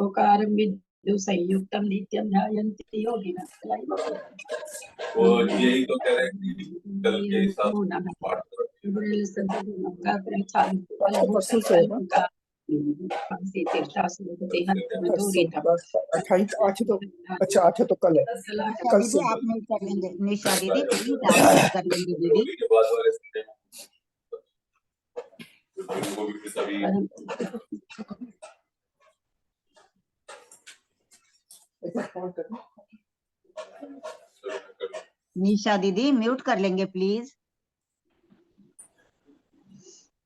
ओकारं विद्युत संयुक्तं नित्यं ध्यायन्ति योगिनः वो यही तो कह रहे हैं कि कल के हिसाब से पाठ करो। अच्छा 8 तो कल है। कल दीदी आप नहीं कर लेंगे? निशा दीदी प्लीज आप नहीं कर लेंगे दीदी? के बाद वाले संडे को भी सभी निशा दीदी म्यूट कर लेंगे प्लीज?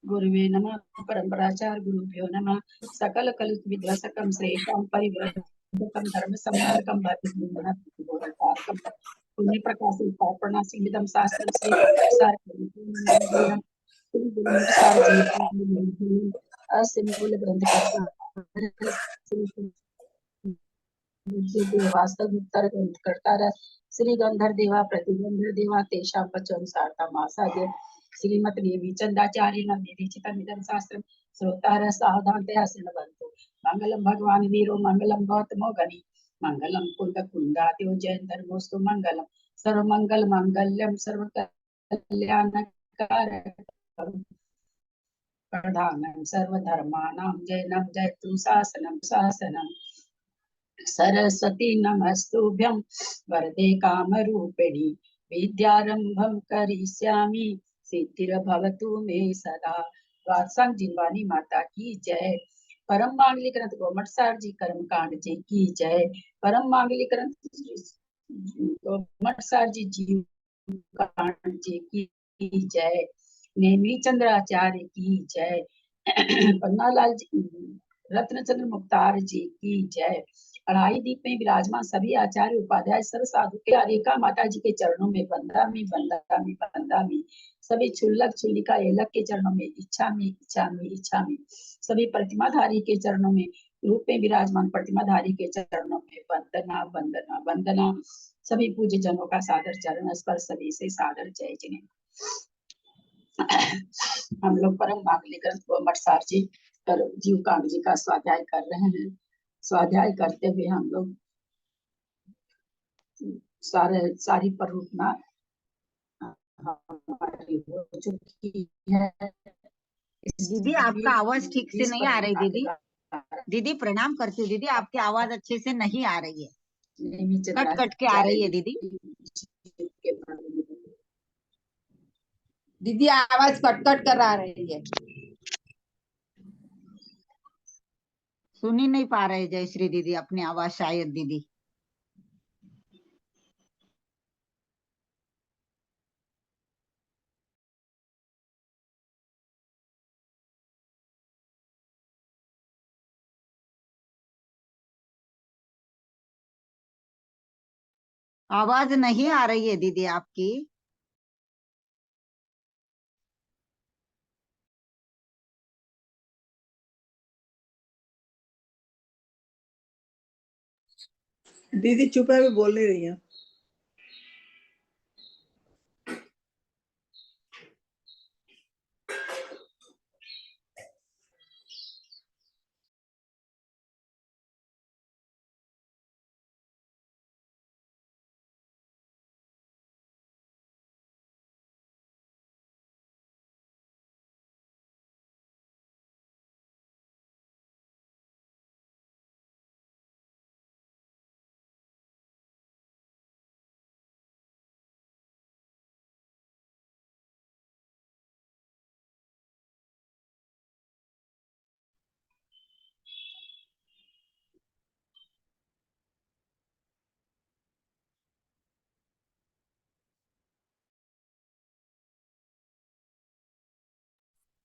गुरुवे नमः परम्पराचार्य गुरुभ्यो नमः सकल कलुष विध्वसकं श्रेष्ठं परिवर्तकं धर्म सम्मानकं भक्तिपूर्णतारकं पुण्य प्रकाशितार्पणा सिंहितं शास्त्रं श्री असिमूल ग्रंथकर्ता वास्तव उत्तर ग्रंथकर्ता श्री गंधर देवा प्रतिगंधर देवा तेषां पचनुसारता मासाद्य श्रीमत देवी चंदाचार्य विधिचितमिदं शास्त्रं श्रोतार सावधानतया शृण्वन्तु मंगलम भगवान वीरो मंगलम गौतमो गणि मंगलम कुंद कुंदात्यो जयन्तर्मोस्तु मंगलम सर्वमंगल मंगल्यम सर्वकल्याणकारकं प्रधानं सर्वधर्माणां जयनं जयतु शासनं शासनं सरस्वती नमस्तुभ्यं वरदे कामरूपिणि विद्यारंभं करिष्यामि सिद्धिर्भवतु मे सदा। वात्संग जिनवानी माता की जय। परम मांगलिक ग्रंथ गोमटसार जी कर्मकांड जी की जय। परम मांगलिक ग्रंथ गोमटसार जी जीव कांड जी की जय। नेमी चंद्राचार्य की जय। पन्नालाल जी रत्नचंद्र मुक्तार जी की जय। अढ़ाई दीप में विराजमान सभी आचार्य उपाध्याय सर्व साधु के रेखा माता जी के चरणों में बंदा सभी छुल्लक छुल्लिका एलक के चरणों में इच्छा में सभी प्रतिमाधारी के चरणों में रूप में विराजमान प्रतिमाधारी के चरणों में वंदना सभी पूज्य जनों का सादर चरण स्पर्श सभी से सादर जय जिन्हें। हम लोग परम मांगलिक ग्रंथ गोमटसार जी जीव कांड जी का स्वाध्याय कर रहे हैं। स्वाध्याय करते हुए हम लोग सारी परूपना हमारी हो चुकी है। दीदी आपका आवाज ठीक से नहीं आ रही दीदी। दीदी प्रणाम करती हूँ दीदी, आपकी आवाज अच्छे से नहीं आ रही है, कट कट के आ रही है दीदी। दीदी आवाज कट कट कर आ रही है। सुन ही नहीं पा रहे जयश्री दीदी अपनी आवाज शायद दीदी। आवाज नहीं आ रही है दीदी आपकी। दीदी चुप है, बोल नहीं रही है।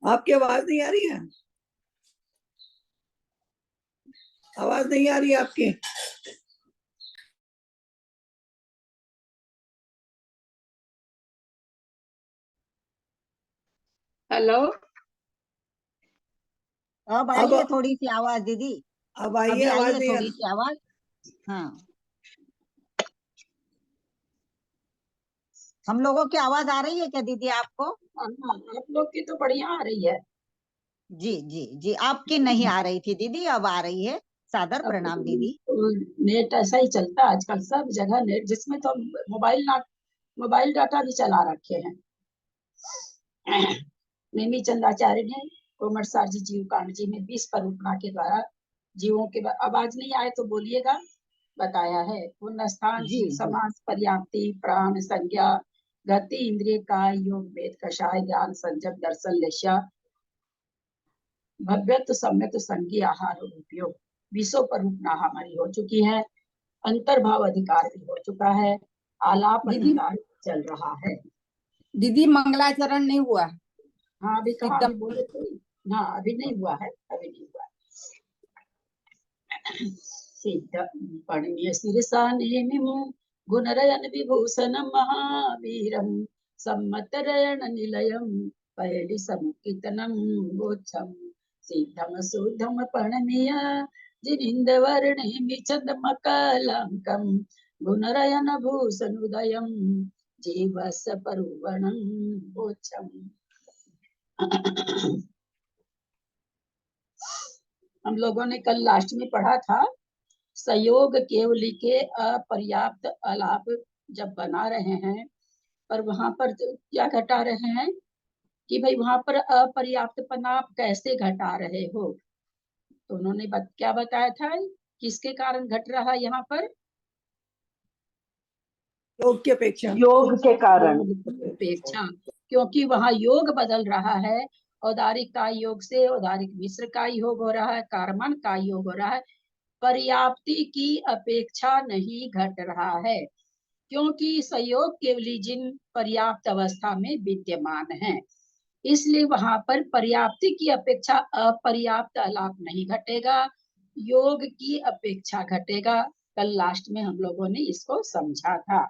आपकी आवाज नहीं आ रही है? आवाज नहीं आ रही है आपकी? हेलो, अब आई है थोड़ी सी आवाज दीदी। अब आई है आवाज नहीं थोड़ी सी आवाज। हाँ, हम लोगों की आवाज आ रही है क्या दीदी आपको? आप लोग की तो बढ़िया आ रही है। जी जी जी, आपकी नहीं आ रही थी दीदी, अब आ रही है। सादर प्रणाम दीदी। तो नेट ऐसा ही चलता है आजकल, सब जगह नेट, जिसमें तो मोबाइल डाटा भी चला रखे हैं। नेमी चंद्राचार्य ने कोमरसाजी जीव कांड जी में 20 परूपना के द्वारा जीवों के आवाज नहीं आए तो बोलिएगा, बताया है। पुण्य स्थान, जी, जीव जी। समास, पर्याप्ति, प्राण, संज्ञा, गति, इंद्रिय, काय, योग, वेद, कषाय, ज्ञान, संजम, दर्शन, लेशा, भव्यत्व, सम्यत्व, संज्ञा, आहार और उपयोग। 20 परूपना हमारी हो चुकी है, अंतर्भाव अधिकार भी हो चुका है, आलाप दीदी अधिकार चल रहा है। दीदी मंगलाचरण नहीं हुआ। हाँ अभी कहा, एकदम अभी बोले तो, हाँ अभी नहीं हुआ है, अभी नहीं हुआ है। सिद्ध पणनीय शिरसा नेमिमु गुणरयन विभूषण महावीरम सम्मतरयण निलयम पैली समुकितनम गोच्छम सिद्धम शुद्धम पणनीय जिनिंद वर्णेमि चंद्रमकलंकम गुणरयन भूषण उदयम जीवस परुवणम गोच्छम। हम लोगों ने कल लास्ट में पढ़ा था, संयोग केवली के अपर्याप्त आलाप जब बना रहे हैं, पर वहां पर क्या घटा रहे हैं कि भाई वहां पर अपर्याप्त पना आप कैसे घटा रहे हो। तो उन्होंने क्या बताया था, किसके कारण घट रहा है यहाँ पर, योग की अपेक्षा, योग के कारण। अपेक्षा, क्योंकि वहां योग बदल रहा है। औदारिक का योग से औदारिक मिश्र का योग हो रहा है, कारमन का योग हो रहा है, पर्याप्ति की अपेक्षा नहीं घट रहा है, क्योंकि संयोग केवली जिन पर्याप्त अवस्था में विद्यमान है, इसलिए वहां पर पर्याप्ति की अपेक्षा अपर्याप्त आलाप नहीं घटेगा, योग की अपेक्षा घटेगा। कल लास्ट में हम लोगों ने इसको समझा था।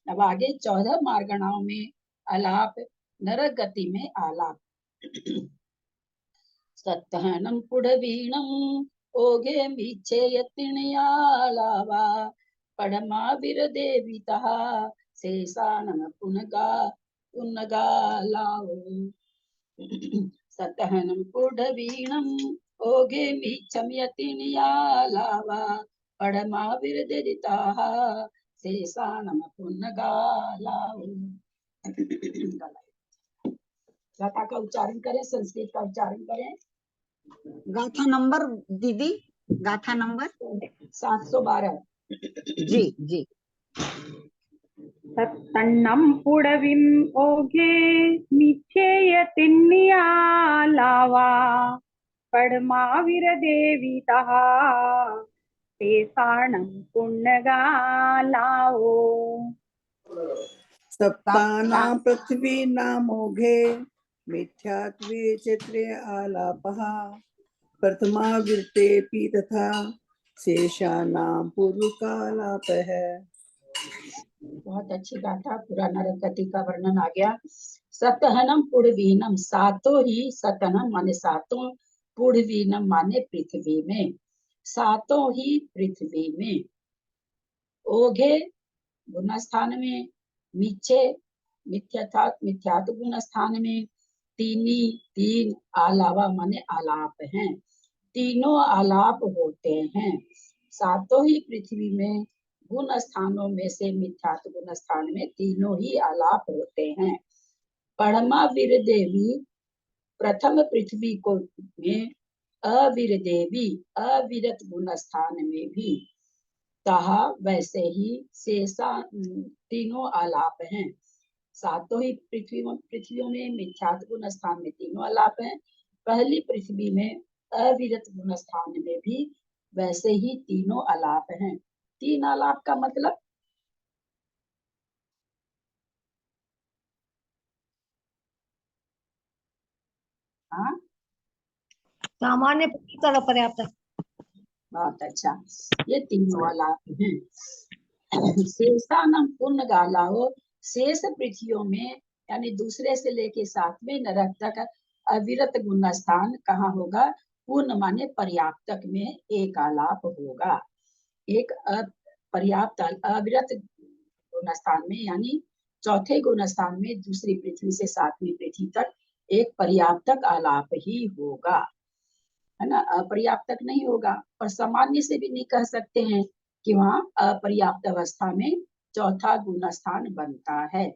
अब आगे 14 मार्गणाओं में आलाप, नरक गति में आलाप। सत्हनम पुड़वीणम ओगे मीचे यतिणयालावा पड़मा वीर देविता शेषानम पुनगा लाओ। सतहनम पुड़वीणम ओगे मीचम यतिणयालावा पड़मा वीर देविता शेषानम पुनगा लाओ। गाथा का उच्चारण करें, संस्कृत का उच्चारण करें। गाथा नंबर दीदी, गाथा नंबर 712। जी जी। सत्तन्नं पुडविम् ओघे निश्चेयतिन्नियालावा पद्माविरदेवितः तेषाणं पुण्यगालाओ। सप्ताना पृथ्वी नामोघे मिथ्यात्वे चित्रे आलापः प्रथमा विरतेऽपि तथा शेषानां पूर्वकालापः। बहुत अच्छी गाथा, पूरा नरक गति का वर्णन आ गया। सतहनम पुड़वीनम, सातों ही, सतहनम माने सातों, पुड़वीनम माने पृथ्वी में, सातों ही पृथ्वी में, ओघे गुण स्थान में, मीचे मिथ्यात गुण स्थान में, तीनी तीन, आलावा माने आलाप हैं, तीनों आलाप होते हैं। सातों ही पृथ्वी में गुण स्थानों में से मिथ्यात्व गुण स्थान में तीनों ही आलाप होते हैं। परमा वीर देवी, प्रथम पृथ्वी को में अवीर देवी अविरत गुण स्थान में भी, कहा वैसे ही शेषा तीनों आलाप हैं। सातों ही पृथ्वियों में मिथ्यात्व गुण स्थान में तीनों आलाप हैं। पहली पृथ्वी में अविरत गुण स्थान में भी वैसे ही तीनों आलाप हैं। तीन आलाप का मतलब, हाँ सामान्य पर्याप्त। बहुत अच्छा, ये तीनों आलाप हैं। शेषानम पुण्य गालाओ, शेष पृथ्वियों में यानी दूसरे से लेके 7वें नरक तक अविरत गुण स्थान कहाँ होगा, पूर्ण माने पर्याप्तक में एक आलाप होगा। एक पर्याप्त अविरत गुण स्थान में यानी चौथे गुण स्थान में दूसरी पृथ्वी से 7वीं पृथ्वी तक एक पर्याप्तक आलाप ही होगा। है ना, अपर्याप्त तक नहीं होगा। और सामान्य से भी नहीं कह सकते हैं कि वहाँ अपर्याप्त अवस्था में चौथा गुण स्थान बनता है।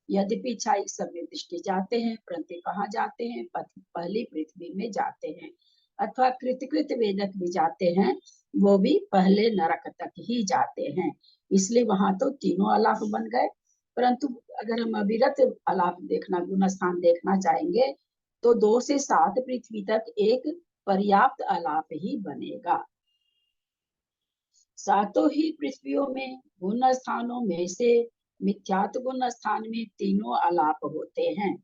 यद्यपि छाई समय दृष्टि जाते हैं, परंतु कहाँ जाते हैं? पहली पृथ्वी में जाते हैं, अथवा कृतकृत वेदक भी जाते हैं, वो भी पहले नरक तक ही जाते हैं। इसलिए वहां तो तीनों आलाप बन गए। परंतु अगर हम अविरत आलाप देखना, गुण स्थान देखना चाहेंगे, तो 2 से 7 पृथ्वी तक एक पर्याप्त आलाप ही बनेगा। सातों ही पृथ्वियों में गुण स्थानों में से मिथ्यात्व गुण स्थान में तीनों आलाप होते हैं।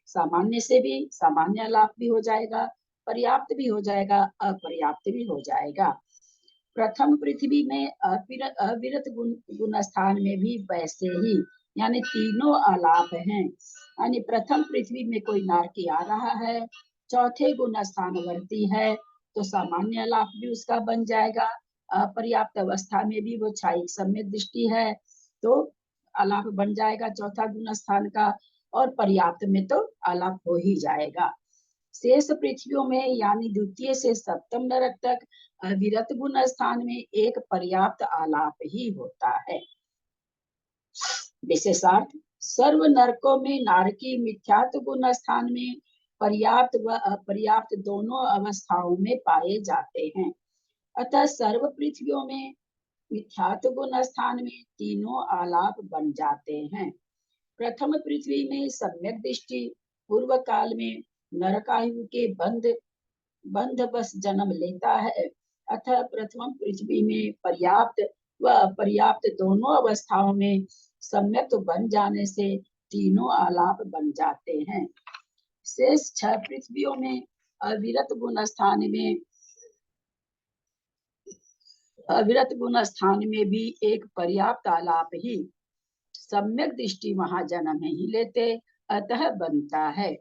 सामान्य से भी सामान्य आलाप भी हो जाएगा, पर्याप्त भी हो जाएगा, अपर्याप्त भी हो जाएगा। प्रथम पृथ्वी में अविरत गुण स्थान में भी वैसे ही, यानी तीनों आलाप हैं। यानी प्रथम पृथ्वी में कोई नारकी आ रहा है, चौथे गुण स्थानवर्ती है, तो सामान्य आलाप भी उसका बन जाएगा। अपर्याप्त अवस्था में भी वो छाई सम्यक दृष्टि है, तो आलाप बन जाएगा चौथा गुण स्थान का, और पर्याप्त में तो आलाप हो ही जाएगा। शेष पृथ्वियों में यानी द्वितीय से सप्तम नरक तक अविरत गुण स्थान में एक पर्याप्त आलाप ही होता है। विशेषार्थ सर्व नरकों में नारकी मिथ्यात्व गुण स्थान में पर्याप्त व अपर्याप्त दोनों अवस्थाओं में पाए जाते हैं। अतः सर्व पृथ्वियों में मिथ्यात्व गुण स्थान में तीनों आलाप बन जाते हैं। प्रथम पृथ्वी में सम्यक दृष्टि पूर्व काल में नरकायु के बंध बस जन्म लेता है, अतः प्रथम पृथ्वी में पर्याप्त व अपर्याप्त दोनों अवस्थाओं में सम्यक बन जाने से तीनों आलाप बन जाते हैं। शेष 6 पृथ्वियों में अविरत गुण स्थान में भी एक पर्याप्त आलाप ही सम्यक दृष्टि वहां जन्म ही लेते, अतः बनता है।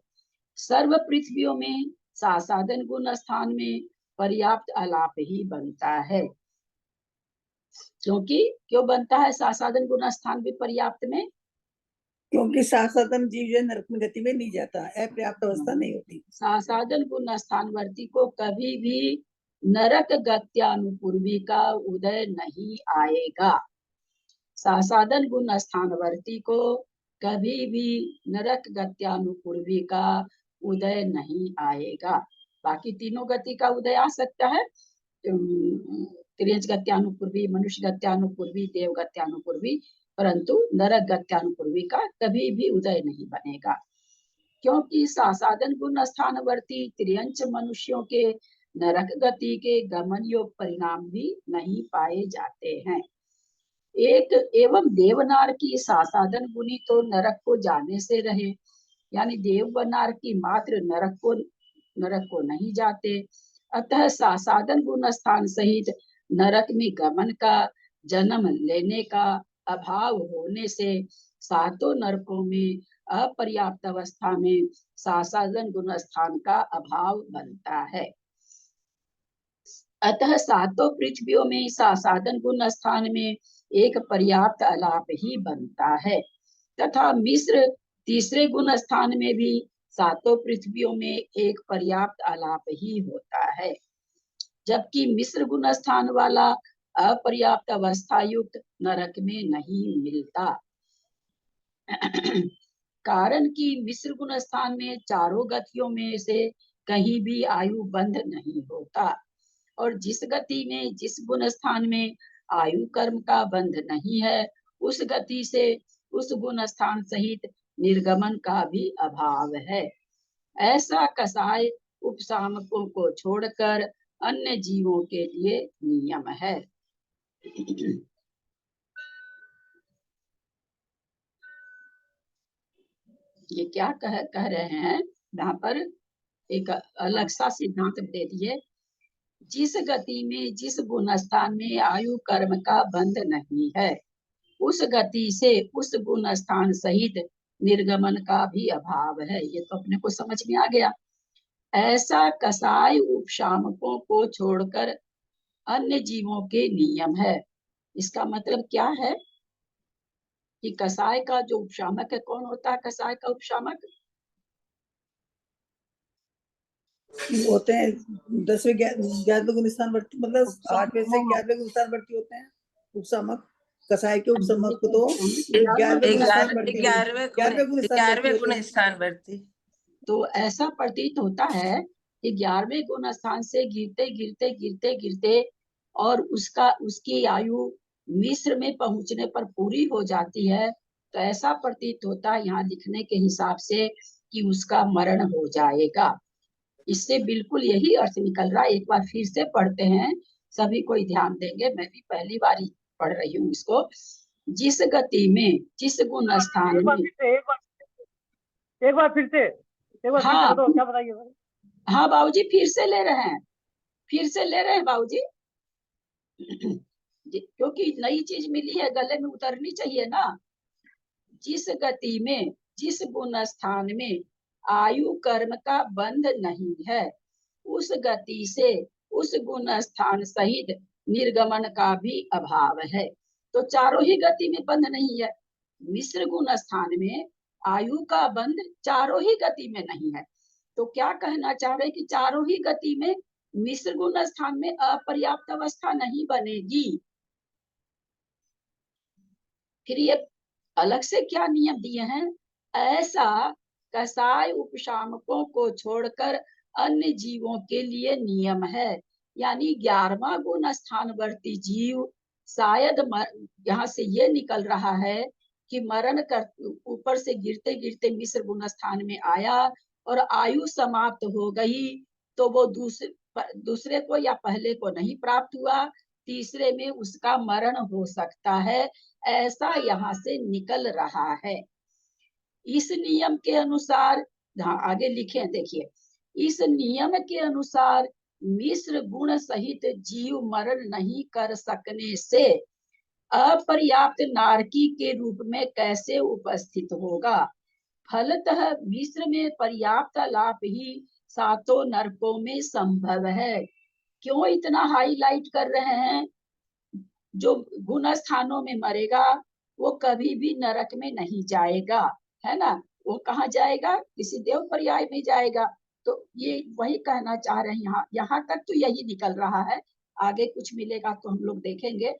सर्व पृथ्वियों में सासादन गुण स्थान में पर्याप्त आलाप ही बनता है। क्यों बनता है सासादन गुण स्थान भी पर्याप्त में? क्योंकि सासादन जीव जो नरक में गति में नहीं जाता, अपर्याप्त अवस्था नहीं होती। सासादन गुण स्थानवर्ती को कभी भी नरक गत्यानुपूर्वी का उदय नहीं आएगा। सासादन गुण स्थानवर्ती को कभी भी नरक गत्यानुपूर्वी का उदय नहीं आएगा। बाकी तीनों गति का उदय आ सकता है, त्रियंच गत्यानुपूर्वी, मनुष्य गत्यानुपूर्वी, देव गत्यानुपूर्वी, परंतु नरक गत्यानुपूर्वी का कभी भी उदय नहीं बनेगा। क्योंकि सासादन गुण स्थानवर्ती त्रियंच मनुष्यों के नरक गति के गमन योग परिणाम भी नहीं पाए जाते हैं। एक एवं देवनार की सासादन गुणी तो नरक को जाने से रहे, यानी देव व नार की मात्र नरक को नहीं जाते। अतः सासादन गुण स्थान सहित नरक में गमन का, जन्म लेने का अभाव होने से सातों नरकों में अपर्याप्त अवस्था में सासादन गुण स्थान का अभाव बनता है। अतः सातों पृथ्वियों में सासादन गुण स्थान में एक पर्याप्त आलाप ही बनता है, तथा मिश्र तीसरे गुण स्थान में भी सातों पृथ्वियों में एक पर्याप्त आलाप ही होता है, जबकि मिश्र गुण स्थान वाला अपर्याप्त अवस्था युक्त नरक में नहीं मिलता। कारण कि मिश्र गुण स्थान में चारों गतियों में से कहीं भी आयु बंध नहीं होता, और जिस गति में जिस गुण स्थान में आयु कर्म का बंध नहीं है, उस गति से उस गुण स्थान सहित निर्गमन का भी अभाव है। ऐसा कसाय उपसामकों को छोड़कर अन्य जीवों के लिए नियम है। ये क्या कह रहे हैं यहाँ पर, एक अलग सा सिद्धांत दे दिए। जिस गति में जिस गुण स्थान में आयु कर्म का बंध नहीं है, उस गति से उस गुण स्थान सहित निर्गमन का भी अभाव है। ये तो अपने को समझ में आ गया। ऐसा कसाय उपशामकों को छोड़कर अन्य जीवों के नियम है। इसका मतलब क्या है कि कसाय का जो उपशामक है, कौन होता है कसाय का उपशामक? होते हैं 10वें 11वें गुण स्थान वर्ती, मतलब 8वें से 11वें गुण स्थान वर्ती होते हैं उपसमक। कसाई के उपसमक को तो 11वें गुण स्थान वर्ती, 11वें गुण स्थान वर्ती होते गुण हैं। स्थान वर्ती। तो ऐसा प्रतीत होता है कि 11वें गुण स्थान से गिरते गिरते गिरते गिरते और उसकी आयु मिस्र में पहुंचने पर पूरी हो जाती है। तो ऐसा प्रतीत होता है यहाँ लिखने के हिसाब से कि उसका मरण हो जाएगा। इससे बिल्कुल यही अर्थ निकल रहा है। एक बार फिर से पढ़ते हैं, सभी कोई ध्यान देंगे। मैं भी पहली बार ही पढ़ रही हूँ इसको। जिस गति में, जिस गुण स्थान में, एक बार फिर से हाँ बताओ, क्या बताइए? हाँ बाबूजी, फिर से ले रहे हैं, फिर से ले रहे हैं बाबूजी। क्योंकि नई चीज मिली है, गले में उतरनी चाहिए ना। जिस गति में, जिस गुण स्थान में आयु कर्म का बंध नहीं है, उस गति से उस गुण स्थान सहित निर्गमन का भी अभाव है। तो चारों ही गति में बंध नहीं है। मिश्र गुण स्थान में आयु का बंध चारों ही गति में नहीं है। तो क्या कहना चाह रहे कि चारों ही गति में मिश्र गुण स्थान में अपर्याप्त अवस्था नहीं बनेगी। फिर ये अलग से क्या नियम दिए हैं? ऐसा कसाय उपशामकों को छोड़कर अन्य जीवों के लिए नियम है। यानी 11वां गुण स्थानवर्ती जीव शायद यहाँ से ये निकल रहा है कि मरण कर ऊपर से गिरते गिरते मिश्र गुण स्थान में आया और आयु समाप्त हो गई, तो वो दूसरे को या पहले को नहीं प्राप्त हुआ, तीसरे में उसका मरण हो सकता है। ऐसा यहाँ से निकल रहा है। इस नियम के अनुसार, आगे लिखे देखिए, इस नियम के अनुसार मिश्र गुण सहित जीव मरण नहीं कर सकने से अपर्याप्त नारकी के रूप में कैसे उपस्थित होगा? फलतः मिश्र में पर्याप्त लाभ ही सातों नरकों में संभव है। क्यों इतना हाईलाइट कर रहे हैं? जो गुण स्थानों में मरेगा वो कभी भी नरक में नहीं जाएगा, है ना। वो कहाँ जाएगा? किसी देव पर्याय में जाएगा। तो ये वही कहना चाह रहे हैं। यहाँ तक तो यही निकल रहा है। आगे कुछ मिलेगा तो हम लोग देखेंगे।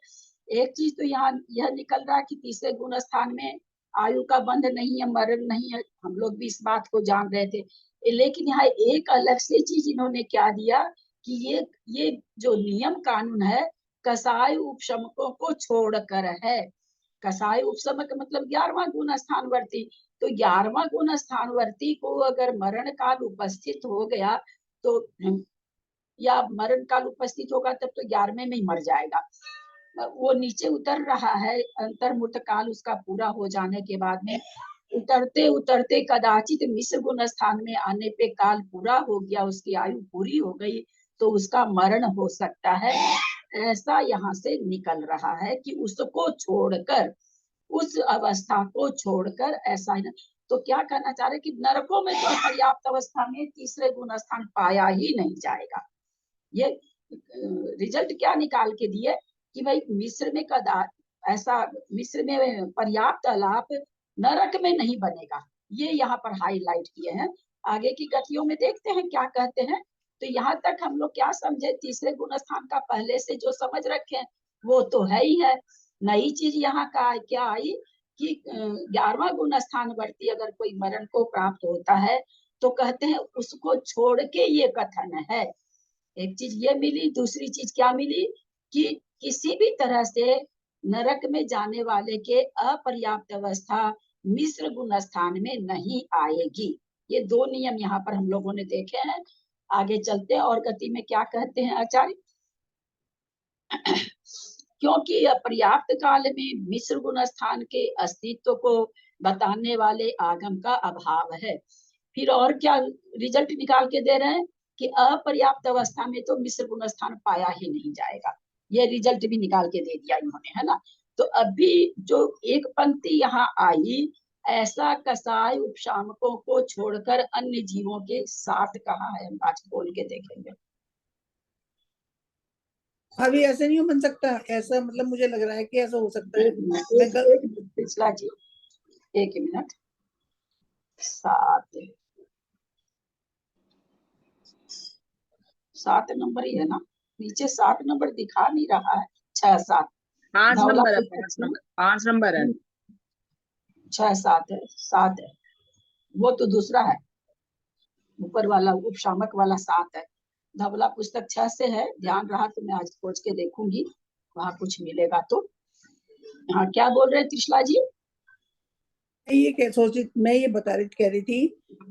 एक चीज तो यहाँ यह निकल रहा है कि तीसरे गुण स्थान में आयु का बंध नहीं है, मरण नहीं है। हम लोग भी इस बात को जान रहे थे, लेकिन यहाँ एक अलग से चीज इन्होंने क्या दिया कि ये जो नियम कानून है कसाय उपशमकों को छोड़कर है। कसाय उपशमक मतलब 11वां गुण स्थानवर्ती। तो 11वां गुण स्थानवर्ती को अगर मरण काल उपस्थित हो गया तो, या मरण काल उपस्थित होगा तब तो 11वें में ही मर जाएगा। वो नीचे उतर रहा है, अंतर्मुक्त काल उसका पूरा हो जाने के बाद में उतरते उतरते कदाचित मिश्र गुण स्थान में आने पे काल पूरा हो गया, उसकी आयु पूरी हो गई, तो उसका मरण हो सकता है। ऐसा यहाँ से निकल रहा है कि उसको छोड़कर, उस अवस्था को छोड़कर ऐसा ही। तो क्या कहना चाह रहे कि नरकों में तो पर्याप्त अवस्था में तीसरे गुण स्थान पाया ही नहीं जाएगा। ये रिजल्ट क्या निकाल के दिए कि भाई मिस्र में ऐसा मिस्र में पर्याप्त लाभ नरक में नहीं बनेगा। ये यहाँ पर हाईलाइट किए हैं। आगे की गतियों में देखते हैं क्या कहते हैं। तो यहाँ तक हम लोग क्या समझे? तीसरे गुण स्थान का पहले से जो समझ रखे वो तो है ही है। नई चीज यहाँ का क्या आई कि 11वां गुण स्थान वर्ती अगर कोई मरण को प्राप्त होता है तो कहते हैं उसको छोड़ के ये कथन है। एक चीज ये मिली, दूसरी चीज क्या मिली कि किसी भी तरह से नरक में जाने वाले के अपर्याप्त अवस्था मिश्र गुण स्थान में नहीं आएगी। ये दो नियम यहाँ पर हम लोगों ने देखे हैं। आगे चलते हैं और गति में क्या कहते हैं आचार्य। क्योंकि अपर्याप्त काल में मिश्र गुण स्थान के अस्तित्व को बताने वाले आगम का अभाव है। फिर और क्या रिजल्ट निकाल के दे रहे हैं कि अपर्याप्त अवस्था में तो मिश्र गुण स्थान पाया ही नहीं जाएगा। ये रिजल्ट भी निकाल के दे दिया इन्होंने, है ना। तो अभी जो एक पंक्ति यहाँ आई, ऐसा कसाय उपशामकों को छोड़कर अन्य जीवों के साथ कहा है। हम आज बोल के देखेंगे। अभी ऐसे नहीं बन सकता, ऐसा मतलब मुझे लग रहा है कि ऐसा हो सकता है। पिछला जी, एक मिनट, 7 7 नंबर ही है ना, नीचे 7 नंबर दिखा नहीं रहा है। 6 7 5 धवला नंबर है, पुस्तक 5 नंबर है। 6 7 है, 7 है, वो तो दूसरा है, ऊपर वाला उपशामक वाला 7 है। धवला पुस्तक 6 से है, ध्यान रहा तो मैं आज खोज के देखूंगी, वहां कुछ मिलेगा तो। हाँ, क्या बोल रहे हैं त्रिशला जी? मैं ये कह रही थी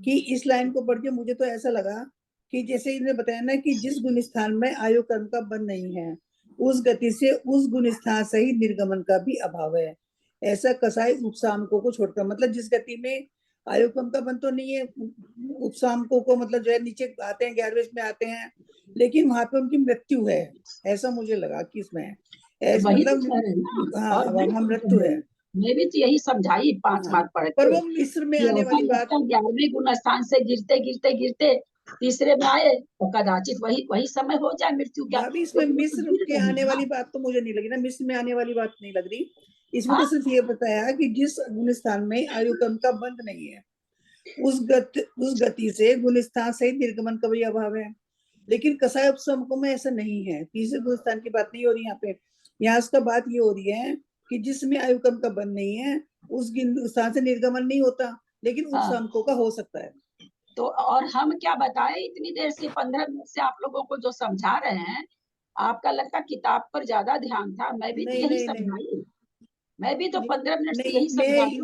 कि इस लाइन को पढ़ के मुझे तो ऐसा लगा कि जैसे इन्होंने बताया ना कि जिस गुण स्थान में आयु कर्म का बंध नहीं है, उस गति से उस गुण स्थान सही निर्गमन का भी अभाव है। ऐसा कसाई उपसामकों को छोड़कर, मतलब जिस गति में आयु कर्म का बंध तो नहीं है, उपसामकों को मतलब जो है नीचे आते हैं, 11वें में आते हैं, लेकिन वहां पे उनकी मृत्यु है, ऐसा मुझे लगा कि इसमें मतलब हाँ वहां मृत्यु है। मैं भी तो यही समझाई 5 बार पढ़ पर के, वो मिस्र में आने वाली बात, 11वें गुण स्थान से गिरते गिरते गिरते तीसरे में आए तो कदाचित वही समय हो जाए मृत्यु का। भाभी इसमें मिस्र के आने वाली बात तो मुझे नहीं लगी ना, मिस्र में आने वाली बात नहीं लग रही इसमें। तो सिर्फ ये बताया कि जिस गुण स्थान में आयु कर्म का बंध नहीं है, उस गति से गुण स्थान सहित निर्गमन का भी अभाव है। लेकिन कसाय उपसमकों में ऐसा नहीं है, तीसरे गुण स्थान की बात नहीं हो रही यहाँ पे। यहाँ इसका बात ये हो रही है कि जिसमें आयु कर्म का बंध नहीं है, उस स्थान से निर्गमन नहीं होता, लेकिन उपसमकों का हो सकता है। तो और हम क्या बताए इतनी देर से, 15 मिनट से आप लोगों को जो समझा रहे हैं, आपका लगता किताब पर ज्यादा ध्यान था। मैं भी तो यही समझाई, मैं भी तो 15 मिनट से यही समझाई।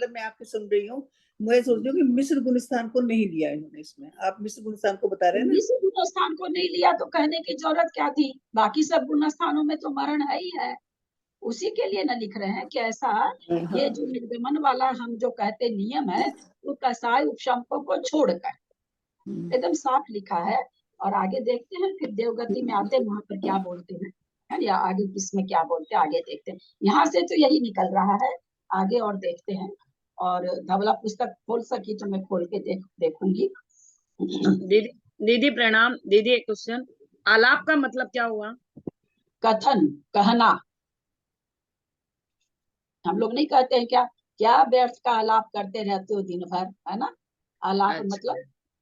मैं आपकी सुन रही हूँ, मैं सोच रही हूँ कि मिस्र गुण स्थान को नहीं लिया इन्होंने इसमें। आप मिस्र गुण स्थान को बता रहे हैं ना, मिस्र गुण स्थान को नहीं लिया तो कहने की जरूरत क्या थी? बाकी सब गुण स्थानों में तो मरण है ही है, उसी के लिए न लिख रहे हैं कि ऐसा ये जो निर्गमन वाला हम जो कहते नियम है, वो कसाय उपशमकों को छोड़कर एकदम साफ लिखा है। और आगे देखते हैं, फिर देवगति में आते हैं, वहां पर क्या बोलते हैं, है या आगे किसमें क्या बोलते हैं, आगे देखते हैं। यहाँ से तो यही निकल रहा है, आगे और देखते हैं। और धवला पुस्तक खोल सकी तो मैं खोल के देखूंगी। दीदी प्रणाम। दीदी एक क्वेश्चन, आलाप का मतलब क्या हुआ? कथन, कहना। हम लोग नहीं कहते हैं क्या, क्या व्यर्थ का आलाप करते रहते हो दिन भर, है ना? आलाप मतलब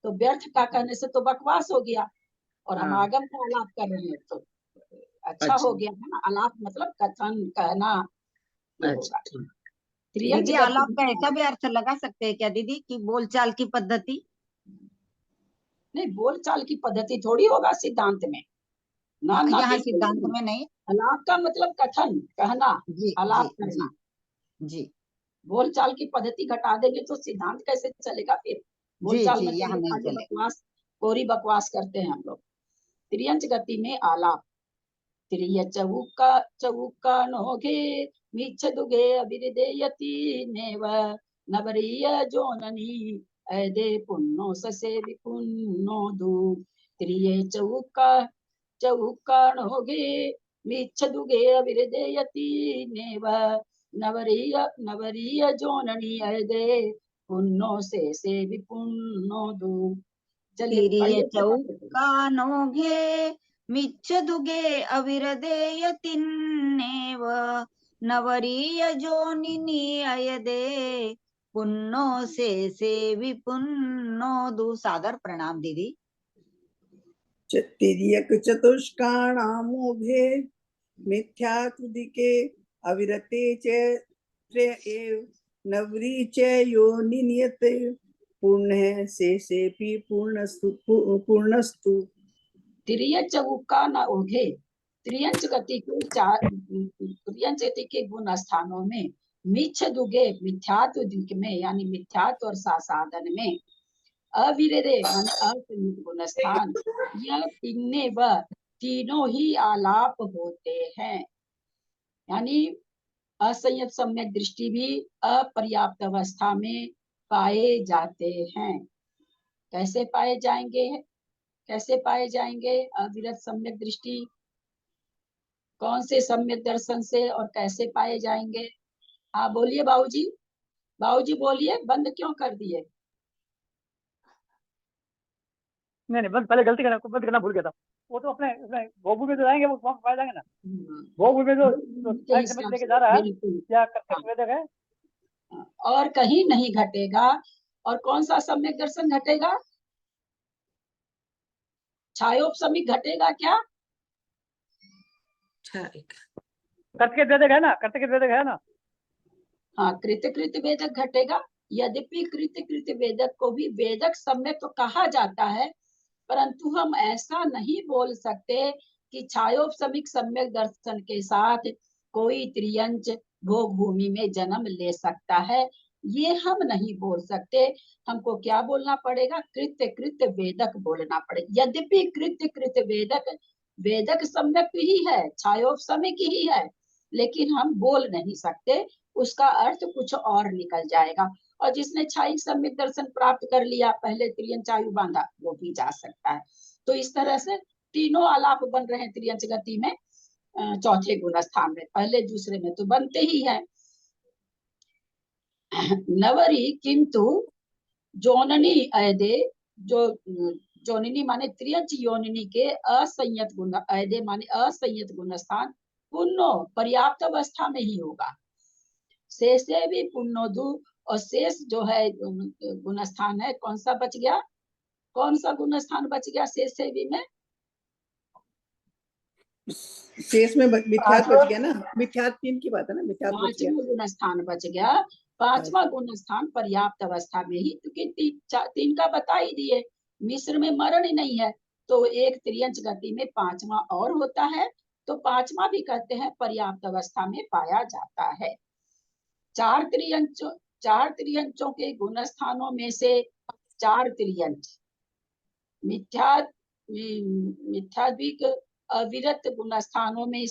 तो व्यर्थ का कहने से तो बकवास हो गया, और हम आगम का आलाप कर रहे हैं तो अच्छा हो गया, है ना? आलाप मतलब कथन, कहना। दीदी आलाप का ऐसा भी अर्थ लगा सकते हैं क्या दीदी कि बोलचाल की पद्धति? नहीं, बोलचाल की पद्धति थोड़ी होगा सिद्धांत में, ना यहाँ सिद्धांत में नहीं। आलाप का मतलब कथन, कहना, आलाप करना जी। बोलचाल की पद्धति घटा देंगे तो सिद्धांत कैसे चलेगा फिर? बोलचाल में खाली बकवास, कोरी बकवास करते हैं हम लोग। त्रियंच गति में आलाप, त्रिय चौका नोगे मीछ दुगे अविरदेयति नेव नवरीय जोननी ऐदे पुन्नो ससे विपुन्नो दु। त्रिय चौका नोगे मीछ दुगे अविरदेयति नेव नवरीय जोननी ऐदे पुन्नो से विपुन्नो दु। चलिए चौका नोगे मिच्छदुगे अविरदेयतिन्नेव नवरीय जोनिनी अयदे पुन्नो से विपुन्नो दु। सादर प्रणाम दीदी। तिर्यक चतुष्काणामोघे मिथ्यात्वदिके अविरते च एव नवरी च योनिनियते पूर्ण से पूर्णस्तु। त्रियंच चौका न ओघे, त्रियंच गति के गुण स्थानों में मिच्छ दुगे मिथ्यात्व दिक में, यानी मिथ्यात्व और साधन में, अविरदे मान असंयुक्त गुण स्थान, यह तीनों ही आलाप होते हैं। यानी असंयत सम्यक दृष्टि भी अपर्याप्त अवस्था में पाए जाते हैं। कैसे पाए जाएंगे? कैसे पाए जाएंगे अविरत सम्यक दृष्टि? कौन से सम्यक दर्शन से और कैसे पाए जाएंगे? हाँ बोलिए बाबूजी, बाबूजी बोलिए, बंद क्यों कर दिए? नहीं बंद, पहले गलती करना, बंद करना भूल गया था। वो तो अपने भोग में जो जाएंगे वो पाए जाएंगे ना। भोग में जो लेके जा रहा है क्या है, और कहीं नहीं घटेगा। और कौन सा सम्यक दर्शन घटेगा? छायोपसमिक घटेगा क्या? कर्तृक वेदक है ना, कर्तृक वेदक है ना। हाँ, कृत वेदक घटेगा। यद्यपि कृत वेदक को भी वेदक सम्यक तो कहा जाता है, परंतु हम ऐसा नहीं बोल सकते कि छायोपसमिक सम्यक दर्शन के साथ कोई त्रियंच भोग भूमि में जन्म ले सकता है, ये हम नहीं बोल सकते। हमको क्या बोलना पड़ेगा? कृत वेदक बोलना पड़ेगा। यद्यपि कृत वेदक वेदक सम्यक ही है, छायोपसमिक ही है, लेकिन हम बोल नहीं सकते, उसका अर्थ कुछ और निकल जाएगा। और जिसने छाई सम्यक दर्शन प्राप्त कर लिया, पहले त्रियंच आयु बांधा, वो भी जा सकता है। तो इस तरह से तीनों आलाप बन रहे हैं त्रियंच गति में, चौथे गुण स्थान में। पहले दूसरे में तो बनते ही है। नवरी किंतु जोननी अयदे, जो जोननी माने त्रियंच योनिनी के असंयत गुण, अयदे माने असंयत गुण स्थान पुण्यो पर्याप्त अवस्था में ही होगा। शेषे भी पुण्योदु, और शेष जो है गुण स्थान है, कौन सा बच गया? कौन सा गुण स्थान बच गया शेष से भी में? शेष में मिथ्यात्व बच गया ना, मिथ्यात्व 3 की बात है ना, मिथ्यात्व बच गया। 5वां गुण स्थान बच गया। 5वां गुण स्थान पर्याप्त अवस्था में ही, क्योंकि 3 का बता ही दिए, मिश्र में मरण ही नहीं है, तो एक त्रियंच गति में 5वां और होता है, तो 5वां भी कहते हैं पर्याप्त अवस्था में पाया जाता है। 4 त्रियंचों के गुण स्थानों में से 4 त्रियंच मिथ्याद्विक अविरत गुण स्थानों में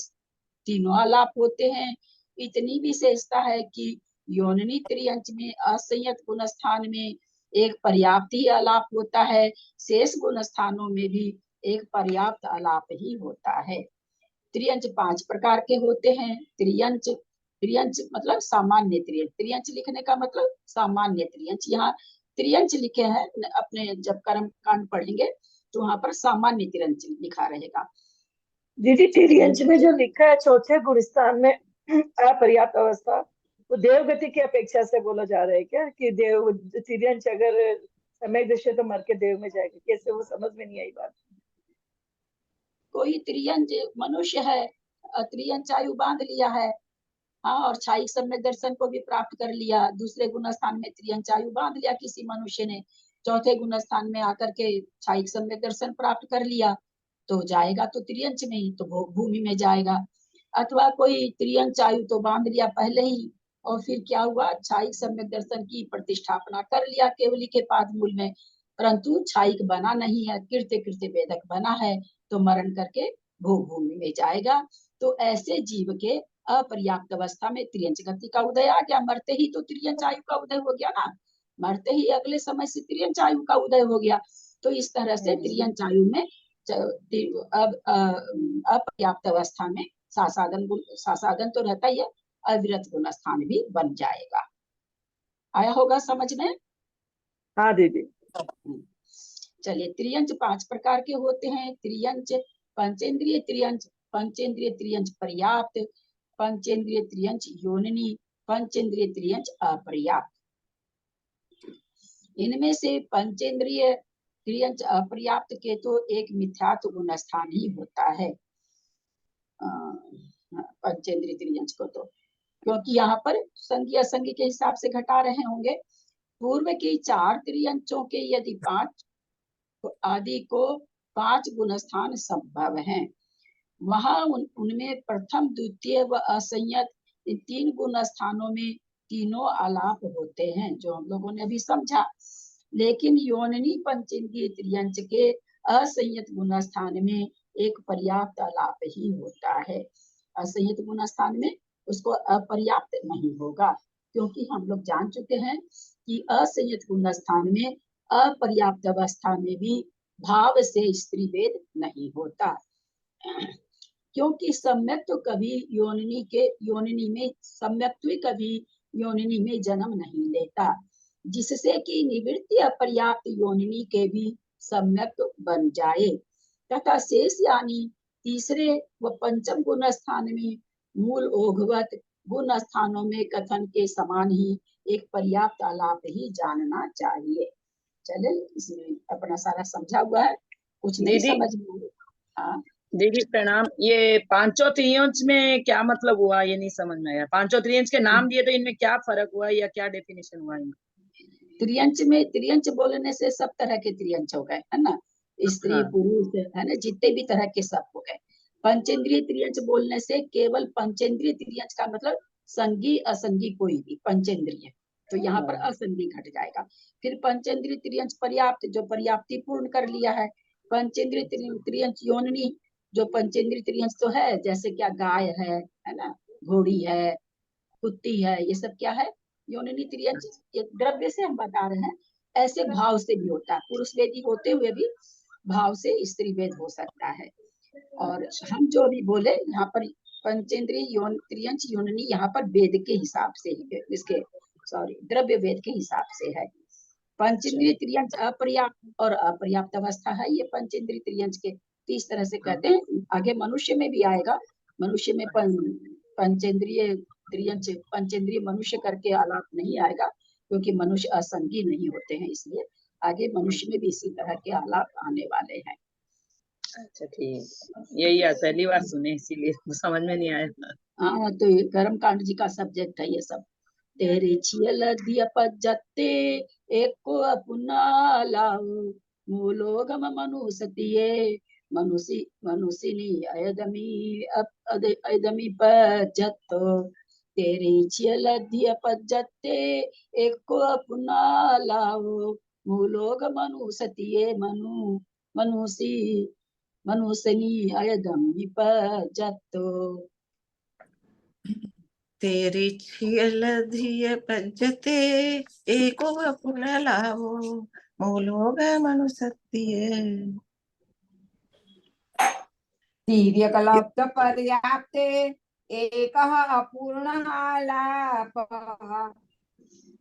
तीनों आलाप होते हैं। इतनी विशेषता है कि योनिनी त्रियंच में असंयत गुण स्थान में एक पर्याप्त ही आलाप होता है, शेष गुण स्थानों में भी एक पर्याप्त आलाप ही होता है। त्रियंच 5 प्रकार के होते हैं। त्रियंच मतलब सामान्य त्रियंच, त्रियंच लिखने का मतलब सामान्य त्रियंच। यहाँ त्रियंच लिखे हैं, अपने जब कर्म कांड पढ़ेंगे तो वहां पर सामान्य त्रियंच लिखा रहेगा। दीदी त्रियंच में जो लिखा है चौथे गुणस्थान में अपर्याप्त अवस्था, वो देवगति की अपेक्षा से बोला जा रहा है क्या? कि देव त्रियंच अगर समय दृष्टि तो मर के देव में जाएगा, कैसे? वो समझ में नहीं आई बात। कोई त्रियंच मनुष्य है, त्रियंच आयु बांध लिया है, हाँ, और छाई सम्यक दर्शन को भी प्राप्त कर लिया। दूसरे गुण स्थान में त्रियंच आयु बांध लिया किसी मनुष्य ने, चौथे गुण स्थान में आकर के छाई सम्यक दर्शन प्राप्त कर लिया, तो जाएगा तो त्रियंच में ही, तो भोग भूमि में जाएगा। अथवा कोई त्रियंच आयु तो बांध लिया पहले ही, और फिर क्या हुआ, छाई सम्यक दर्शन की प्रतिष्ठापना कर लिया केवली के पाद मूल में, परंतु छाईक बना नहीं है, कृत्य वेदक बना है, तो मरण करके भोग भूमि में जाएगा। तो ऐसे जीव के अपर्याप्त अवस्था में त्रियंच गति का उदय आ गया। मरते ही तो त्रियंच आयु का उदय हो गया ना, मरते ही अगले समय से त्रियंच आयु का उदय हो गया। तो इस तरह से त्रियंच आयु में अब अपर्याप्त अवस्था में सासादन तो रहता ही है, अविरत गुण स्थान भी बन जाएगा। आया होगा समझ में? हाँ दीदी। चलिए, त्रियंच 5 प्रकार के होते हैं। त्रियंच पंचेंद्रिय त्रियंच, पंचेंद्रिय त्रियंच पर्याप्त, पंचेंद्रिय त्रियंच योनिनी, पंचेंद्रिय त्रियंच अपर्याप्त। इनमें से पंचेंद्रिय त्रियंच अपर्याप्त के तो एक मिथ्यात्व गुण स्थान ही होता है पंचेंद्रिय त्रियंच को, तो क्योंकि यहाँ पर संज्ञा असंज्ञ के हिसाब से घटा रहे होंगे। पूर्व की 4 त्रियंचों के यदि 5 आदि को 5 गुण स्थान संभव हैं, वहां उनमें प्रथम द्वितीय व असंयत इन 3 गुण स्थानों में तीनों आलाप होते हैं, जो हम लोगों ने अभी समझा। लेकिन योनिनी पंचेंद्रिय त्रियंच के असंयत गुण स्थान में एक पर्याप्त आलाप ही होता है। असंयत गुण स्थान में उसको अपर्याप्त नहीं होगा, क्योंकि हम लोग जान चुके हैं कि असंयत गुण स्थान में अपर्याप्त अवस्था में भी भाव से स्त्री वेद नहीं होता, क्योंकि सम्यक्त्व कभी योनिनी में सम्यक्त्व कभी योनिनी में जन्म नहीं लेता, जिससे कि निवृत्ति अपर्याप्त योनिनी के भी सम्यक्त्व बन जाए, तथा शेष यानी तीसरे व पंचम गुण स्थान में मूल ओघवत गुण स्थानों में कथन के समान ही एक पर्याप्त आलाप ही जानना चाहिए। चले, इसमें अपना सारा समझा हुआ है, कुछ नहीं दीदी समझ में आया। हाँ दीदी प्रणाम। ये पांचों त्रियंच में क्या मतलब हुआ, ये नहीं समझ में आया। पांचों त्रियंच के नाम दिए तो इनमें क्या फर्क हुआ या क्या डेफिनेशन हुआ इनका? त्रियंच में, त्रियंच बोलने से सब तरह के त्रियंच हो गए, है ना, स्त्री हाँ पुरुष, है ना, जितने भी तरह के सब हो गए। पंचेंद्रिय त्रियंच बोलने से केवल पंचेंद्रिय त्रियंच का मतलब संगी असंगी कोई भी पंचेंद्रिय, तो यहाँ पर असंगी घट जाएगा। फिर पंचेंद्रिय त्रियंच पर्याप्त, जो पर्याप्ति पूर्ण कर लिया है। पंचेंद्रिय त्रियंच योनिनी, जो पंचेंद्रिय त्रियंच तो है, जैसे क्या गाय है ना, घोड़ी है, कुत्ती है, ये सब क्या है, योनिनी त्रियंच। ये द्रव्य से हम बता रहे हैं, ऐसे भाव से भी होता है, पुरुष वेदी होते हुए भी भाव से स्त्री वेद हो सकता है। और हम जो भी बोले यहाँ पर पंचेंद्रिय त्रियंच योनिनी यहाँ पर वेद के हिसाब से ही, इसके सॉरी द्रव्य वेद के हिसाब से है। पंचेंद्रिय त्रियंच अपर्याप्त और अपर्याप्त अवस्था है, ये पंचेंद्रिय त्रियंच के 30 तरह से कहते हैं। आगे मनुष्य में भी आएगा, मनुष्य में पंचेंद्रिय त्रियंच, पंचेंद्रिय मनुष्य करके आलाप नहीं आएगा, क्योंकि मनुष्य असंगी नहीं होते हैं, इसलिए आगे मनुष्य में भी इसी तरह के आलाप आने वाले हैं। अच्छा ठीक, यही यार पहली बार सुने इसीलिए समझ में नहीं आया। हाँ, तो ये कर्म कांड जी का सब्जेक्ट है ये सब। तेरे छियल दिय पज्जते एक को अपना लाओ, मूलोगम मनुसतिये मनुषिनी अयदमी पज्जतो। तेरे छियल दिय पज्जते एक को अपना लाओ, मूलोग मनुसतिये मनुषिनी अयदमी पज्जतो। तेरी छियल धिय पज्जते एको पुनलावो, मूलोग मनुसत्तिये। तीर्यकलब्ध पर्याप्ते एकः अपूर्णः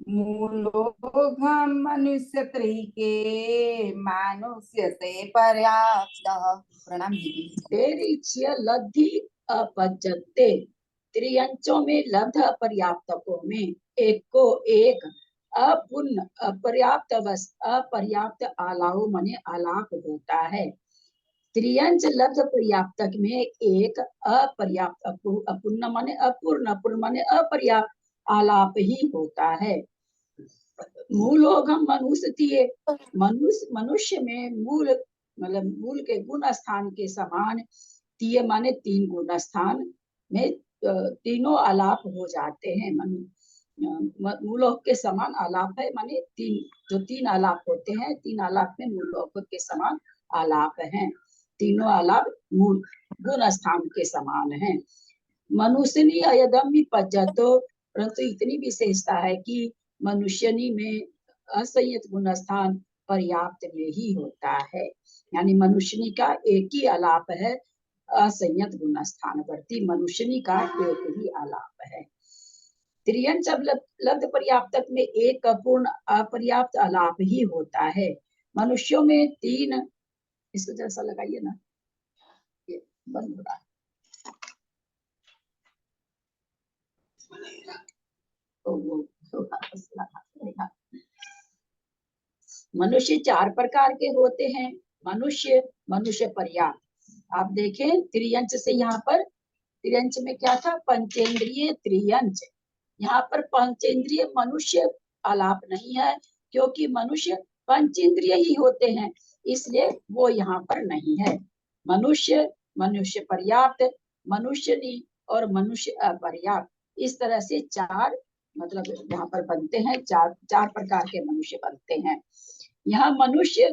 मूलोघम मनुष्य त्रिके मानुष्य से पर्याप्त। प्रणाम दीदी। तेरी लब्धि अपज्जते, त्रियंचों में लब्ध अपर्याप्तकों में एक को एक अपूर्ण अपर्याप्त अपर्याप्त आलाओ मने आलाप होता है। त्रियंच लब्ध पर्याप्तक में एक अपर्याप्त अपूर्ण माने अपूर्ण, अपूर्ण माने अपर्याप्त आलाप ही होता है। मूलोगम मनुष्य, मनुष्य में मूल मतलब मूल के गुण स्थान के समान, तीय माने 3 गुण स्थान में तीनों आलाप हो जाते हैं। मूलोक के समान आलाप है, माने 3 आलाप होते हैं, 3 आलाप में मूलोक के समान आलाप हैं। तीनों आलाप मूल गुण स्थान के समान हैं। मनुष्यनी अयदम्य पज्जतो, परंतु इतनी विशेषता है कि मनुष्यनी में असंयत गुण स्थान पर्याप्त में ही होता है। यानी मनुष्यनी का एक ही आलाप है, असंयत गुण स्थानवर्ती मनुष्यनी का एक ही आलाप है। त्रियंच लब्ध पर्याप्तक में एक अपूर्ण अपर्याप्त आलाप ही होता है। मनुष्यों में 3, इसको जैसा लगाइए ना, ये बंद हो रहा है। मनुष्य 4 प्रकार के होते हैं। मनुष्य पर्याप्त, आप देखें त्रियंच से यहाँ पर, त्रियंच में क्या था, पंचेंद्रिय त्रियंच, यहाँ पर पंचेंद्रिय मनुष्य आलाप नहीं है, क्योंकि मनुष्य पंचेंद्रिय ही होते हैं, इसलिए वो यहाँ पर नहीं है। मनुष्य पर्याप्त, मनुष्यनी और मनुष्य अपर्याप्त, इस तरह से 4 मतलब यहाँ पर बनते हैं, 4 प्रकार के मनुष्य बनते हैं। यहाँ मनुष्य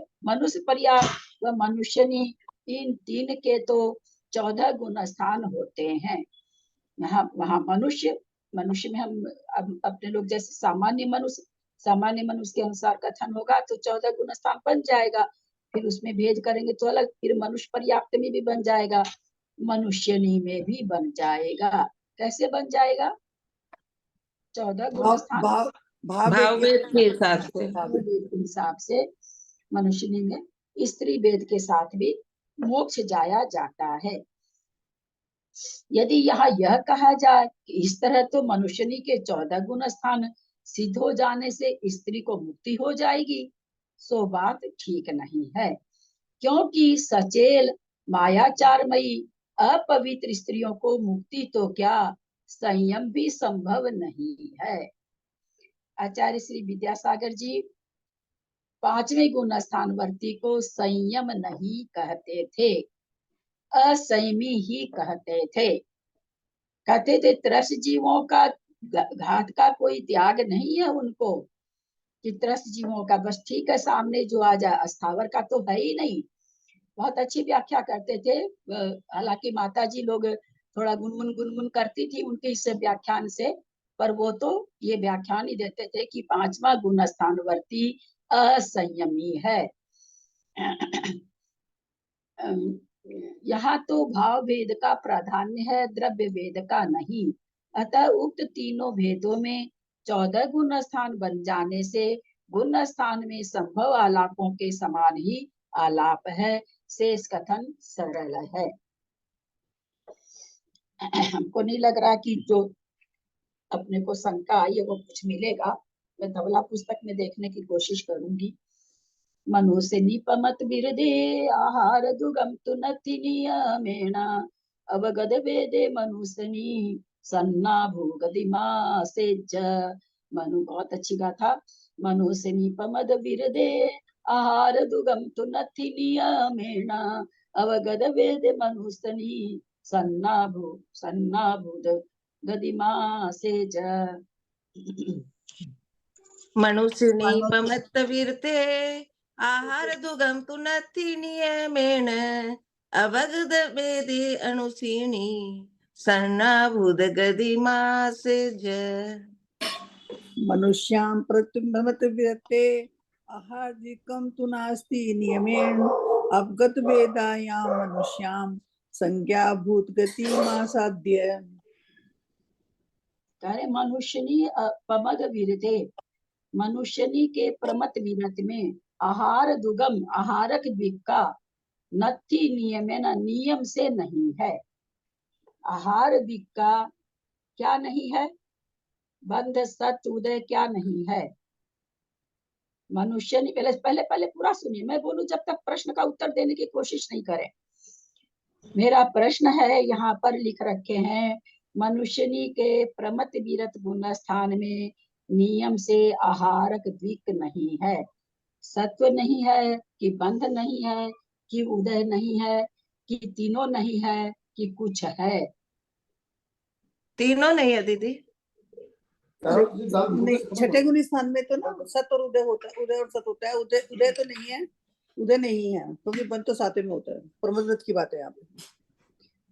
पर्याप्त व मनुष्यनी, इन 3 के तो 14 गुण स्थान होते हैं। यहाँ वहाँ मनुष्य में हम अपने लोग जैसे सामान्य मनुष्य के अनुसार कथन होगा तो 14 गुण स्थान बन जाएगा, फिर उसमें भेद करेंगे तो अलग, फिर मनुष्य पर्याप्त में भी बन जाएगा, मनुष्यनी में भी बन जाएगा। कैसे बन जाएगा? 14 गुण स्थान भाव वेद के हिसाब से मनुष्यनी में स्त्री वेद के साथ भी मोक्ष जाया जाता है। यदि यहाँ यह कहा जाए कि इस तरह तो मनुष्यनी के 14 गुण स्थान सिद्ध हो जाने से स्त्री को मुक्ति हो जाएगी, सो बात ठीक नहीं है। क्योंकि सचेल मायाचारमयी अपवित्र स्त्रियों को मुक्ति तो क्या संयम भी संभव नहीं है। आचार्य श्री विद्यासागर जी 5वें गुण स्थानवर्ती को संयम नहीं कहते थे, असंयमी ही कहते थे। कहते थे त्रस्त जीवों का घात का कोई त्याग नहीं है उनको, कि त्रस्त जीवों का बस ठीक है सामने जो आ जाए, अस्थावर का तो है ही नहीं। बहुत अच्छी व्याख्या करते थे। हालांकि माता जी लोग थोड़ा गुनगुन करती थी उनके इस व्याख्यान से, पर वो तो ये व्याख्यान ही देते थे कि 5वां गुण स्थानवर्ती असंयमी है। यहाँ तो भाव भेद का प्राधान्य है, द्रव्य भेद का नहीं। अतः उक्त तीनों भेदों में 14 गुण स्थान बन जाने से गुण स्थान में संभव आलापों के समान ही आलाप है। शेष कथन सरल है। हमको नहीं लग रहा कि जो अपने को शंका आई है वो कुछ मिलेगा। मैं धवला पुस्तक में देखने की कोशिश करूंगी। मनुष्य निपमत बिरदे आहार दुगम तुनति नियमेण अवगद वेदे मनुष्यनी सन्ना भूगदिमा सेज। मनु बहुत अच्छी गाथा। मनुष्य निपमद बिरदे आहार दुगम तुनति नियमेण अवगद वेदे मनुष्यनी सन्ना भूद गदिमा सेज। मनुष्य निपमत विरते आहार दुगम तु नथि नियमेण अवगद वेदे अनुसीणी सन्नाभूत गदिमा सेज। मनुष्यां प्रतिभमत विरते आहार्दिकं तु नास्ति नियमेन अवगत वेदायां मनुष्यां संज्ञा भूत गति मा साध्य। मनुष्यनी प्रमद विरते, मनुष्यनी के प्रमत विरत में आहार दुगम आहारक द्विका नत्थि नियमेन नियम से नहीं है। आहार द्विका क्या नहीं है? बंध सत उदय क्या नहीं है? मनुष्य नहीं। पहले पूरा सुनिए, मैं बोलूं जब तक प्रश्न का उत्तर देने की कोशिश नहीं करें। मेरा प्रश्न है, यहाँ पर लिख रखे हैं मनुष्यनी के प्रमत विरत गुण स्थान में नियम से आहारक द्विक नहीं है, सत्व नहीं है, कि बंध नहीं है, कि उदय नहीं है, कि तीनों नहीं है, कि कुछ है? तीनों नहीं है दीदी। नहीं, छठे गुण स्थान में तो ना सत और उदय होता है, उदय और सत होता है। उदय तो नहीं है, उदय नहीं है क्योंकि बंध तो सातवें में होता है। प्रमद की बात है यहाँ पे।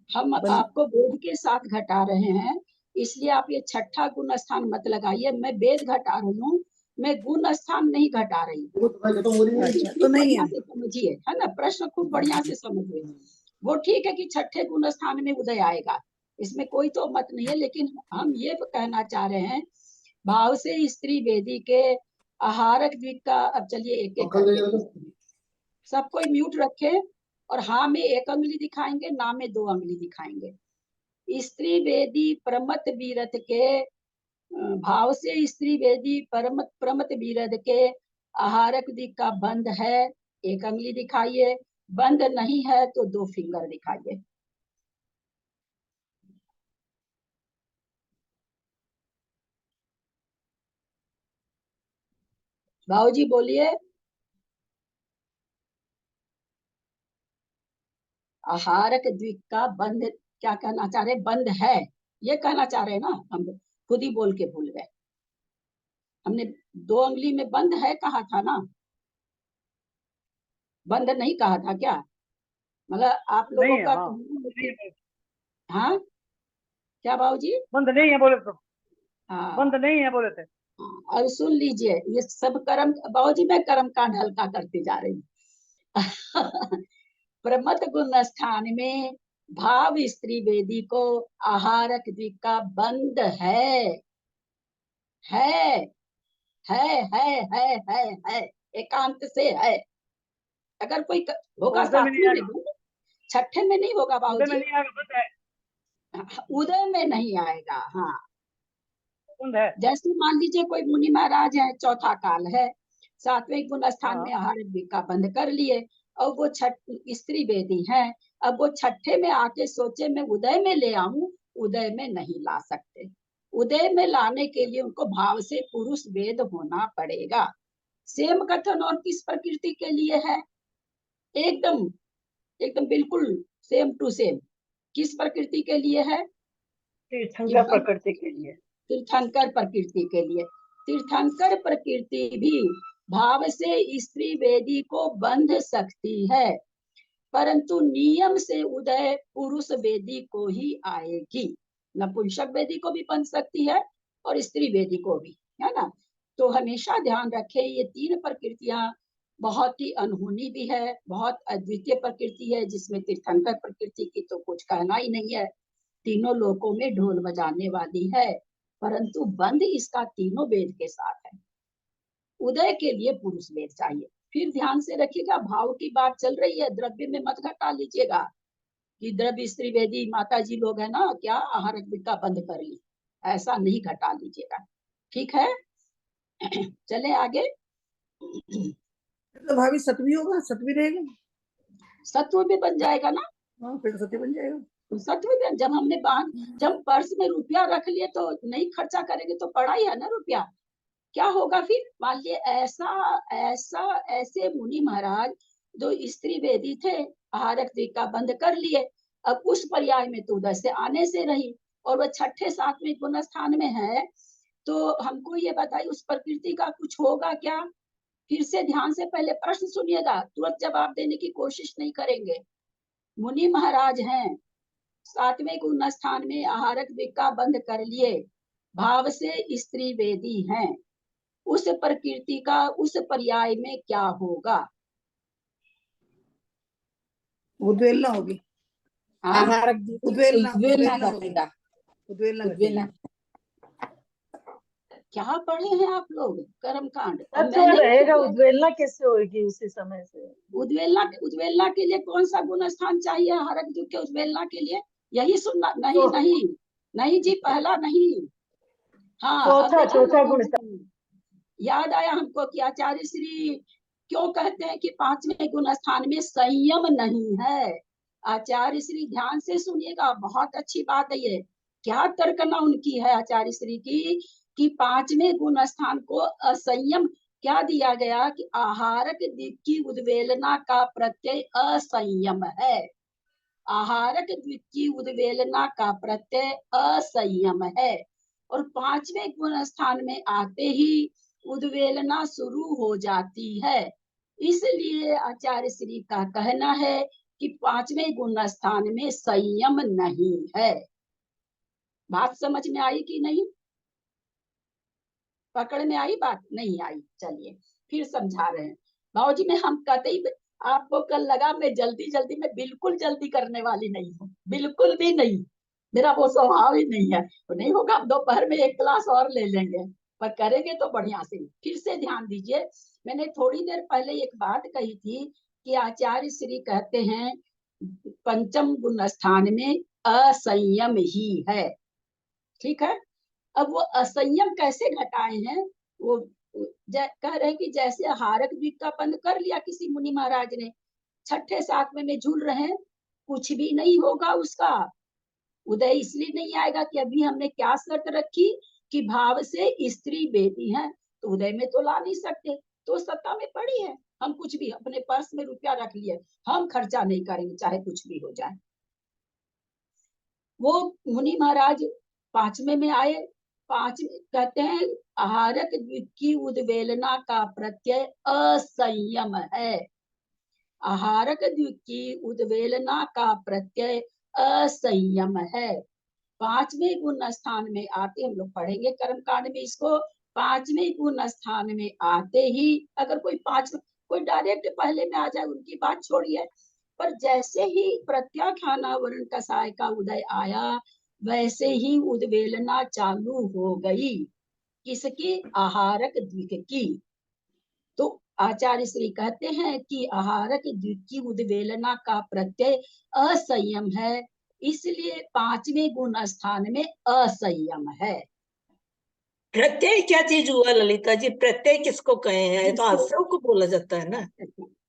हम आपको वेद के साथ घटा रहे हैं, इसलिए आप ये छठा गुण स्थान मत लगाइए। मैं वेद घटा रही हूँ, मैं गुण स्थान नहीं घटा रही हूँ। तो नहीं है, समझिए, है ना? प्रश्न खूब बढ़िया से समझिए। वो ठीक है कि छठे गुण स्थान में उदय आएगा, इसमें कोई तो मत नहीं है। लेकिन हम ये कहना चाह रहे हैं भाव से स्त्री वेदी के आहारक द्विक का। अब चलिए एक एक सब कोई म्यूट रखे और हाँ में 1 अंगुली दिखाएंगे, ना में 2 अंगुली दिखाएंगे। स्त्री वेदी प्रमत वीरत के भाव से स्त्री वेदी प्रमत वीरत के आहारक दिक का बंध है, 1 अंगुली दिखाइए। बंध नहीं है तो 2 फिंगर दिखाइए। भाऊजी बोलिए। आहारक द्विक का बंध क्या कहना चाह रहे? बंध है ये कहना चाह रहे हैं ना? हम खुद ही बोल के भूल गए। हमने 2 अंगुली में बंध है कहा था ना, बंध नहीं कहा था क्या? मतलब आप लोगों का हाँ क्या बाबूजी? बंद नहीं है बोले तो। हाँ बंद नहीं है बोले थे। और सुन लीजिए, ये सब कर्म बाबूजी मैं कर्म कांड हल्का करती जा रही हूँ। प्रमत गुण स्थान में भाव स्त्री वेदी को आहारक द्विक का बंध है, है है है है है है, एकांत से है। अगर कोई होगा सातवें में, छठे में नहीं होगा बाबूजी, उदय में नहीं आएगा। हाँ, जैसे मान लीजिए कोई मुनि महाराज है, चौथा काल है, 7वें गुण स्थान में आहार द्विक का बंध कर लिए, और वो स्त्री वेदी हैं। अब वो छठे में आके सोचे मैं उदय में ले आऊं, उदय में नहीं ला सकते। उदय में लाने के लिए उनको भाव से पुरुष वेद होना पड़ेगा। सेम कथन और किस प्रकृति के लिए है? एकदम एकदम बिल्कुल सेम टू सेम किस प्रकृति के लिए है? तीर्थंकर प्रकृति के लिए। तीर्थंकर प्रकृति के लिए। तीर्थंकर प्रकृति भी भाव से स्त्री वेदी को बंध सकती है, परंतु नियम से उदय पुरुष वेदी को ही आएगी। नपुंसक वेदी को भी बंध सकती है और स्त्री वेदी को भी, है ना। तो हमेशा ध्यान रखें ये तीन प्रकृतियां बहुत ही अनहोनी भी है, बहुत अद्वितीय प्रकृति है, जिसमें तीर्थंकर प्रकृति की तो कुछ कहना ही नहीं है, तीनों लोकों में ढोल बजाने वाली है, परंतु बंध इसका तीनों वेद के साथ है। उदय के लिए पुरुष वेद चाहिए। फिर ध्यान से रखिएगा, भाव की बात चल रही है, द्रव्य में मत घटा लीजिएगा कि द्रव्य स्त्री वेदी माता जी लोग है ना, क्या आहार का बंद कर ली, ऐसा नहीं घटा लीजिएगा, ठीक है। चले आगे। तो भाभी सत्वी होगा, सत्वी रहेगा, सत्व भी बन जाएगा ना। हाँ फिर सत्य बन जाएगा। तो सत्व जब हमने जब पर्स में रुपया रख लिए तो नहीं खर्चा करेंगे तो पड़ा ही है ना रुपया। क्या होगा फिर? मान लिए ऐसे मुनि महाराज जो स्त्री वेदी थे, आहारक का बंद कर लिए, अब उस पर्याय में तो उधर से आने से रही और वह छठे सातवें गुण स्थान में है, तो हमको ये बताइए उस प्रकृति का कुछ होगा क्या? फिर से ध्यान से पहले प्रश्न सुनिएगा, तुरंत जवाब देने की कोशिश नहीं करेंगे। मुनि महाराज हैं, सातवें गुण स्थान में आहारक का बंद कर लिए, भाव से स्त्री वेदी हैं, उस प्रकृति का उस पर्याय में क्या होगा? उद्वेलना होगी। उद्वेलना क्या पढ़े हैं आप लोग कर्मकांड? रहेगा, उद्वेलना कैसे होगी उसी समय से? उद्वेलना के लिए कौन सा गुण स्थान चाहिए आहारक के उद्वेलना के लिए? यही सुनना नहीं तो, नहीं जी, पहला नहीं, हाँ चौथा गुण। याद आया हमको कि आचार्य श्री क्यों कहते हैं कि पांचवें गुण स्थान में संयम नहीं है। आचार्य श्री ध्यान से सुनिएगा, बहुत अच्छी बात है ये। क्या तर्कना उनकी है आचार्य श्री की कि पांचवें गुण स्थान को असंयम क्या दिया गया कि आहारक की उद्वेलना का प्रत्यय असंयम है। आहारक की उद्वेलना का प्रत्यय असंयम है और पांचवें गुण स्थान में आते ही उद्वेलना शुरू हो जाती है। इसलिए आचार्य श्री का कहना है कि पांचवें गुण स्थान में संयम नहीं है। बात समझ में आई कि नहीं? पकड़ में आई बात? नहीं आई। चलिए फिर समझा रहे हैं भाव जी में। हम कतई आपको कल लगा मैं जल्दी में बिल्कुल जल्दी करने वाली नहीं हूँ, बिल्कुल भी नहीं, मेरा वो स्वभाव ही नहीं है। तो नहीं होगा, दोपहर में एक क्लास और ले लेंगे, पर करेंगे तो बढ़िया से। फिर से ध्यान दीजिए, मैंने थोड़ी देर पहले एक बात कही थी कि आचार्य श्री कहते हैं पंचम गुण स्थान में असंयम ही है, ठीक है। अब वो असंयम कैसे घटाए हैं? वो कह रहे हैं कि जैसे हारक द्वीप का बंद कर लिया किसी मुनि महाराज ने, छठे सातवें में झूल रहे हैं, कुछ भी नहीं होगा उसका। उदय इसलिए नहीं आएगा कि अभी हमने क्या शर्त रखी कि भाव से स्त्री बेटी है, तो उदय में तो ला नहीं सकते, तो सत्ता में पड़ी है। हम कुछ भी अपने पर्स में रुपया रख लिए, हम खर्चा नहीं करेंगे चाहे कुछ भी हो जाए। वो मुनि महाराज पांचवें में आए, पांचवें कहते हैं आहारक की उद्वेलना का प्रत्यय असंयम है। आहारक की उद्वेलना का प्रत्यय असंयम है। पांचवें गुण स्थान में आते, हम लोग पढ़ेंगे कर्मकांड में इसको, पांचवें गुण स्थान में आते ही अगर कोई डायरेक्ट पहले में आ जाए उनकी बात छोड़िए, पर जैसे ही प्रत्याख्याना वर्ण कसाय का उदय आया वैसे ही उद्वेलना चालू हो गई। किसकी? आहारक द्विक की। तो आचार्य श्री कहते हैं कि आहारक द्विक की उद्वेलना का प्रत्यय असंयम है, इसलिए पांचवें गुण स्थान में असंयम है। प्रत्यय क्या चीज हुआ ललिता जी? प्रत्यय किसको कहे हैं? तो आश्रव को बोला जाता है ना।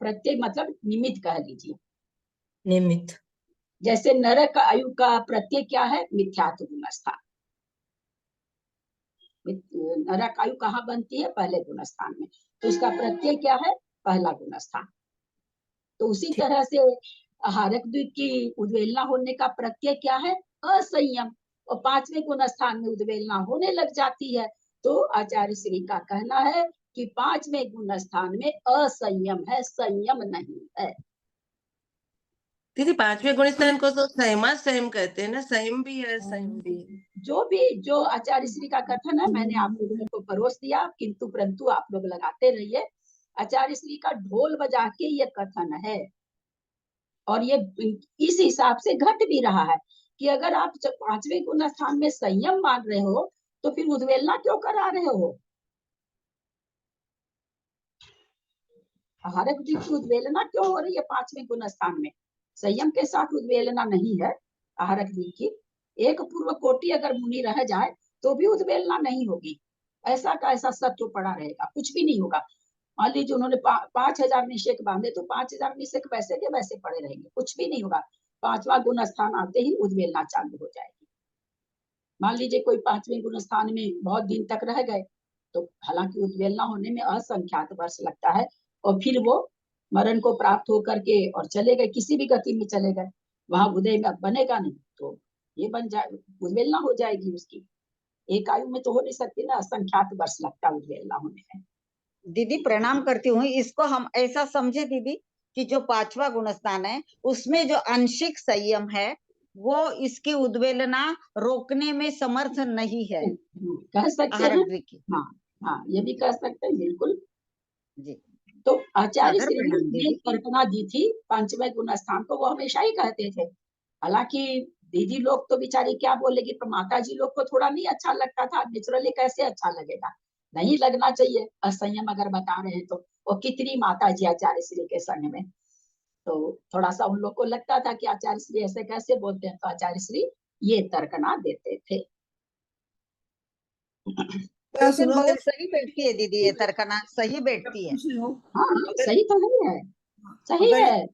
प्रत्यय मतलब निमित्त कह लीजिए। निमित्त। जैसे नरक आयु का प्रत्यय क्या है? मिथ्यात्व गुणस्थान। नरक आयु कहाँ बनती है? पहले गुणस्थान में, तो उसका प्रत्यय क्या है? पहला गुणस्थान। तो उसी तरह से आहारक द्विक की उद्वेलना होने का प्रत्यय क्या है? असंयम। और पांचवें गुणस्थान में उद्वेलना होने लग जाती है, तो आचार्य श्री का कहना है कि पांचवें गुणस्थान में असंयम है, संयम नहीं है। दीदी पांचवें गुणस्थान को तो संयम कहते हैं ना, संयम भी है, संयम भी है। जो आचार्य श्री का कथन है मैंने आप लोगों को परोस दिया, किंतु परंतु आप लोग लगाते रहिए। आचार्य श्री का ढोल बजा के ये कथन है, और ये इस हिसाब से घट भी रहा है कि अगर आप पांचवें गुण स्थान में संयम मान रहे हो तो फिर उद्वेलना क्यों करा रहे हो? आहारक द्विक की उद्वेलना क्यों हो रही है पांचवें गुण स्थान में? संयम के साथ उद्वेलना नहीं है आहारक द्विक की। एक पूर्व कोटि अगर मुनि रह जाए तो भी उद्वेलना नहीं होगी। ऐसा का ऐसा सत्व पड़ा रहेगा, कुछ भी नहीं होगा। मान लीजिए उन्होंने 5000 निषेक बांधे तो 5000 निषेक वैसे के वैसे पड़े रहेंगे, कुछ भी नहीं होगा। पांचवा गुण स्थान आते ही उद्वेलना चालू हो जाएगी। मान लीजिए कोई पांचवें गुण स्थान में बहुत दिन तक रह गए, तो हालांकि उद्वेलना होने में असंख्यात वर्ष लगता है, और फिर वो मरण को प्राप्त होकर के और चले गए, किसी भी गति में चले गए, वहां उदय में बनेगा नहीं, तो ये बन जाए, उद्वेलना हो जाएगी उसकी। एक आयु में तो हो नहीं सकती ना, असंख्यात वर्ष लगता है उद्वेलना होने में। दीदी प्रणाम करती हूँ। इसको हम ऐसा समझे दीदी कि जो पांचवा गुणस्थान है उसमें जो आंशिक संयम है वो इसकी उद्वेलना रोकने में समर्थ नहीं है, कह सकते हैं। आहारक द्विक की। हाँ हाँ, ये भी कह सकते हैं, बिल्कुल जी। तो आचार्य सादर श्री प्रणाम ने दीदी। कल्पना दी थी पांचवें गुण स्थान को, वो हमेशा ही कहते थे। हालांकि दीदी लोग तो बेचारी क्या बोलेगी, पर माता जी लोग को थोड़ा नहीं अच्छा लगता था। नेचुरली कैसे अच्छा लगेगा, नहीं लगना चाहिए असंयम अगर बता रहे हैं तो। वो कितनी माता जी आचार्य श्री के संग में, तो थोड़ा सा उन लोग को लगता था कि आचार्य श्री ऐसे कैसे बोलते हैं, तो आचार्य श्री ये तर्कना देते थे। लेकिन बहुत सही बैठती है दीदी, ये तर्कना सही बैठती है। हाँ सही तो नहीं है, सही है।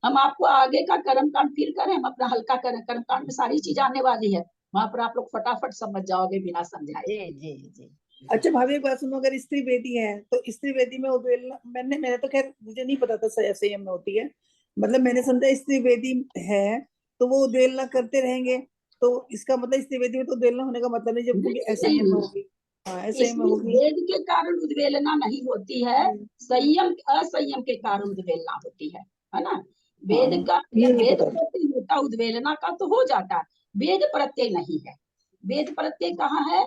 हम आपको आगे का कर्मकांड फिर करें, हम अपना हल्का करें, कर्मकांड में सारी चीज आने वाली है, वहां पर आप लोग फटाफट समझ जाओगे बिना समझाए। जी जी जी। अच्छा भाभी एक बात सुनो, अगर स्त्री वेदी है तो स्त्री वेदी में उद्वेलना, मैंने तो खैर मुझे नहीं पता था संयम में होती है, मतलब मैंने समझा स्त्री वेदी है तो वो उद्वेलना करते रहेंगे, तो इसका मतलब स्त्री वेदी में तो उद्वेलना होने का मतलब नहीं, जब क्योंकि असंयम में होगी। हाँ असंयम में होगी। वेद के कारण उद्वेलना नहीं होती है, संयम असंयम के कारण उद्वेलना होती है ना। वेद का वेद प्रत्यय होता उद्वेलना का तो हो जाता है, वेद प्रत्यय नहीं है। वेद प्रत्यय कहाँ है?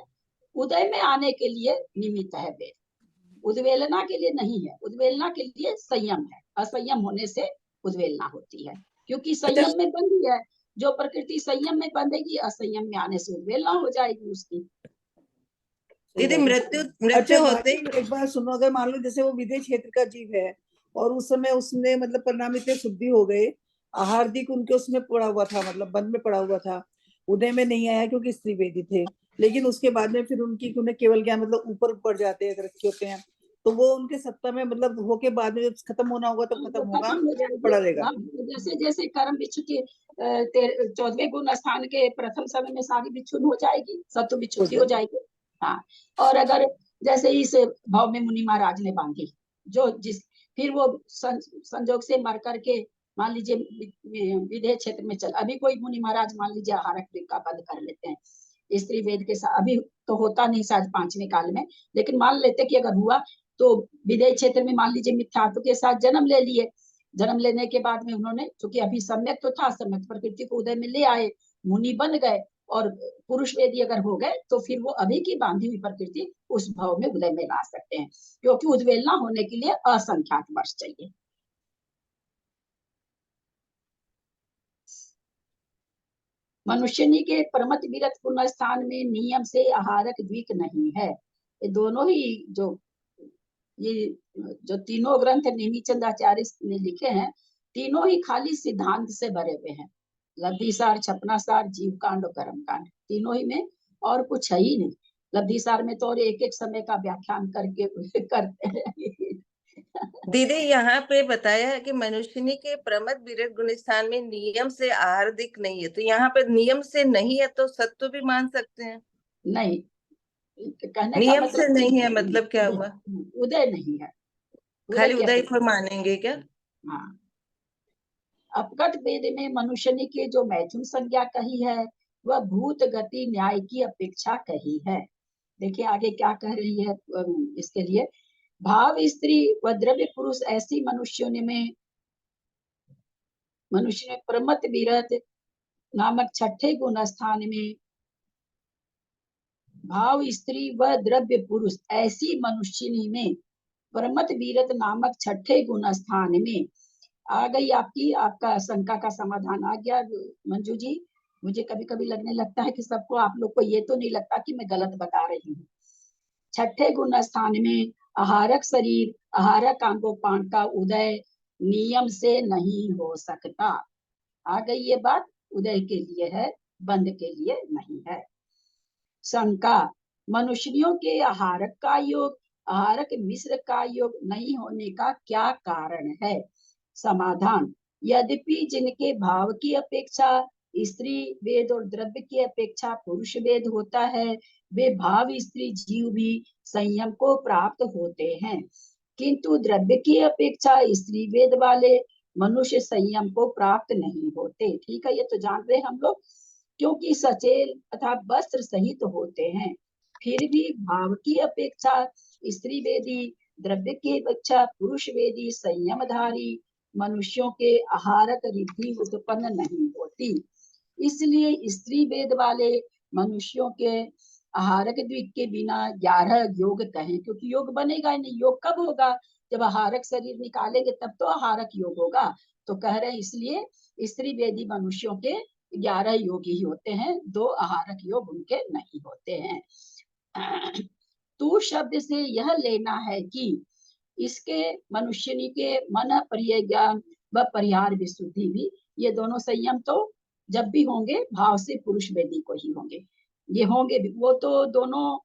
उदय में आने के लिए निमित्त है वेद, उद्वेलना के लिए नहीं है। उद्वेलना के लिए संयम है, असंयम होने से उद्वेलना होती है, क्योंकि संयम में बंधी है। जो प्रकृति संयम में बंधेगी, असंयम में आने से उद्वेलना हो जाएगी उसकी। दीदी मृत्यु अच्छा होते ही एक बात सुनो, अगर मान लो जैसे वो विदेह क्षेत्र का जीव है और उस समय उसने मतलब परिणाम इतने शुद्धि हो गए, हार्दिक उनके उसमें पड़ा हुआ था, मतलब बंद में पड़ा हुआ था, उदय में नहीं आया क्योंकि स्त्री वेदी थे, लेकिन उसके बाद में फिर उनकी उन्हें केवल ज्ञान मतलब ऊपर पड़ जाते हैं, रखे होते हैं, तो वो उनके सत्ता में मतलब होके बाद में जब खत्म होना होगा तो खत्म होगा, पड़ा रहेगा। जैसे जैसे कर्म बिच्छू की 14वें गुण स्थान के प्रथम समय में सारी बिच्छुन हो जाएगी, सत्व बिच्छुति हो जाएगी। हाँ, और अगर जैसे इस भाव में मुनि महाराज ने बांधी, जो जिस फिर वो संजोग से मर करके मान लीजिए विदेह क्षेत्र में चल, अभी कोई मुनि महाराज मान लीजिए आहारक द्विक का बंद कर लेते हैं स्त्री वेद के साथ, अभी तो होता नहीं शायद पांचवें काल में, लेकिन मान लेते कि अगर हुआ तो विदेह क्षेत्र में मान लीजिए मिथ्यात्व के साथ जन्म ले लिए। जन्म लेने के बाद में उन्होंने, क्योंकि अभी सम्यक तो था, सम्यक प्रकृति को उदय में ले आए, मुनि बन गए, और पुरुष वेदी अगर हो गए तो फिर वो अभी की बांधी हुई प्रकृति उस भाव में उदय में ला सकते हैं, क्योंकि उद्वेलना होने के लिए असंख्यात वर्ष चाहिए। मनुष्यनी के परमत विरत पुण्य स्थान में नियम से आहारक द्विक नहीं है। ये दोनों ही जो तीनों ग्रंथ नेमिचंद्राचार्य ने लिखे हैं, तीनों ही खाली सिद्धांत से भरे हुए हैं। लब्धिसार, छपनासार, जीव कांड और कर्म कांड, तीनों ही में और कुछ है ही नहीं। लब्धिसार में तो और एक एक समय का व्याख्यान करके करते हैं दीदी यहाँ पे बताया है कि मनुष्यनी के प्रमद विरत गुण स्थान में नियम से आहार्दिक नहीं है, तो यहाँ पे नियम से नहीं है तो सत्व भी मान सकते हैं? नहीं, कहने का नियम मतलब से नहीं है मतलब क्या हुआ? उदय नहीं है, खाली के उदय अपेक्षा। को मानेंगे क्या? हाँ, अपगत वेद में मनुष्यनी के जो मैथुन संज्ञा कही है वह भूत गति न्याय की अपेक्षा कही है। देखिए आगे क्या कह रही है इसके लिए, भाव स्त्री व द्रव्य पुरुष ऐसी मनुष्य ने प्रमत विरत नामक छठे गुण स्थान में, भाव स्त्री व द्रव्य पुरुष ऐसी मनुष्यनी में प्रमत विरत नामक छठे गुण स्थान में आ गई। आपका शंका का समाधान आ गया मंजू जी। मुझे कभी कभी लगने लगता है कि सबको, आप लोग को ये तो नहीं लगता कि मैं गलत बता रही हूँ। छठे गुण स्थान में आहारक शरीर, आहारक अंगोपांग का उदय नियम से नहीं हो सकता। आ गई ये बात, उदय के लिए है, बंद के लिए नहीं है। शंका, मनुष्यों के आहारक का योग आहारक मिश्र का योग नहीं होने का क्या कारण है? समाधान, यद्यपि जिनके भाव की अपेक्षा स्त्री वेद और द्रव्य की अपेक्षा पुरुष वेद होता है, वे भाव स्त्री जीव भी संयम को प्राप्त होते हैं, किंतु द्रव्य की अपेक्षा स्त्री वेद वाले मनुष्य संयम को प्राप्त नहीं होते। ठीक है, ये तो जान रहे हम लोग, क्योंकि सचेल तथा वस्त्र सहित होते हैं। फिर भी भाव की अपेक्षा स्त्री वेदी, द्रव्य की अपेक्षा पुरुष वेदी संयमधारी मनुष्यों के आहारक रिद्धि उत्पन्न नहीं होती। इसलिए स्त्री वेद वाले मनुष्यों के आहारक द्विक के बिना 11 योग कहें, क्योंकि योग बनेगा ही नहीं। योग कब होगा? जब आहारक शरीर निकालेंगे तब तो आहारक योग होगा। तो कह रहे हैं इसलिए स्त्री वेदी मनुष्यों के 11 योग ही होते हैं, 2 आहारक योग उनके नहीं होते हैं। तू शब्द से यह लेना है कि इसके मनुष्यनी के मन प्रिय ज्ञान व परिहार विशुद्धि भी, ये दोनों संयम तो जब भी होंगे भाव से पुरुष वेदी को ही होंगे, ये होंगे भी। वो तो दोनों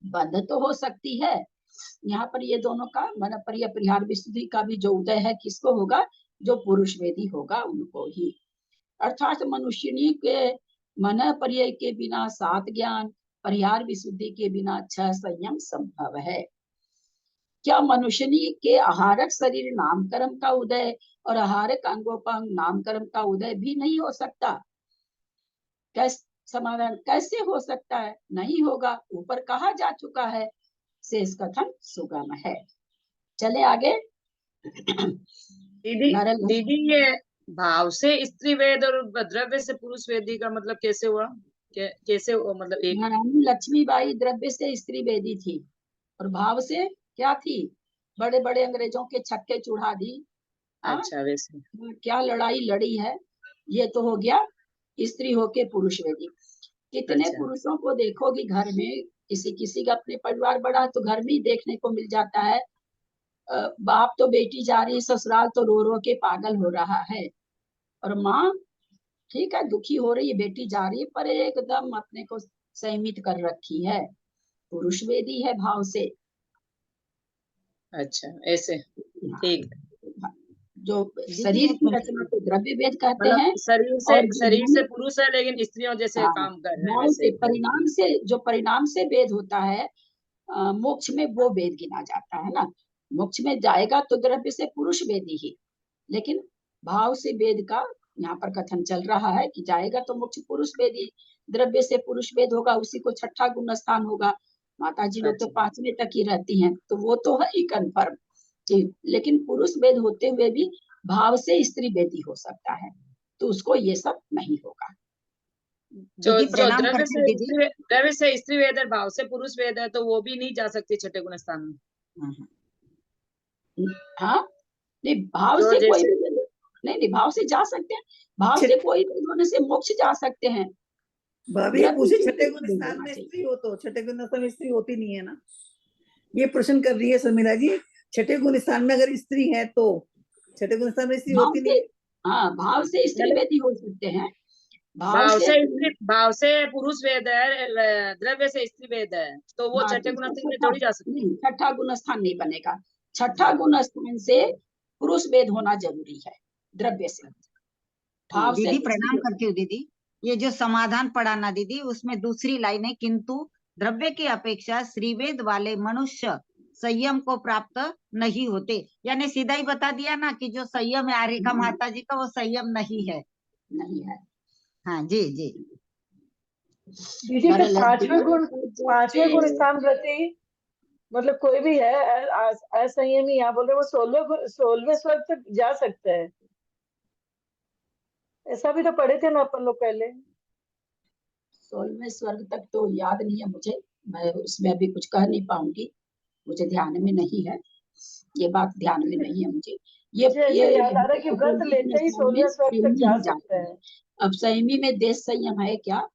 बंध तो हो सकती है, यहाँ पर ये दोनों का मन प्रिय परिहार विशुद्धि का भी जो उदय है किसको होगा? जो पुरुष वेदी होगा उनको ही। अर्थात मनुष्यनी के मन प्रिय के बिना 7 ज्ञान, परिहार विशुद्धि के बिना 6 संयम संभव है। क्या मनुष्यनी के आहारक शरीर नामकर्म का उदय और आहारक अंगोपांग नामकर्म का उदय भी नहीं हो सकता? समाधान, कैसे हो सकता है? नहीं होगा, ऊपर कहा जा चुका है, शेष कथन सुगम है। चले आगे। दीदी ये भाव से स्त्री वेद और द्रव्य से पुरुष वेदी का मतलब कैसे हुआ? कैसे हुआ? मतलब एक नारायणी लक्ष्मीबाई द्रव्य से स्त्री वेदी थी और भाव से क्या थी? बड़े बड़े अंग्रेजों के छक्के चुढ़ा दी। अच्छा, वैसे क्या लड़ाई लड़ी है? ये तो हो गया स्त्री होके पुरुष वेदी। कितने पुरुषों को देखोगी घर में, किसी का अपने परिवार बड़ा तो घर में ही देखने को मिल जाता है, बाप तो बेटी जा रही ससुराल तो रो रो के पागल हो रहा है, और माँ ठीक है दुखी हो रही है, बेटी जा रही है पर एकदम अपने को संयमित कर रखी है, पुरुष वेदी है भाव से। अच्छा, ऐसे ठीक। जो शरीर की रचना को द्रव्य वेद कहते हैं, शरीर से पुरुष है लेकिन स्त्रियों जैसे काम कर रहे हैं, वैसे परिणाम से वेद होता है, मोक्ष में वो वेद गिना जाता है ना। मोक्ष में जाएगा तो द्रव्य से पुरुष वेदी ही, लेकिन भाव से वेद का यहाँ पर कथन चल रहा है कि जाएगा तो मोक्ष पुरुष वेदी, द्रव्य से पुरुष वेद होगा, उसी को छठा गुण स्थान होगा। माता जी लोग तो 5वें तक ही रहती हैं, तो वो तो है ही कन्फर्म, लेकिन पुरुष वेद होते हुए भी भाव से स्त्री वेदी हो सकता है, तो उसको ये सब नहीं होगा। जो द्रव्य से स्त्री वेद है, भाव से पुरुष वेद है, तो वो भी नहीं जा सकती छठे गुण स्थान में। हाँ, नहीं भाव से कोई नहीं, भाव से जा सकते हैं, भाव से कोई भी होने से मोक्ष जा सकते हैं। भाभी पूछे छठे गुण स्थान में स्त्री हो तो छठे गुण स्थान में स्त्री होती नहीं है ना, ये प्रश्न कर रही है शर्मिला जी। छठे गुण स्थान में अगर स्त्री है तो छठे गुण स्थान में स्त्री होती नहीं। हाँ, भाव से स्त्री वेदी हो सकते हैं, भाव से पुरुष वेद है, द्रव्य से स्त्री वेद है, तो वो छठे गुण स्थान में जोड़ी जा सकती है। छठा गुण स्थान नहीं बनेगा, छठा गुण स्थान से पुरुष भेद होना जरूरी है, द्रव्य से भाव से। दीदी प्रणाम करती हूँ दीदी। ये जो समाधान पढ़ा ना दीदी, उसमें दूसरी लाइन है, किंतु द्रव्य की अपेक्षा श्रीवेद वाले मनुष्य संयम को प्राप्त नहीं होते। यानी सीधा ही बता दिया ना कि जो संयम है आर्यका माता जी का, वो संयम नहीं है। नहीं है। हाँ जी जी। दीदी तो पांचवें गुण स्थान प्रति मतलब कोई भी है असंयमी, यहाँ बोल रहे वो 16वें स्वर्ग तक जा सकता है, ऐसा भी तो पढ़े थे ना अपन लोग पहले। 16वें स्वर्ग तक तो याद नहीं है मुझे, मैं उसमें अभी कुछ कह नहीं पाऊंगी, मुझे ध्यान में नहीं है, ये बात ध्यान में नहीं है मुझे। ये याद आ रहा है कि व्रत लेते ही 16वें स्वर्ग तक जा सकता है। अब संयमी में देश संयम है क्या,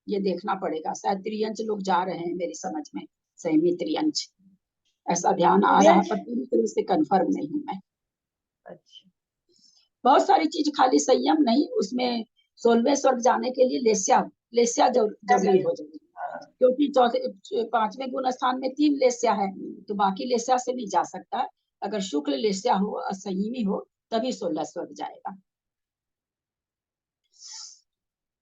ये देखना पड़ेगा। शायद त्रियंच लोग जा रहे हैं मेरी समझ में, संयमी त्रियंच, ऐसा ध्यान आ रहा है, पर पूरी तरह से कंफर्म नहीं हूँ मैं। अच्छा, बहुत सारी चीज खाली संयम नहीं, उसमें 16वें स्वर्ग जाने के लिए लेस्या जरूरी हो जाएगी, क्योंकि पांचवें गुण स्थान में 3 लेस्या है, तो बाकी लेस्या से नहीं जा सकता। अगर शुक्ल लेस्या हो, असंयमी हो, तभी 16 स्वर्ग जाएगा।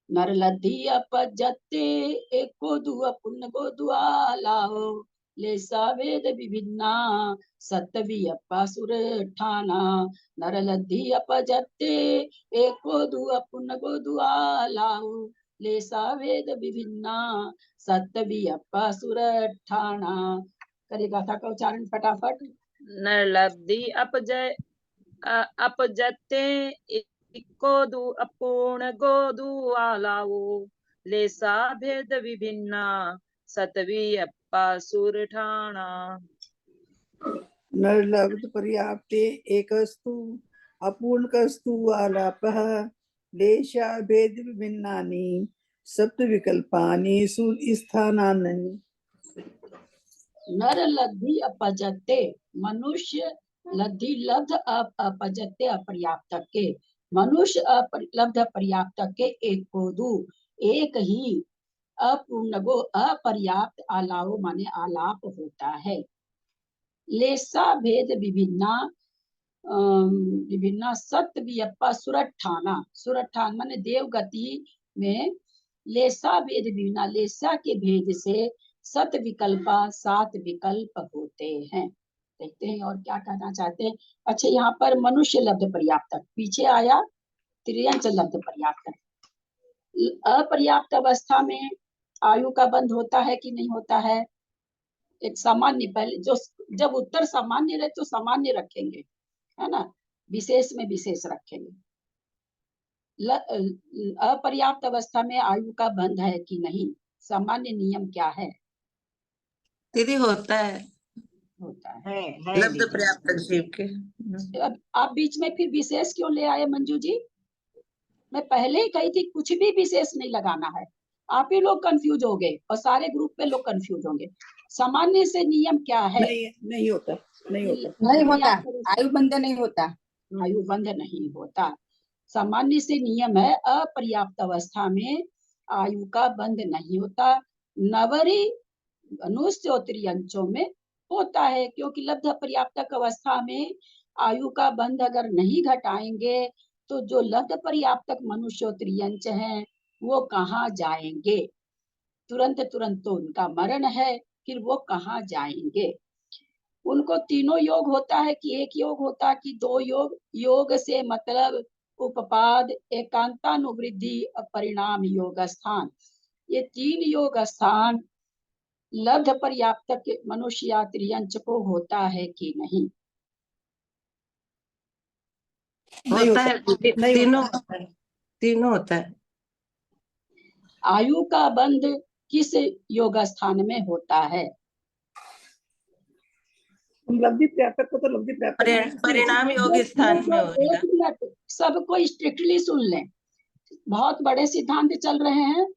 नरलद्धि अपजते एको दुआ पुण्य गो दुआलाओ, लेसा वेद विभिन्ना सत्तवी अपासुर ठाना। नरलद्धि अपजते एको दुआ पुण्य गो दुआलाओ, लेसा वेद विभिन्ना सत्तवी अपासुर ठाना। करेगा था का उच्चारण फटाफट। नरलद्धि अपजते एको दु अपूर्ण गो दुआलाओ, लेसा भेद विभिन्ना सतवी अपासुर ठाना। नरलब्ध पर्याप्ते एकस्तु अपूर्णकस्तु आलापः, लेशा भेद विभिन्नानि सप्त विकल्पानि सुस्थानानि। नर लब्धि अपजते, मनुष्य लब्धि लब्ध अपजते अपर्याप्त के, मनुष्य लब्ध पर्याप्त के एक को दू, एक ही अपूर्ण गो अपर्याप्त आलाओ माने आलाप होता है। लेसा भेद विभिन्ना विभिन्ना सत्य वियप्पा सुरठाना, सुरठान माने देवगति में लेसा भेद विभिन्ना, लेसा के भेद से 7 विकल्पा 7 विकल्प होते हैं। देखते हैं और क्या कहना चाहते हैं। अच्छा, यहाँ पर मनुष्य लब्ध पर्याप्त, पीछे आया त्रियंच लब्ध पर्याप्त। अपर्याप्त अवस्था में आयु का बंध होता है कि नहीं होता है। एक सामान्य, पहले जो जब उत्तर सामान्य रहे तो सामान्य रखेंगे, है ना, विशेष में विशेष रखेंगे। अपर्याप्त अवस्था में आयु का बंध है कि नहीं, सामान्य नियम क्या है। दीदी होता है लब्ध पर्याप्त जीव के। अब आप बीच में फिर विशेष क्यों ले आए मंजू जी। मैं पहले ही कही थी कुछ भी विशेष नहीं लगाना है, आप ही लोग कंफ्यूज हो गए और सारे ग्रुप में लोग कंफ्यूज होंगे। सामान्य से नियम क्या है। नहीं होता, आयु बंध नहीं होता, आयु बंध नहीं होता। सामान्य से नियम है अपर्याप्त अवस्था में आयु का बंध नहीं होता, नवरी अनुस्त्योत्रियंचों में होता है, क्योंकि लब्ध पर्याप्तक अवस्था में आयु का बंध अगर नहीं घटाएंगे तो जो लब्ध पर्याप्तक मनुष्योत्रियंच हैं वो कहाँ जाएंगे। तुरंत तुरंत तो उनका मरण है, फिर वो कहाँ जाएंगे। उनको तीनों योग होता है कि एक योग होता कि 2 योग। योग से मतलब उपपाद, एकांतानुवृद्धि, परिणाम योग स्थान, ये 3 योग स्थान लब्ध पर्याप्तक मनुष्य या त्रियंच को होता है कि नहीं। होता है, तीनों होता है। आयु का बंध किस योग स्थान में होता है। लब्धि पर्याप्तक को तो लब्धि पर्याप्तक परिणाम योग स्थान में होता है। सबको स्ट्रिक्टली सुन लें, बहुत बड़े सिद्धांत चल रहे हैं,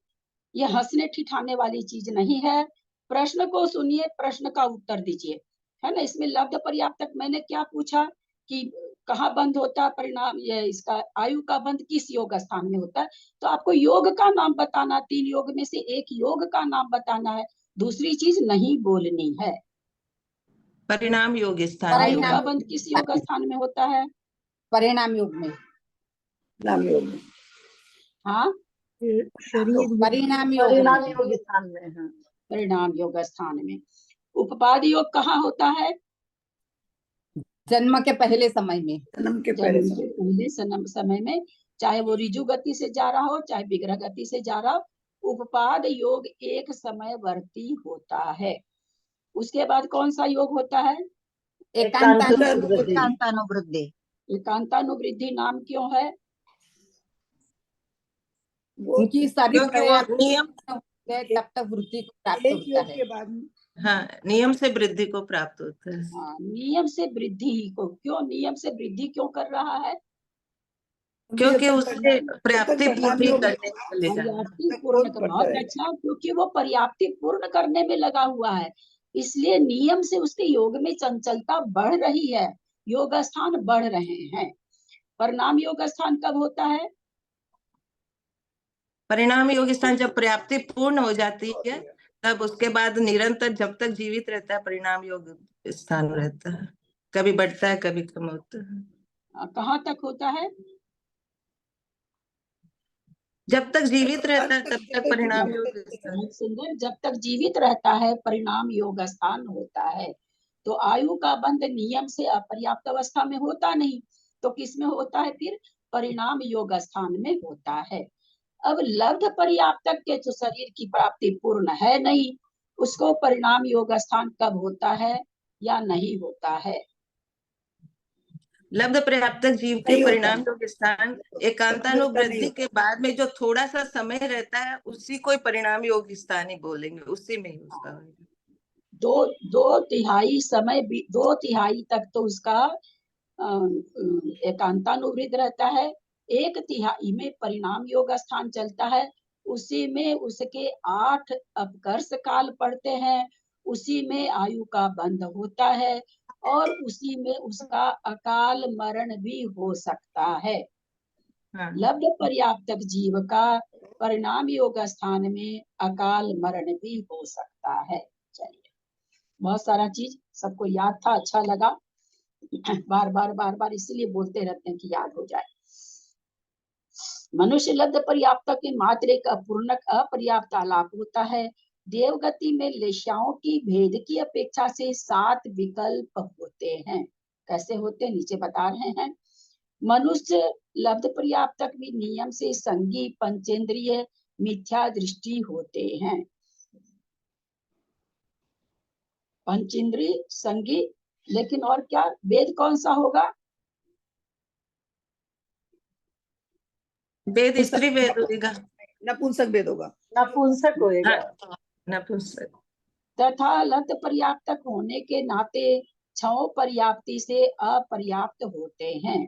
ये हंसने ठिठाने वाली चीज नहीं है। प्रश्न को सुनिए, प्रश्न का उत्तर दीजिए, है ना। इसमें लब्ध पर्याप्तक मैंने क्या पूछा कि कहाँ बंद होता है, परिणाम ये इसका आयु का बंद किस योग स्थान में होता है, तो आपको योग का नाम बताना, 3 योग में से एक योग का नाम बताना है, दूसरी चीज नहीं बोलनी है। परिणाम योग स्थान आयु में का बंध किस योग स्थान में होता है? परिणाम योग में। नाम योग में। हाँ, परिणाम योग परिणाम में। योग स्थान में। हाँ, परिणाम योग स्थान में। उपपाद योग कहाँ होता है? जन्म के पहले समय में। जन्म के जन्म पहले के समय। पहले समय में, चाहे वो ऋजु गति से जा रहा हो चाहे विग्रह गति से जा रहा हो, उपपाद योग एक समयवर्ती होता है। उसके बाद कौन सा योग होता है? एकांतानुवृद्धि। एकांतानुवृद्धि नाम क्यों है? उनकी सारी क्योंकि वो नियम तब तक वृद्धि को प्राप्त एक होता योग है। के बाद हाँ, नियम से वृद्धि को प्राप्त होता है। हाँ, नियम से वृद्धि को। क्यों नियम से वृद्धि क्यों कर रहा है? क्योंकि उससे पर्याप्ति पूर्ति करने चलेगा। पर्याप्ति पूर्ण कर, बहुत अच्छा, क्योंकि वो पर्याप्ति पूर्ण करने में लगा हुआ है, इसलिए नियम से उसके योग में चंचलता बढ़ रही है, योग स्थान बढ़ रहे हैं। परिणाम योग स्थान कब होता है? परिणाम योग स्थान जब पर्याप्ति पूर्ण हो जाती है, तब उसके बाद निरंतर जब तक जीवित रहता है परिणाम योग स्थान रहता है। कभी बढ़ता है कभी कम होता है। कहाँ तक होता है? जब तक जीवित रहता है तब तक परिणाम योग स्थान। सुंदर, जब तक जीवित रहता है परिणाम योग स्थान होता है। तो आयु का बंध नियम से अपर्याप्त अवस्था में होता नहीं, तो किस में होता है फिर? परिणाम योग स्थान में होता है। अब लब्ध पर्याप्तक के जो शरीर की प्राप्ति पूर्ण है नहीं, उसको परिणाम योग स्थान कब होता है या नहीं होता है? लब्ध पर्याप्तक जीव के परिणाम योग स्थान एकांतानुवृद्धि के बाद में जो थोड़ा सा समय रहता है उसी को परिणाम योग स्थान ही बोलेंगे, उसी में ही उसका दो तिहाई समय, 2/3 तक तो उसका एकांतानुवृत्त रहता है, 1/3 में परिणाम योग स्थान चलता है, उसी में उसके 8 अपकर्ष काल पड़ते हैं, उसी में आयु का बंध होता है और उसी में उसका अकाल मरण भी हो सकता है। लब्ध पर्याप्तक जीव का परिणाम योग स्थान में अकाल मरण भी हो सकता है। चलिए, बहुत सारा चीज सबको याद था, अच्छा लगा। बार बार इसलिए बोलते रहते हैं कि याद हो जाए। मनुष्य लब्ध पर्याप्त के मात्र एक अपूर्णक अपर्याप्त आलाप होता है। देवगति में लेश्याओं की भेद की अपेक्षा से 7 विकल्प होते हैं। कैसे होते हैं नीचे बता रहे हैं। मनुष्य लब्ध पर्याप्तक में नियम से संगी पंचेंद्रिय मिथ्या दृष्टि होते हैं। पंचेंद्रिय संगी, लेकिन और क्या वेद कौन सा होगा? वेद स्त्री वेद होगा, नपुंसक वेद होगा। नपुंसक होएगा। नपुंसक। तथा लब्ध पर्याप्तक होने के नाते 6 पर्याप्ति से अपर्याप्त होते हैं,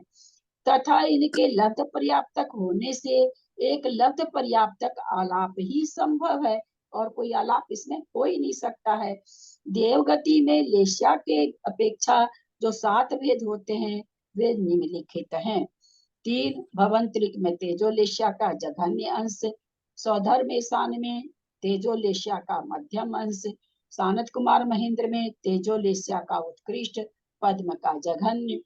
तथा इनके लब्ध पर्याप्तक होने से एक लब्ध पर्याप्तक आलाप ही संभव है और कोई आलाप इसमें हो ही नहीं सकता है। देवगति में लेश्या के अपेक्षा जो 7 वेद होते हैं वे निम्नलिखित हैं। 3 भवंतरिक में तेजोलेश्या का जघन्य अंश, सौधर में सान में तेजोलेश्या का मध्यम अंश, सानत कुमार महेंद्र में तेजोलेश्या का उत्कृष्ट, पद्म का जघन्य,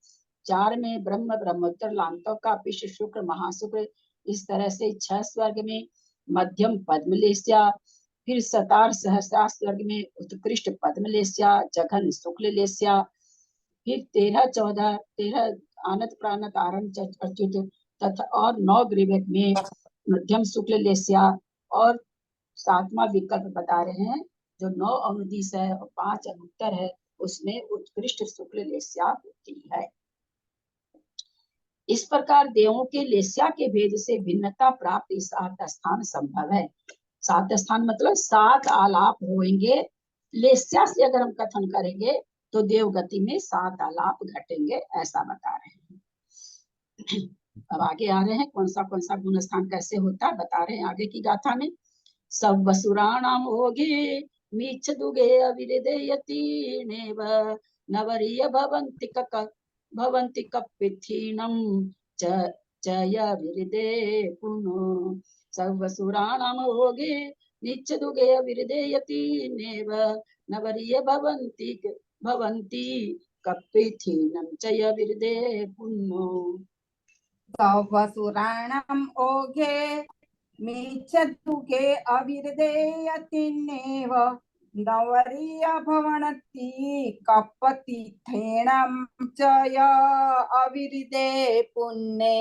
4 में ब्रह्म ब्रह्मोत्तर लांतों का पिश शुक्र महाशुक्र। इस तरह से 6 स्वर्ग में मध्यम पद्मलेश्या, फिर 17 सहस्रा स्वर्ग में उत्कृष्ट पद्मलेश्या जघन शुक्ल लेश्या, फिर 13 आनत प्राणत आरंभ अच्युत तथा और 9 ग्रीवक में मध्यम शुक्ल लेश्या, और 7वां विकल्प बता रहे हैं जो 9 अनुदिश है और 5 अनुत्तर है, उसमें उत्कृष्ट शुक्ल लेश्या होती है। इस प्रकार देवों के लेश्या के भेद से भिन्नता प्राप्त इस 7 स्थान संभव है। 7 स्थान मतलब 7 आलाप होंगे। लेश्या से अगर हम कथन करेंगे तो देवगति में 7 आलाप घटेंगे, ऐसा बता रहे हैं। अब आगे आ रहे हैं कौन सा गुण स्थान कैसे होता है बता रहे हैं आगे की गाथा में। सब वसुराणाम होगे मीच दुगे अविरदेयति नेव नवरीय भवन्ति कपिथीनम चय विरदे पुनो। सब वसुराणाम होगे मीच दुगे अविरदेयति नेव नवरीय भवन्ति कप्पिथीनं च यविर्दे पुन्नो सवसुराणाम् ओघे मिच्छदुघे अविर्देयतिन्नेव नवरीय भवन्ति कपतिथेणं च य अविर्दे पुण्ये।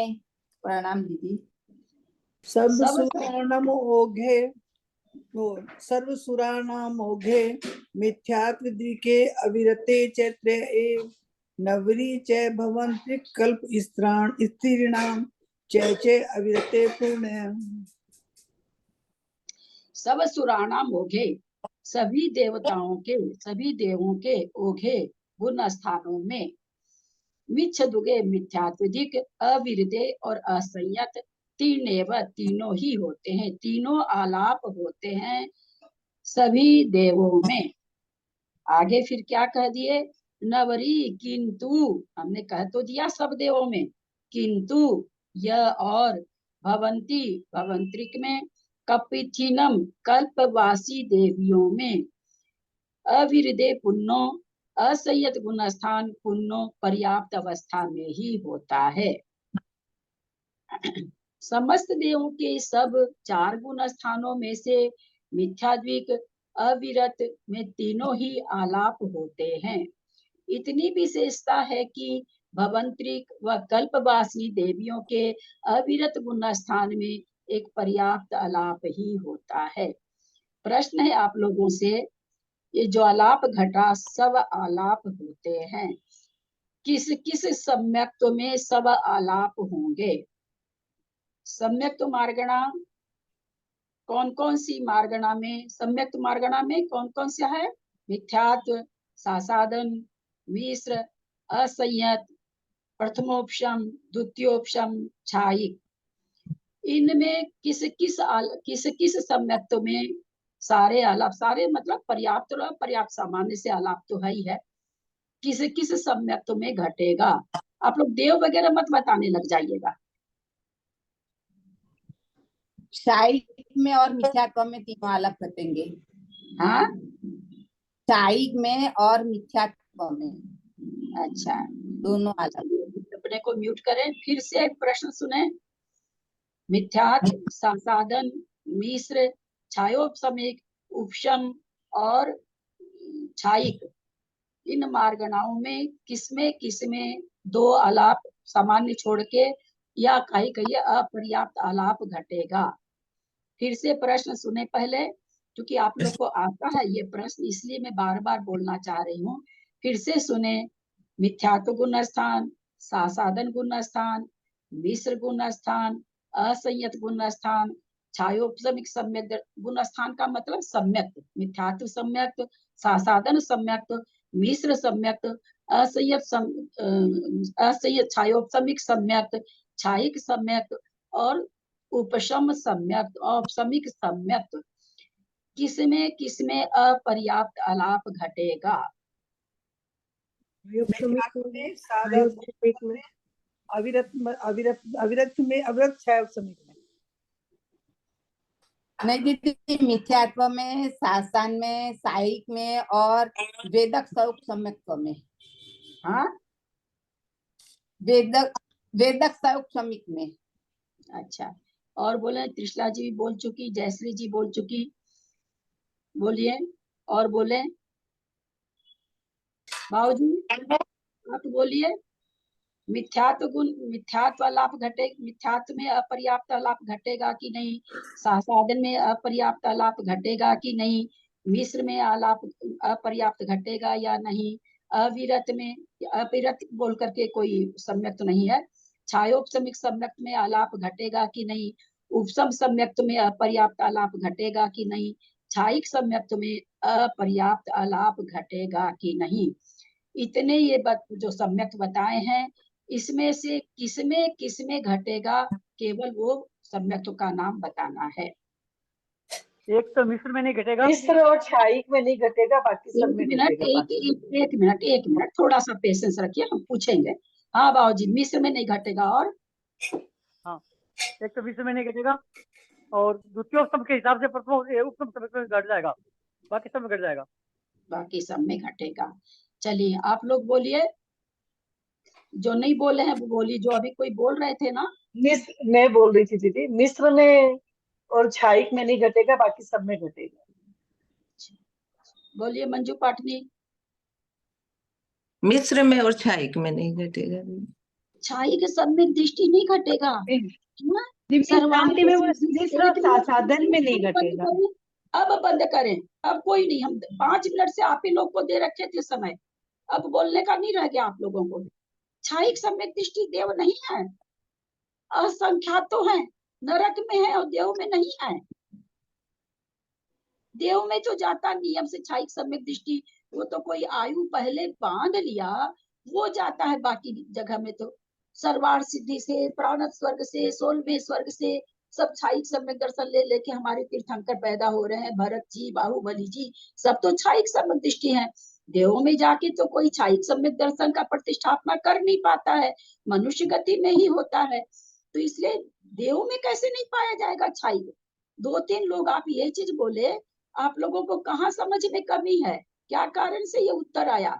प्रणाम दीदी। सर्वसुराणाम ओघे मिथ्यात्व दिके अविरते चैत्रे नवरी च भवन्ति कल्प स्त्रीणाम चैचे अविरते पुण्य। सब सुराणाम ओघे, सभी देवताओं के, सभी देवों के ओघे गुण स्थानों में मिच्छ दुगे मिथ्यात्विक अविरदे और असंयत तीर्णेव तीनों ही होते हैं, तीनों आलाप होते हैं सभी देवों में। आगे फिर क्या कह दिए, नवरी किंतु, हमने कह तो दिया सब देवों में, किंतु यह और भवंती भवंत्रिक में, कपिथिनम कल्पवासी देवियों में, अविरदे पुन्नो असंयत गुणस्थान पुन्नो पर्याप्त अवस्था में ही होता है। समस्त देवों के सब 4 गुण स्थानों में से मिथ्याद्विक अविरत में तीनों ही आलाप होते हैं। इतनी विशेषता है कि भवंत्रिक व कल्पवासी देवियों के अविरत गुण स्थान में एक पर्याप्त आलाप ही होता है। प्रश्न है आप लोगों से, ये जो आलाप घटा सब आलाप होते हैं, किस किस सम्यक्त्व में सब आलाप होंगे? सम्यक्त्व मार्गणा कौन कौन सी मार्गणा में, सम्यक्त्व मार्गणा में कौन कौन सा है? मिथ्यात्व, सासादन, मिश्र, असंयत, प्रथमोपशम, द्वितीयोपशम, छायिक। इनमें किस किस सम्यक्त्व में सारे आलाप, सारे मतलब पर्याप्त और अपर्याप्त, सामान्य से आलाप तो है ही है, किस किस सम्यक्त्व में घटेगा? आप लोग देव वगैरह मत बताने लग जाइएगा। शायिक में और मिथ्यात्व में तीनों आलाप घटेंगे। हाँ, शायिक में और मिथ्यात्व में, अच्छा, दोनों आलाप। अपने को म्यूट करें। फिर से एक प्रश्न सुने। मिथ्यात्व, सासादन, मिश्र, छायोपशमिक, उपशम और छायिक, इन मार्गणाओं में किसमें 2 आलाप सामान्य छोड़ के या कहिए अपर्याप्त आलाप घटेगा? फिर से प्रश्न सुने पहले, क्योंकि आप लोग को आता है ये प्रश्न, इसलिए मैं बार बार बोलना चाह रही हूँ। फिर से सुने। मिथ्यात्व गुण स्थान, सासादन गुण स्थान, मिश्र गुण स्थान, असंयत गुण स्थान, छायोपशमिक सम्यक गुण स्थान का मतलब सम्यक्त, मिथ्यात्व सम्यक्त, सासादन सम्यक्त, मिश्र सम्यक्त, असंयत छायोपशमिक सम्यक्त, छायिक सम्यक्त और उपशम सम्यक्त, औपशमिक सम्यक्त, किसमें अपर्याप्त आलाप घटेगा? अविरत छायोपशमिक में। नहीं दीदी, मिथ्यात्व में, शासन में, सायिक में और वेदक सौपशमित्व में। हाँ, वेदक सौपशमिक में। अच्छा, और बोले, त्रिशला जी भी बोल चुकी, जयश्री जी बोल चुकी, बोलिए और बोले। बाबूजी आप बोलिए। मिथ्यात्व आलाप घटे, मिथ्यात्व में अपर्याप्त आलाप घटेगा कि नहीं? सासादन में अपर्याप्त आलाप घटेगा कि नहीं? मिश्र में आलाप अपर्याप्त घटेगा या नहीं? अविरत में, अविरत बोल करके कोई सम्यक्त नहीं है, छायोपशमिक सम्यक्त में आलाप घटेगा कि नहीं? उपशम सम्यक्त में अपर्याप्त आलाप घटेगा कि नहीं? छायिक सम्यक्त में अपर्याप्त आलाप घटेगा कि नहीं? इतने ये जो सम्यक्त बताए हैं, इसमें से किसमें घटेगा, केवल वो सम्यक्तों का नाम बताना है। एक तो मिश्र में नहीं घटेगा, मिश्र और छायिक में नहीं घटेगा, बाकी सब में घटेगा। एक मिनट थोड़ा सा पेशेंस रखिए, हम पूछेंगे। हाँ बाबूजी, मिश्र में नहीं घटेगा और हाँ, एक तो मिश्र में नहीं घटेगा और द्वितीयोपम के हिसाब से प्रथम उपशम सब में घट जाएगा, बाकी सब में घट जाएगा। बाकी सब में घटेगा। चलिए आप लोग बोलिए, जो नहीं बोले हैं वो बोलिए, जो अभी कोई बोल रहे थे ना। मिस्र, मैं बोल रही थी दीदी, मिस्र में और छाईक में नहीं घटेगा, बाकी सब में घटेगा। बोलिए मंजू पाटनी। मिस्र में और छाईक में नहीं घटेगा। छाई के सम्यक दृष्टि नहीं घटेगा। शांति में वो मिस्र साधन में नहीं घटेगा। अब बंद करें, अब कोई नहीं, हम 5 मिनट से आप ही लोग को दे रखे थे समय, अब बोलने का नहीं रह गया आप लोगों को। छाई सम्यक दृष्टि देव नहीं है, असंख्यात तो है, नरक में है और देव में नहीं है। देव में जो जाता नियम से छाई सम्यक दृष्टि, वो तो कोई आयु पहले बांध लिया वो जाता है, बाकी जगह में तो सर्वार्थ सिद्धि से, प्राण स्वर्ग से, 16वें स्वर्ग से सब छाई सम्यक दर्शन ले लेके हमारे तीर्थंकर पैदा हो रहे हैं, भरत जी, बाहुबली जी, सब तो छाई सम्यक दृष्टि है। देवों में जाके तो कोई छाई सम्यक दर्शन का प्रतिष्ठापना कर नहीं पाता है, मनुष्य गति में ही होता है, तो इसलिए देवों में कैसे नहीं पाया जाएगा छाई। 2-3 लोग आप ये चीज बोले, आप लोगों को कहाँ समझ में कमी है, क्या कारण से ये उत्तर आया?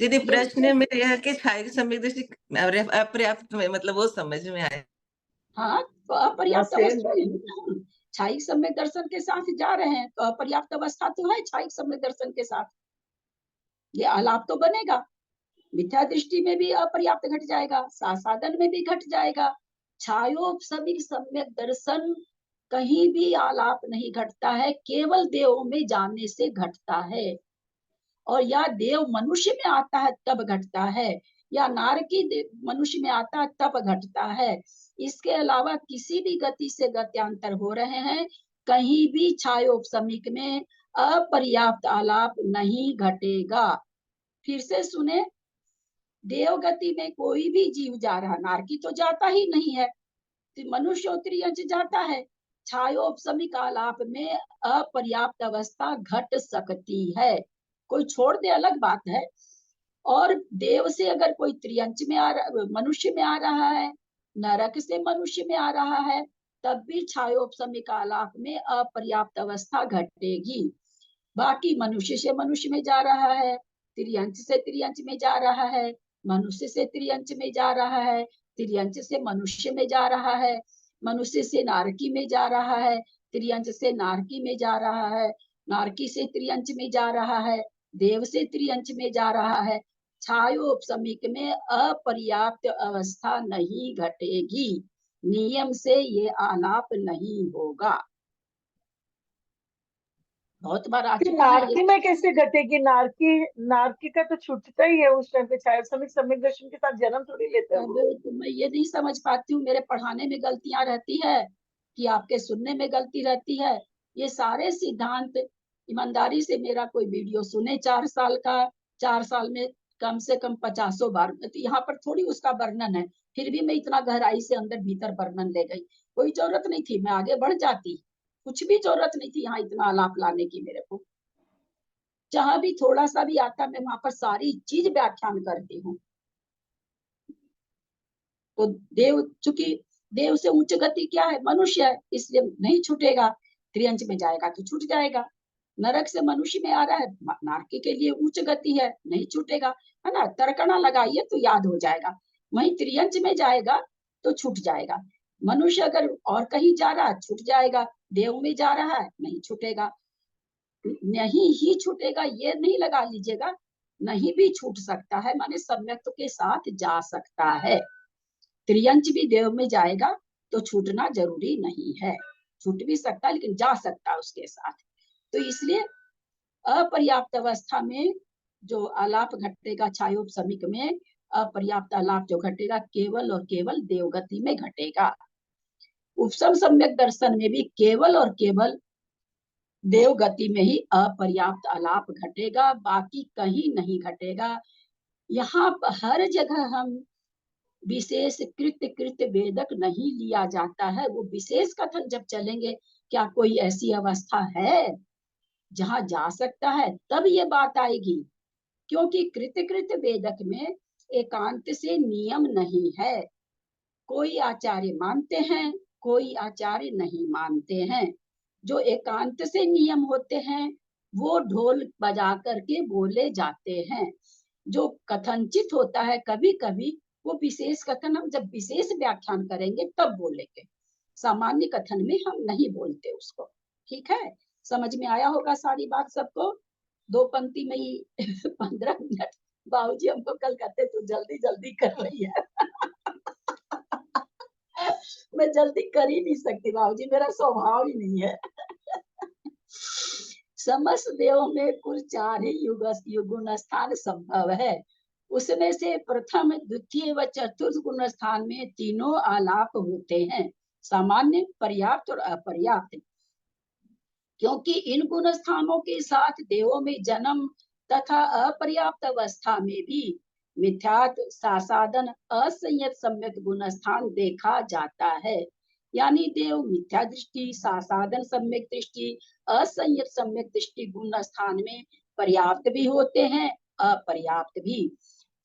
दीदी प्रश्न में यह कि छाई सम्यक दृष्टि अपर्याप्त में, मतलब वो समझ में आया। हाँ तो अपर्याप्त अवस्था, छाई सम्यक दर्शन के साथ जा रहे हैं तो अपर्याप्त अवस्था तो है छाई सम्यक दर्शन के साथ, ये आलाप तो बनेगा। मिथ्या दृष्टि में भी अपर्याप्त घट जाएगा, साधन में भी घट जाएगा। छायोपसमिक सम्यक दर्शन कहीं भी आलाप नहीं घटता है, केवल देव में जाने से घटता है, और या देव मनुष्य में आता है तब घटता है, या नारकी मनुष्य में आता है तब घटता है। इसके अलावा किसी भी गति से गत्यांतर हो रहे हैं, कहीं भी छायोपसमिक में अपर्याप्त आलाप नहीं घटेगा। फिर से सुने, देव गति में कोई भी जीव जा रहा, नारकी तो जाता ही नहीं है, मनुष्य और त्रियंच जाता है, छायोपसमिक आलाप में अपर्याप्त अवस्था घट सकती है, कोई छोड़ दे अलग बात है। और देव से अगर कोई त्रियंच में आ रहा, मनुष्य में आ रहा है, नरक से मनुष्य में आ रहा है, तब भी छायोपसमिक आलाप में अपर्याप्त अवस्था घटेगी। बाकी मनुष्य से मनुष्य में जा रहा है, त्रियंच से त्रियंच में जा रहा है, मनुष्य से त्रियंच में जा रहा है, त्रियंच से मनुष्य में जा रहा है, मनुष्य से नारकी में जा रहा है, त्रियंच से नारकी में जा रहा है, नारकी से त्रियंच में जा रहा है, देव से त्रियंच में जा रहा है। छायोपसमिक में अपर्याप्त अवस्था नहीं घटेगी, नियम से ये आलाप नहीं होगा। बहुत बार आ चुका है। नारकी में कैसे घटेगी? नारकी का तो छूटता ही है उस टाइम पे, छायोपसमिक सम्यक दर्शन के साथ जन्म थोड़ी लेते हैं। तो मैं ये नहीं समझ पाती हूँ, मेरे पढ़ाने में गलतियां रहती है कि आपके सुनने में गलती रहती है। ये सारे सिद्धांत ईमानदारी से मेरा कोई वीडियो सुने 4 साल का, 4 साल में कम से कम 50 बार, तो यहाँ पर थोड़ी उसका वर्णन है, फिर भी मैं इतना गहराई से अंदर भीतर वर्णन ले गई, कोई जरूरत नहीं थी, मैं आगे बढ़ जाती, कुछ भी जरूरत नहीं थी यहाँ इतना आलाप लाने की मेरे को। जहां भी थोड़ा सा भी आता मैं वहां पर सारी चीज व्याख्यान करती हूँ। तो देव, चूंकि देव से उच्च गति क्या है, मनुष्य है, इसलिए नहीं छूटेगा, त्रियंच में जाएगा तो छूट जाएगा। नरक से मनुष्य में आ रहा है, नारकी के लिए उच्च गति है, नहीं छूटेगा, है ना, तर्कना लगाइए तो याद हो जाएगा। वहीं त्रियंच में जाएगा तो छूट जाएगा, मनुष्य अगर और कहीं जा रहा है छूट जाएगा, देव में जा रहा है नहीं छूटेगा। नहीं ही छूटेगा ये नहीं लगा लीजिएगा, नहीं भी छूट सकता है, माने सम्यक के साथ जा सकता है। त्रियंच भी देव में जाएगा तो छूटना जरूरी नहीं है, छूट भी सकता है लेकिन जा सकता है उसके साथ। तो इसलिए अपर्याप्त अवस्था में जो आलाप घटेगा छायोपसमिक में, अपर्याप्त आलाप जो घटेगा केवल और केवल देवगति में घटेगा। उपसम सम्यक दर्शन में भी केवल और केवल देव गति में ही अपर्याप्त आलाप घटेगा, बाकी कहीं नहीं घटेगा। यहाँ हर जगह हम विशेष कृत्य वेदक नहीं लिया जाता है, वो विशेष कथन जब चलेंगे, क्या कोई ऐसी अवस्था है जहां जा सकता है, तब ये बात आएगी। क्योंकि कृत्य वेदक में एकांत से नियम नहीं है, कोई आचार्य मानते हैं, कोई आचार्य नहीं मानते हैं। जो एकांत से नियम होते हैं वो ढोल बजा करके बोले जाते हैं। जो कथनचित होता है कभी कभी, वो विशेष कथन हम जब विशेष व्याख्यान करेंगे तब बोलेंगे, सामान्य कथन में हम नहीं बोलते उसको। ठीक है, समझ में आया होगा सारी बात सबको। 2 पंक्ति में ही 15 मिनट बाबूजी हमको कल कहते तू जल्दी जल्दी कर रही है। मैं जल्दी कर ही नहीं सकती बाबूजी, मेरा स्वभाव ही नहीं है। समस्त देवों में कुल 4 ही गुण स्थान संभव है। उसमें से प्रथम, द्वितीय व चतुर्थ गुण स्थान में तीनों आलाप होते हैं, सामान्य, पर्याप्त और अपर्याप्त। क्योंकि इन गुण स्थानों के साथ देवों में जन्म तथा अपर्याप्त अवस्था में भी मिथ्यात्व, सासादन, असंयत सम्यक गुण स्थान देखा जाता है। यानी देव मिथ्या दृष्टि, सासादन सम्यक दृष्टि, असंयत सम्यक दृष्टि गुण स्थान में पर्याप्त भी होते हैं, अपर्याप्त भी।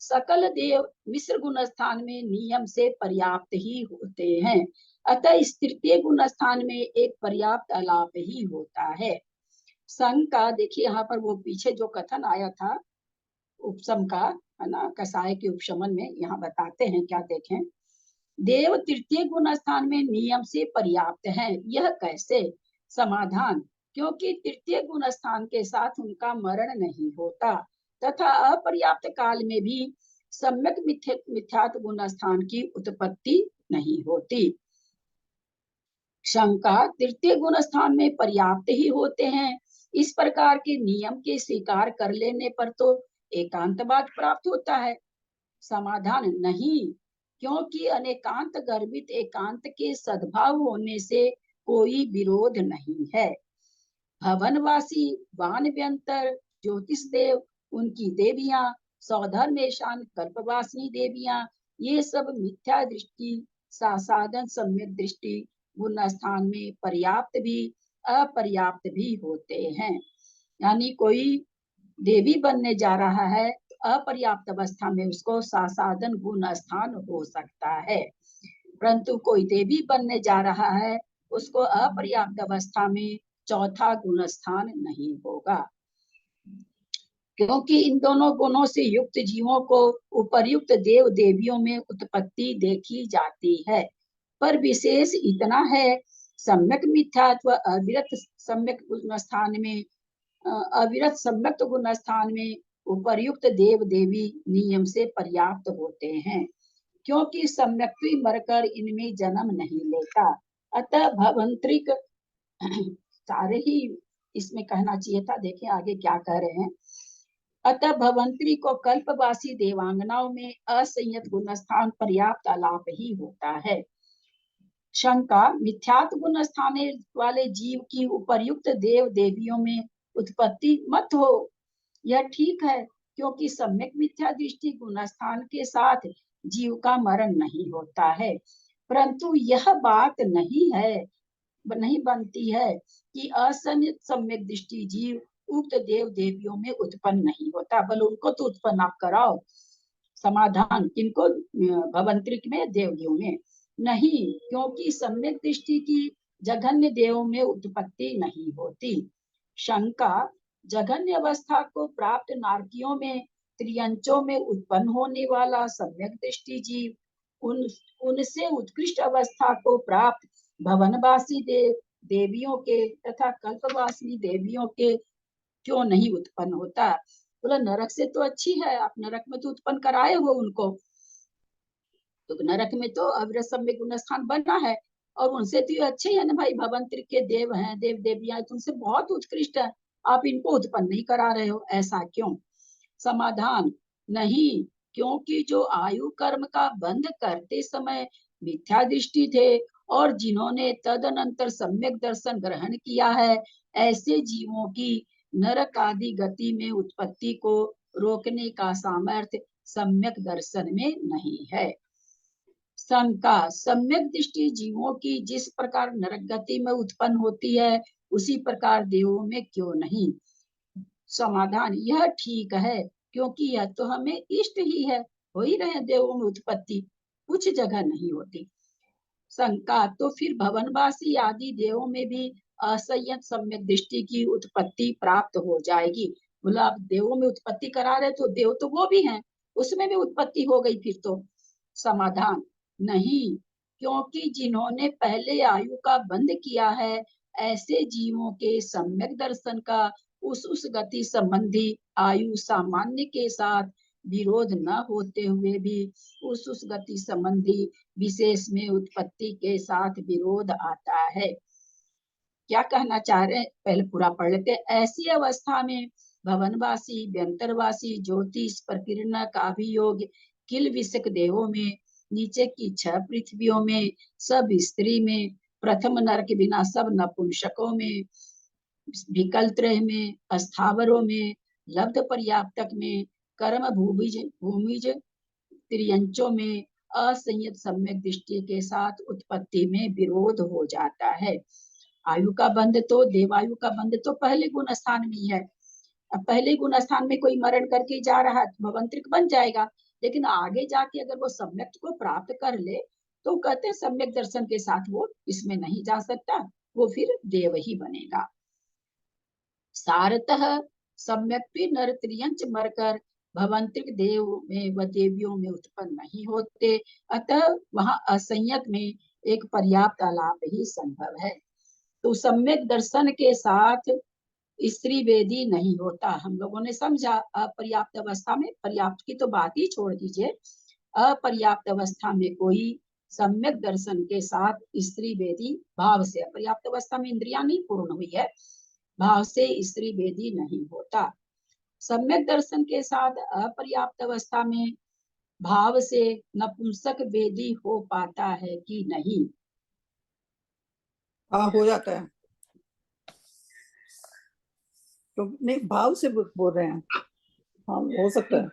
सकल देव मिश्र गुण स्थान में नियम से पर्याप्त ही होते हैं। अतः इस तृतीय गुण स्थान में एक पर्याप्त आलाप ही होता है। संघ का देखिए यहाँ पर वो पीछे जो कथन आया था उपशम का, है ना, कसाय के उपशमन में, यहाँ बताते हैं क्या, देखें। देव तृतीय गुण स्थान में नियम से पर्याप्त है, यह कैसे? समाधान, क्योंकि तृतीय गुण स्थान के साथ उनका मरण नहीं होता तथा अपर्याप्त काल में भी सम्यक मिथ्यात्व गुण स्थान की उत्पत्ति नहीं होती। शंका, तृतीय गुण स्थान में पर्याप्त ही होते हैं, इस प्रकार के नियम के स्वीकार कर लेने पर तो एकांतवाद प्राप्त होता है। समाधान, नहीं, क्योंकि अनेकांत गर्भित एकांत के सद्भाव होने से कोई विरोध नहीं है। भवनवासी, वानव्यंतर, ज्योतिष देव, उनकी देवियां, सौधर्मेशान, कल्पवासिनी देवियां, ये सब मिथ्या दृष्टि, सासादन सम्यक दृष्टि गुण स्थान में पर्याप्त भी अपर्याप्त भी होते हैं। यानी कोई देवी बनने जा रहा है, अपर्याप्त अवस्था में उसको सासादन गुण स्थान हो सकता है, परंतु कोई देवी बनने जा रहा है उसको अपर्याप्त अवस्था में चौथा गुण स्थान नहीं होगा। क्योंकि इन दोनों गुणों से युक्त जीवों को उपर्युक्त देव देवियों में उत्पत्ति देखी जाती है, पर विशेष इतना है, सम्यक मिथ्यात्व अविरत सम्यक गुण स्थान में, अविरत सम्यक गुण स्थान में उपर्युक्त देव देवी नियम से पर्याप्त होते हैं, क्योंकि सम्यक्त्व मरकर इनमें जन्म नहीं लेता। अतः भवंतरिक, सारे ही इसमें कहना चाहिए था, देखिए आगे क्या कह रहे हैं। अतः भवंतरी को कल्पवासी देवांगनाओं में असंयत गुण स्थान पर्याप्त आलाप ही होता है। शंका, मिथ्यात्व गुण स्थान वाले जीव की उपर्युक्त देव देवियों में उत्पत्ति मत हो, यह ठीक है, क्योंकि सम्यक मिथ्या दृष्टि गुण स्थान के साथ जीव का मरण नहीं होता है, परंतु यह बात नहीं बनती है कि असंयत सम्यक दृष्टि जीव उक्त देव देवियों में उत्पन्न नहीं होता, बल उनको तो उत्पन्न आप कराओ। समाधान, किनको? भवंतरिक में, देवदेव में नहीं, क्योंकि सम्यक दृष्टि की जघन्य देवों में उत्पत्ति नहीं होती। शंका, जघन्य अवस्था को प्राप्त नारकियों में, त्रियंचों में उत्पन्न होने वाला सम्यक दृष्टि जीव उनसे उत्कृष्ट अवस्था को प्राप्त भवनवासी देवियों के तथा कल्पवासिनी देवियों के क्यों नहीं उत्पन्न होता? बोला नरक से तो अच्छी है, आप नरक में तो उत्पन्न कराए हो उनको, तो नरक में तो अविरत सम्यक गुण स्थान बना है, और उनसे तो अच्छे है ना भाई, भवंतर के देव हैं, देव देवियां तुमसे बहुत उत्कृष्ट है, आप इनको उत्पन्न नहीं करा रहे हो, ऐसा क्यों? समाधान, नहीं, क्योंकि जो आयु कर्म का बंध करते समय मिथ्या दृष्टि थे और जिन्होंने तदनंतर सम्यक दर्शन ग्रहण किया है, ऐसे जीवों की नरक आदि गति में उत्पत्ति को रोकने का सामर्थ्य सम्यक दर्शन में नहीं है। शंका, सम्यक दृष्टि जीवों की जिस प्रकार नरक गति में उत्पन्न होती है, उसी प्रकार देवों में क्यों नहीं? समाधान, यह ठीक है, क्योंकि यह तो हमें इष्ट ही है, हो ही रहे देवों में उत्पत्ति, कुछ जगह नहीं होती। शंका, तो फिर भवनवासी आदि देवों में भी असंयत सम्यक दृष्टि की उत्पत्ति प्राप्त हो जाएगी। बोला आप देवों में उत्पत्ति करा रहे तो देव तो वो भी हैं, उसमें भी उत्पत्ति हो गई फिर तो। समाधान नहीं, क्योंकि जिन्होंने पहले आयु का बंध किया है ऐसे जीवों के सम्यक दर्शन का उस गति संबंधी आयु सामान्य के साथ विरोध न होते हुए भी उस गति संबंधी विशेष में उत्पत्ति के साथ विरोध आता है। क्या कहना चाह रहे हैं, पहले पूरा पढ़ लेते हैं। ऐसी अवस्था में भवनवासी व्यंतरवासी ज्योतिष प्रकीर्ण का भी योग किल विषक देहों में, नीचे की 6 पृथ्वियों में, सब स्त्री में, प्रथम नरक बिना सब नपुंसकों में, विकल्त्रय में, अस्थावरों में, लब्ध पर्याप्तक में, कर्म भूमिज त्रियंचों में असंयत सम्यक दृष्टि के साथ उत्पत्ति में विरोध हो जाता है। आयु का बंध तो देवायु का बंध तो पहले गुण स्थान में ही है। अब पहले गुण स्थान में कोई मरण करके जा रहा है तो भवंत्रिक बन जाएगा, लेकिन आगे जाके अगर वो सम्यक को प्राप्त कर ले तो कहते हैं सम्यक दर्शन के साथ वो इसमें नहीं जा सकता, वो फिर देव ही बनेगा। सारतः सम्यक नर त्रियंच मरकर भवंत्रिक देव में व देवियों में उत्पन्न नहीं होते, अतः वहां असंयत में एक पर्याप्त आलाप ही संभव है। तो सम्यक दर्शन के साथ स्त्री वेदी नहीं होता। हम लोगों ने समझा अपर्याप्त अवस्था में, पर्याप्त की तो बात ही छोड़ दीजिए, अपर्याप्त अवस्था में कोई सम्यक दर्शन के साथ स्त्री वेदी भाव से, अपर्याप्त अवस्था में इंद्रियां नहीं पूर्ण हुई है, भाव से स्त्री वेदी नहीं होता। सम्यक दर्शन के साथ अपर्याप्त अवस्था में भाव से नपुंसक वेदी हो पाता है कि नहीं? हाँ हो जाता है, तो नहीं भाव से बोल रहे हैं, हाँ हो सकता है।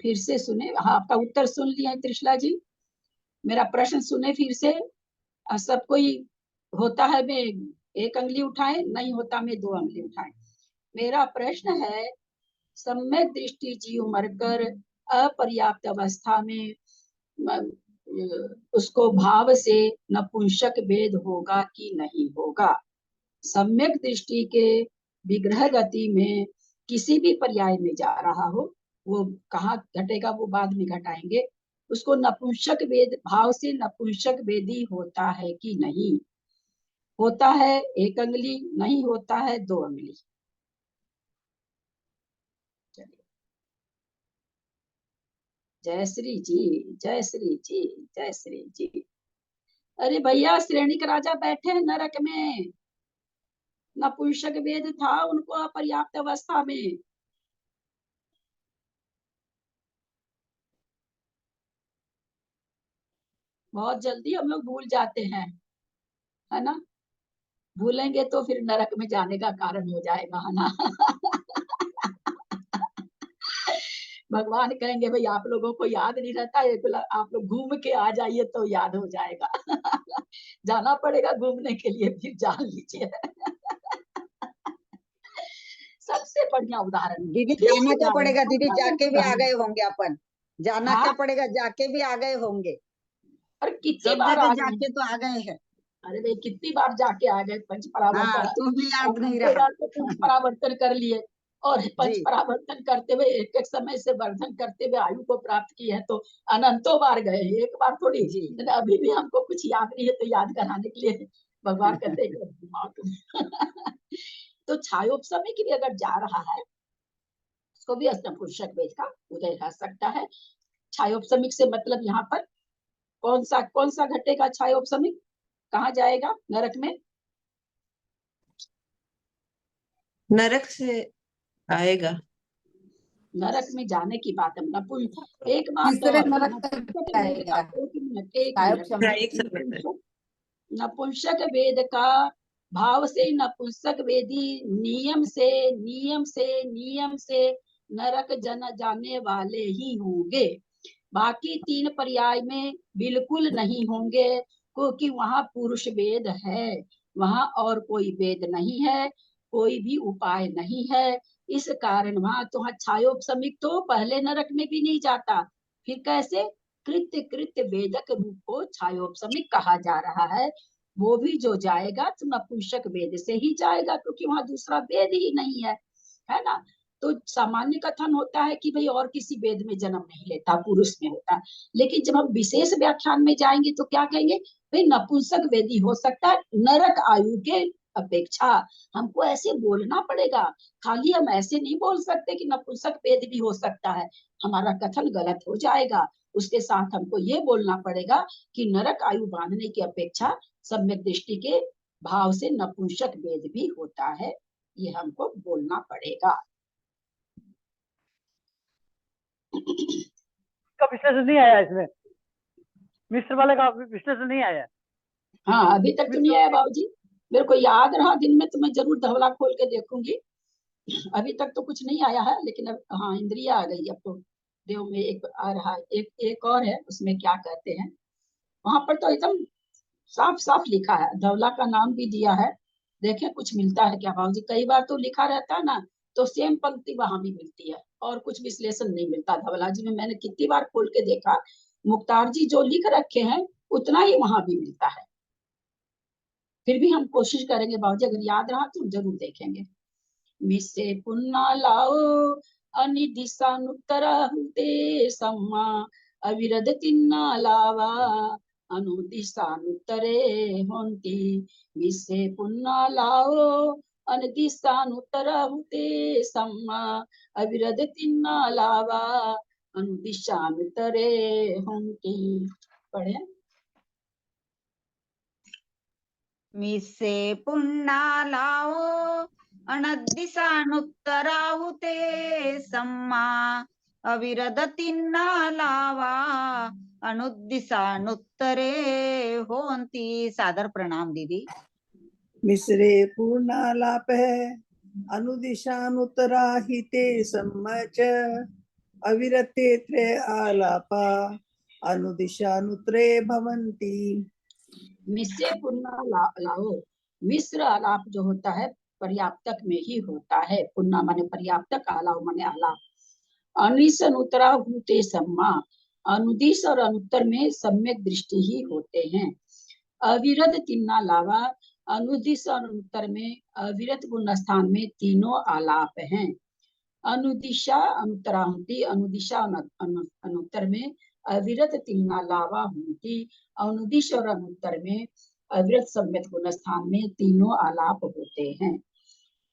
फिर से सुने, हाँ आपका उत्तर सुन लिया त्रिशला जी, मेरा प्रश्न सुने फिर से। सब कोई होता है मैं 1 अंगुली उठाए, नहीं होता मैं 2 अंगुली उठाए। मेरा प्रश्न है सम्यक दृष्टि जीव मरकर अपर्याप्त अवस्था में उसको भाव से नपुंसक वेद होगा कि नहीं होगा? सम्यक दृष्टि के विग्रह गति में किसी भी पर्याय में जा रहा हो, वो कहाँ घटेगा वो बाद में घटाएंगे, उसको नपुंसक वेद भाव से नपुंसक वेदी होता है कि नहीं होता है? 1 अंगुली, नहीं होता है 2 अंगुली। जय श्री जी, जय श्री जी, जय श्री जी। अरे भैया श्रेणिक राजा बैठे हैं नरक में, नपुंसक वेद था उनको अपर्याप्त अवस्था में। बहुत जल्दी हम लोग भूल जाते हैं, है ना? भूलेंगे तो फिर नरक में जाने का कारण हो जाएगा, है ना? भगवान कहेंगे भाई आप लोगों को याद नहीं रहता है, आप लोग घूम के आ जाइए तो याद हो जाएगा। जाना पड़ेगा घूमने के लिए, फिर जान लीजिए। सबसे बढ़िया उदाहरण। दीदी जाना क्या पड़ेगा दीदी, जाके भी आ गए होंगे अपन, जाना क्या पड़ेगा, जाके भी आ गए होंगे। अरे कितनी बार जाके तो आ गए हैं। अरे भाई कितनी बार जाके आ गए, पंच परावर्तन। तुम भी याद नहीं रहा। पंच परावर्तन कर लिए और पंच परावर्तन करते हुए एक एक समय से वर्धन करते हुए आयु को प्राप्त की है, तो अनंतों बार गए, एक बार थोड़ी। अभी भी हमको कुछ याद नहीं है तो याद कराने के लिए भगवान कहते हैं। तो छायोपसमी की भी अगर जा रहा है उसको भी अष्टपुरुषक वेद का उदय रह सकता है। छायोपसमिक से मतलब यहाँ पर कौन सा घटेगा? छायोपसमिक कहाँ जाएगा? नरक में। नरक से आएगा, नरक में जाने की बात है। एक बात नपुंसक वेद का भाव से नपुंसक वेदी नियम से नरक जाने वाले ही होंगे, बाकी 3 पर्याय में बिल्कुल नहीं होंगे, क्योंकि वहां पुरुष वेद है, वहां और कोई वेद नहीं है, कोई भी उपाय नहीं है। इस कारण वहां तो छायोपसमिक तो पहले नरक में भी नहीं जाता, फिर कैसे? कृत्य वेदक रूप को छायोपसमिक कहा जा रहा है। वो भी जो जाएगा तो नपुंसक वेद से ही जाएगा, क्योंकि वहां दूसरा वेद ही नहीं है ना। तो सामान्य कथन होता है कि भाई और किसी वेद में जन्म नहीं लेता, पुरुष में होता है। लेकिन जब हम विशेष व्याख्यान में जाएंगे तो क्या कहेंगे, भाई नपुंसक वेदी हो सकता है नरक आयु के अपेक्षा। हमको ऐसे बोलना पड़ेगा, खाली हम ऐसे नहीं बोल सकते कि नपुंसक वेद भी हो सकता है, हमारा कथन गलत हो जाएगा। उसके साथ हमको ये बोलना पड़ेगा कि नरक आयु बांधने की अपेक्षा सम्यक दृष्टि के भाव से नपुंसक वेद भी होता है, ये हमको बोलना पड़ेगा। का विश्लेषण नहीं आया इसमें, मिस्र वाले का विश्लेषण नहीं आया। हाँ अभी तक तो नहीं आया बाबूजी, मेरे को याद रहा दिन में तो मैं जरूर धवला खोल के देखूंगी। अभी तक तो कुछ नहीं आया है, लेकिन अब हाँ इंद्रिया आ गई। अब तो देव में एक आ रहा है, एक और है, उसमें क्या कहते हैं, वहां पर तो एकदम साफ साफ लिखा है, धवला का नाम भी दिया है। देखें कुछ मिलता है क्या बाबूजी। कई बार तो लिखा रहता है ना, तो सेम पंक्ति वहां भी मिलती है और कुछ विश्लेषण नहीं मिलता। धवला जी में मैंने कितनी बार खोल के देखा, मुख्तार जी जो लिख रखे हैं उतना ही वहां भी मिलता है। फिर भी हम कोशिश करेंगे बाबूजी, अगर याद रहा तो जरूर देखेंगे। मिसे पुन्ना लाओ अनिदिशानुत्तरा हुते सम्मा अविरद तिन्ना लावा अनुदिशानुत्तरे होन्ति। मिसे पुन्ना लाओ अनिदिशानुत्तरा हुते सम्मा अविरद तिन्ना लावा अनुदिशानुत्तरे होन्ति। पढ़े। मिसे पुन्ना लाओ अनद्दिशानुत्तराहुते सम्मा अविरदतिन्ना लावा अनुद्दिशानुत्तरे होन्ति। सादर प्रणाम दीदी। मिश्रे पूर्णालाप है अनुदिशानुत्तराहिते सम्मच अविरते त्रे आलापा अनुदिशानुत्तरे भवन्ति। मिश्रे पुन्ना लाओ, मिश्र आलाप जो होता है पर्याप्तक में ही होता है। पुन्ना माने पर्याप्तक, आलाप माने आलाप। अनिश अनुत्तरा हुते सम्मा, अनुदिश और अनुत्तर में सम्यक दृष्टि ही होते हैं। अविरत तिन्ना लावा, अनुदिश और अनुत्तर में अविरत गुण स्थान में तीनों आलाप हैं। अनुदिशा अनुत्तरा हुती, अनुदिशा अनुत्तर में अविरत तिन्ना लावा हुती। अनुदिश और अनुत्तर में अविरत सम्यक गुण स्थान में तीनों आलाप होते हैं।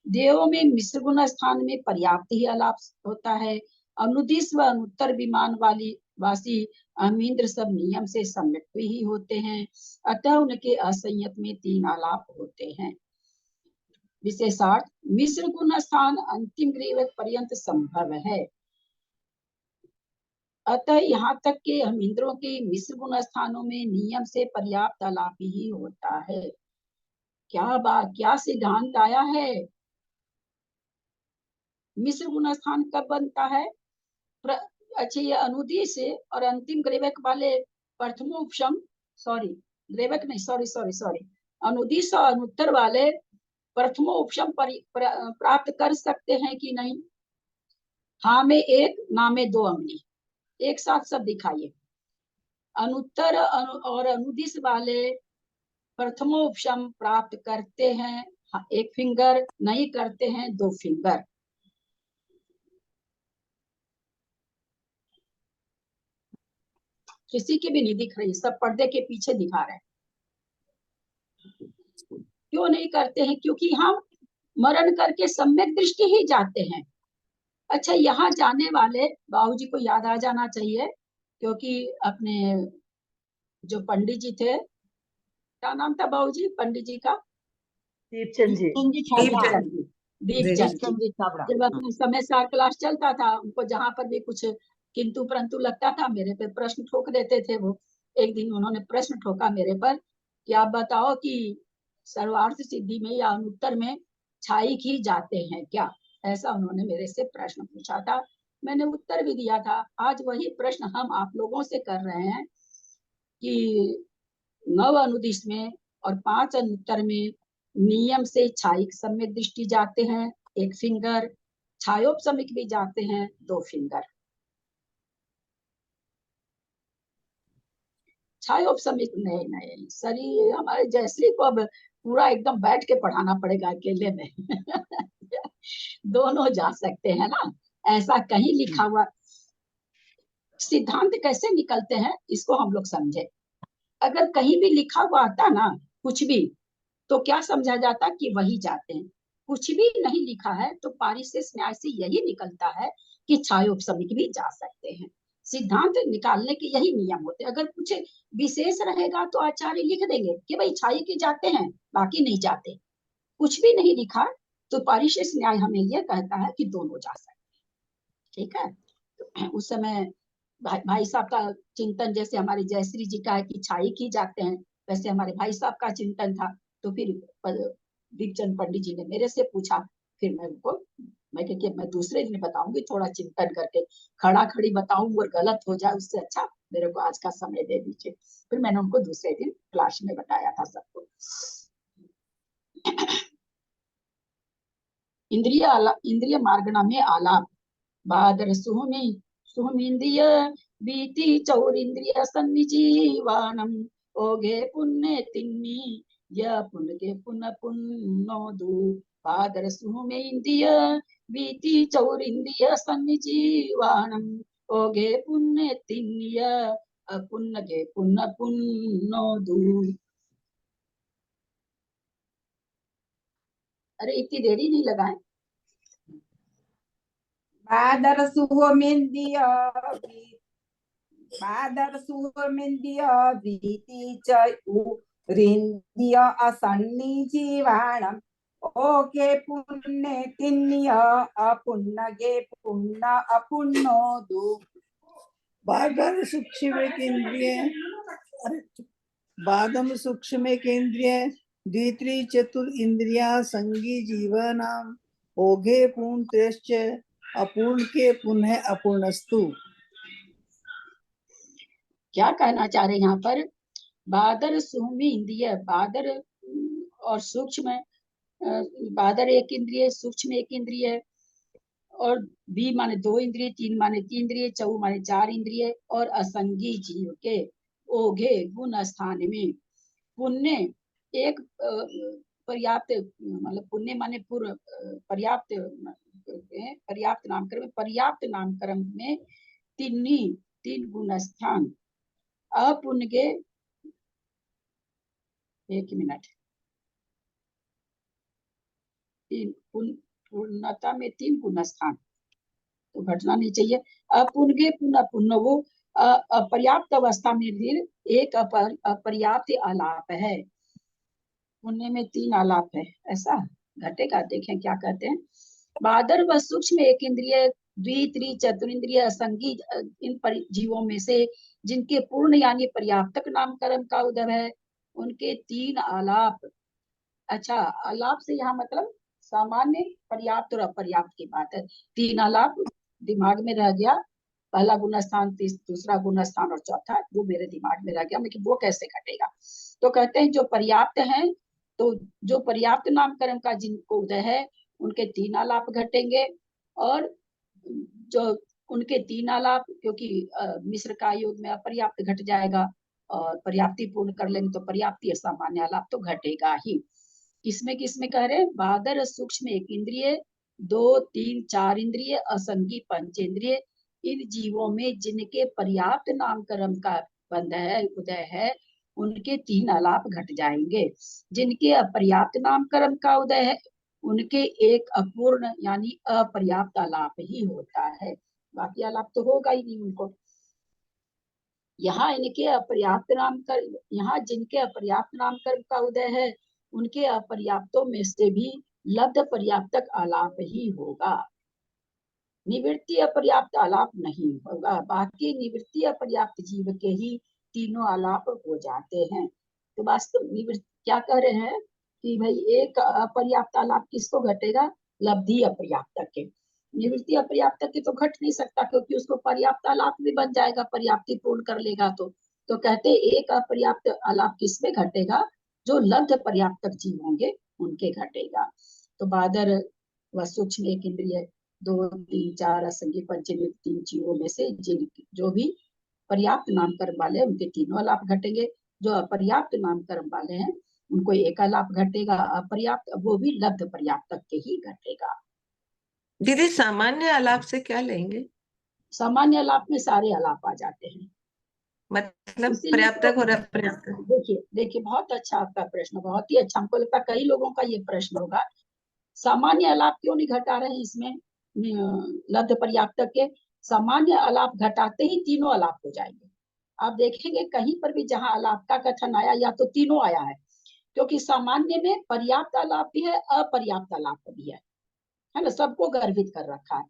देवों में मिश्र गुण स्थान में पर्याप्त ही आलाप होता है। अनुदिश व अनुत्तर विमान वाली वासी अमींद्र सब नियम से सम्यक ही होते हैं, अतः उनके असंयत में तीन आलाप होते हैं। विशेषार्थ मिश्र गुण स्थान अंतिम ग्रीवक पर्यंत संभव है, अतः यहाँ तक के हम इंद्रों के मिश्र गुण स्थानों में नियम से पर्याप्त आलाप ही होता है। क्या सिद्धांत आया है। मिश्र गुण स्थान कब बनता है। अच्छा ये अनुदिश और अंतिम ग्रेवक वाले प्रथमोपशम ग्रेवक नहीं सॉरी अनुदिश और अनुत्तर वाले प्रथमोपशम प्राप्त कर सकते हैं कि नहीं। हाँ में एक, ना में दो अंगुली, एक साथ सब दिखाइए। अनुत्तर और अनुदिश वाले प्रथमोपशम प्राप्त करते हैं, एक फिंगर, नहीं करते हैं दो फिंगर। किसी की भी नहीं दिख रही, सब पर्दे के पीछे दिखा रहे हैं। क्यों नहीं करते हैं, क्योंकि हम मरण करके सम्यक दृष्टि ही जाते हैं। अच्छा यहाँ जाने वाले बाबूजी को याद आ जाना चाहिए, क्योंकि अपने जो पंडित जी थे, क्या नाम था बाबूजी पंडित जी का। दीपचंद जी। दीपचंद जी जब अपने समय सार क्लास चलता था, उनको जहाँ पर भी कुछ किंतु परंतु लगता था मेरे पे प्रश्न ठोक देते थे वो। एक दिन उन्होंने प्रश्न ठोका मेरे पर कि आप बताओ कि सर्वार्थ सिद्धि में या अनुत्तर में छायिक ही जाते हैं क्या, ऐसा उन्होंने मेरे से प्रश्न पूछा था। मैंने उत्तर भी दिया था। आज वही प्रश्न हम आप लोगों से कर रहे हैं कि 9 अनुदिश में और 5 अनुत्तर में नियम से छायिक सम्यक दृष्टि जाते हैं, एक फिंगर, छायोपसमिक भी जाते हैं, 2 फिंगर। छायोपशमिक नहीं नहीं, शरीर हमारे जयश्री को अब पूरा एकदम बैठ के पढ़ाना पड़ेगा अकेले में दोनों जा सकते हैं ना, ऐसा कहीं लिखा हुआ। सिद्धांत कैसे निकलते हैं इसको हम लोग समझे। अगर कहीं भी लिखा हुआ आता ना कुछ भी, तो क्या समझा जाता कि वही जाते हैं। कुछ भी नहीं लिखा है तो पारिशेष न्याय से यही निकलता है कि छायोपशमिक भी जा सकते हैं। सिद्धांत निकालने के यही नियम होते हैं। अगर कुछ विशेष रहेगा तो आचार्य लिख देंगे कि भाई छाई के जाते हैं, बाकी नहीं जाते। कुछ भी नहीं लिखा तो पारिशेष न्याय हमें यह कहता है कि दोनों जा सकते हैं। ठीक है, तो उस समय भाई साहब का चिंतन जैसे हमारे जयश्री जी का है कि छाई की जाते हैं, वैसे हमारे भाई साहब का चिंतन था। तो फिर दीपचंद पंडित जी ने मेरे से पूछा, फिर मैं उनको मैं दूसरे दिन बताऊंगी, थोड़ा चिंतन करके खड़ा खड़ी बताऊं और गलत हो जाए उससे अच्छा मेरे को आज का समय दे दीजिए। फिर मैंने उनको दूसरे दिन क्लास में बताया था सबको। इंद्रिय मार्गणा में आलाप बादर सुहमिंद्रिय बीति चौरिंद्रिय सन्निजीवानम ओगे पुण्य तिन्नी य पुण्य के पुण्य पुण्यो दु बादर सुहमिंद्रिय बीति चौरिंद्रिय सन्निजीवानम ओगे पुण्य तिन्नी य अपुण्य के पुण्य पुण्यो दु। अरे इतनी देरी नहीं लगाए। बादर सुहोमिंद्रिय भीति च उरिंद्रिय असन्निजीवाणम ओके पुण्य तिन्य अपुण्य गे पुण्य अपुण्यो दु। बादर सूक्ष्म केंद्रीय, बादम सूक्ष्म केंद्रीय द्वित्री चतुर इंद्रिया संगी जीवनाम ओघे पूर्ण त्रश्च अपूर्ण के पुनः अपूर्णस्तु। क्या कहना चाह रहे हैं यहाँ पर? बादर सूक्ष्म इंद्रिय, बादर और सूक्ष्म, बादर एक इंद्रिय, सूक्ष्म एक इंद्रिय, और बी माने 2 इंद्रिय, 3 माने 3 इंद्रिय, चौ माने 4 इंद्रिय, और असंगी जीव के ओघे गुण स्थान में पुण्य एक पर्याप्त, मतलब पुण्य माने पूर्व पर्याप्त, पर्याप्त नामकरण में, पर्याप्त नामकरण में 3 गुण स्थान अपुण्य के, एक मिनट, पूर्णता में 3 गुण स्थान, तो घटना नहीं चाहिए। अपुण्य पुनः पुण्य, वो अपर्याप्त अवस्था में भी एक अपर्याप्त आलाप है। पुण्य में 3 आलाप है, ऐसा घटेगा। देखें क्या कहते हैं। बादर व सूक्ष्म एक इंद्रिय द्वित्री चतुरिंद्रिय असंगी इन जीवों में से जिनके पूर्ण यानी पर्याप्तक नामकरण का उदय है, उनके 3 आलाप। अच्छा, आलाप से यहाँ मतलब सामान्य, पर्याप्त और अपर्याप्त की बात है। 3 आलाप दिमाग में रह गया, पहला गुण स्थान, दूसरा गुण स्थान और चौथा वो मेरे दिमाग में रह गया, लेकिन वो कैसे घटेगा। तो कहते हैं जो पर्याप्त है, तो जो पर्याप्त नामकरण का जिनको उदय है उनके 3 आलाप घटेंगे, और जो उनके 3 आलाप, क्योंकि मिश्र का योग में अपर्याप्त घट जाएगा, और पर्याप्ति पूर्ण कर लेंगे तो पर्याप्ति सामान्य आलाप तो घटेगा ही। किसमें कह रहे हैं? बादर सूक्ष्म एक इंद्रिय, 2, 3, 4 इंद्रिय, असंगी पंचेंद्रिय, इन जीवों में जिनके पर्याप्त नामकरण का बंध है, उदय है, उनके 3 आलाप घट जाएंगे। जिनके अपर्याप्त नामकरण का उदय है, उनके एक अपूर्ण यानी अपर्याप्त आलाप ही होता है, बाकी आलाप तो होगा ही नहीं उनको। यहाँ इनके अपर्याप्त नामकरण, यहाँ जिनके अपर्याप्त नामकरण का उदय है, उनके अपर्याप्तों में से भी लब्ध पर्याप्तक आलाप ही होगा, निवृत्ति अपर्याप्त आलाप नहीं होगा। बाकी निवृत्ति अपर्याप्त जीव के ही 3 आलाप हो जाते हैं। तो वास्तव निवृत्ति क्या कह रहे हैं कि भाई एक अपर्याप्त आलाप किसको घटेगा? लब्धि अपर्याप्त के। निवृत्ति अपर्याप्त के तो घट नहीं सकता, क्योंकि उसको पर्याप्त आलाप भी बन जाएगा, पर्याप्ति पूर्ण कर लेगा। तो कहते एक अपर्याप्त आलाप किसमें घटेगा? जो लब्ध पर्याप्तक जीव होंगे उनके घटेगा। तो बादर व सूक्ष्म एक इंद्रिय, 2, 3, 4 असंगी पंचेंद्रिय 3 जीवों में से जो भी पर्याप्त नाम कर्म वाले उनके तीनों आलाप घटेंगे। जो अपर्याप्त नाम कर्म वाले हैं उनको एक आलाप घटेगा। अपर्याप्त वो भी लब्ध पर्याप्त के ही घटेगा। दीदी सामान्य आलाप से क्या लेंगे? सामान्य आलाप में सारे आलाप आ जाते हैं। मतलब इसीलिए पर्याप्तक तो और अपर्याप्तक। देखिए बहुत अच्छा आपका प्रश्न, बहुत ही अच्छा। हमको लगता है कई लोगों का ये प्रश्न होगा, सामान्य आलाप क्यों नहीं घटा रहे हैं इसमें लब्ध पर्याप्त के? सामान्य आलाप घटाते ही तीनों आलाप हो जाएंगे। आप देखेंगे कहीं पर भी जहां आलाप का कथन आया या तो तीनों आया है, क्योंकि सामान्य में पर्याप्त आलाप भी है, अपर्याप्त आलाप भी है ना, सबको गर्भित कर रखा है।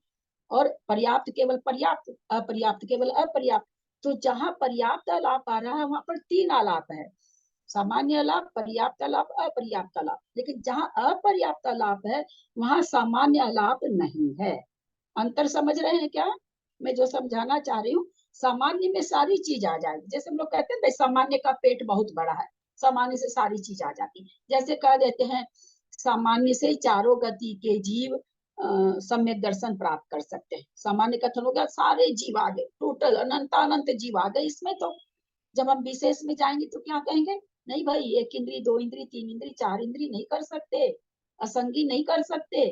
और पर्याप्त केवल पर्याप्त, अपर्याप्त केवल अपर्याप्त। तो जहां पर्याप्त आलाप आ रहा है वहां पर तीन आलाप है, सामान्य आलाप, पर्याप्त आलाप, अपर्याप्त आलाप। लेकिन जहां अपर्याप्त आलाप है वहां सामान्य आलाप नहीं है। अंतर समझ रहे हैं क्या? मैं जो समझाना चाह रही हूँ, सामान्य में सारी चीज आ जाएगी। जैसे हम लोग कहते हैं भाई सामान्य का पेट बहुत बड़ा है, सामान्य से सारी चीज आ जाती है। जैसे कह देते हैं सामान्य से चारों गति के जीव सम्यक दर्शन प्राप्त कर सकते हैं। सामान्य कथन हो गया सारे जीव आ गए, टोटल अनंत अनंत जीव आ गए इसमें। तो जब हम विशेष में जाएंगे तो क्या कहेंगे? नहीं भाई, एक इंद्री, दो इंद्री, तीन इंद्री, चार इंद्री नहीं कर सकते, असंगी नहीं कर सकते।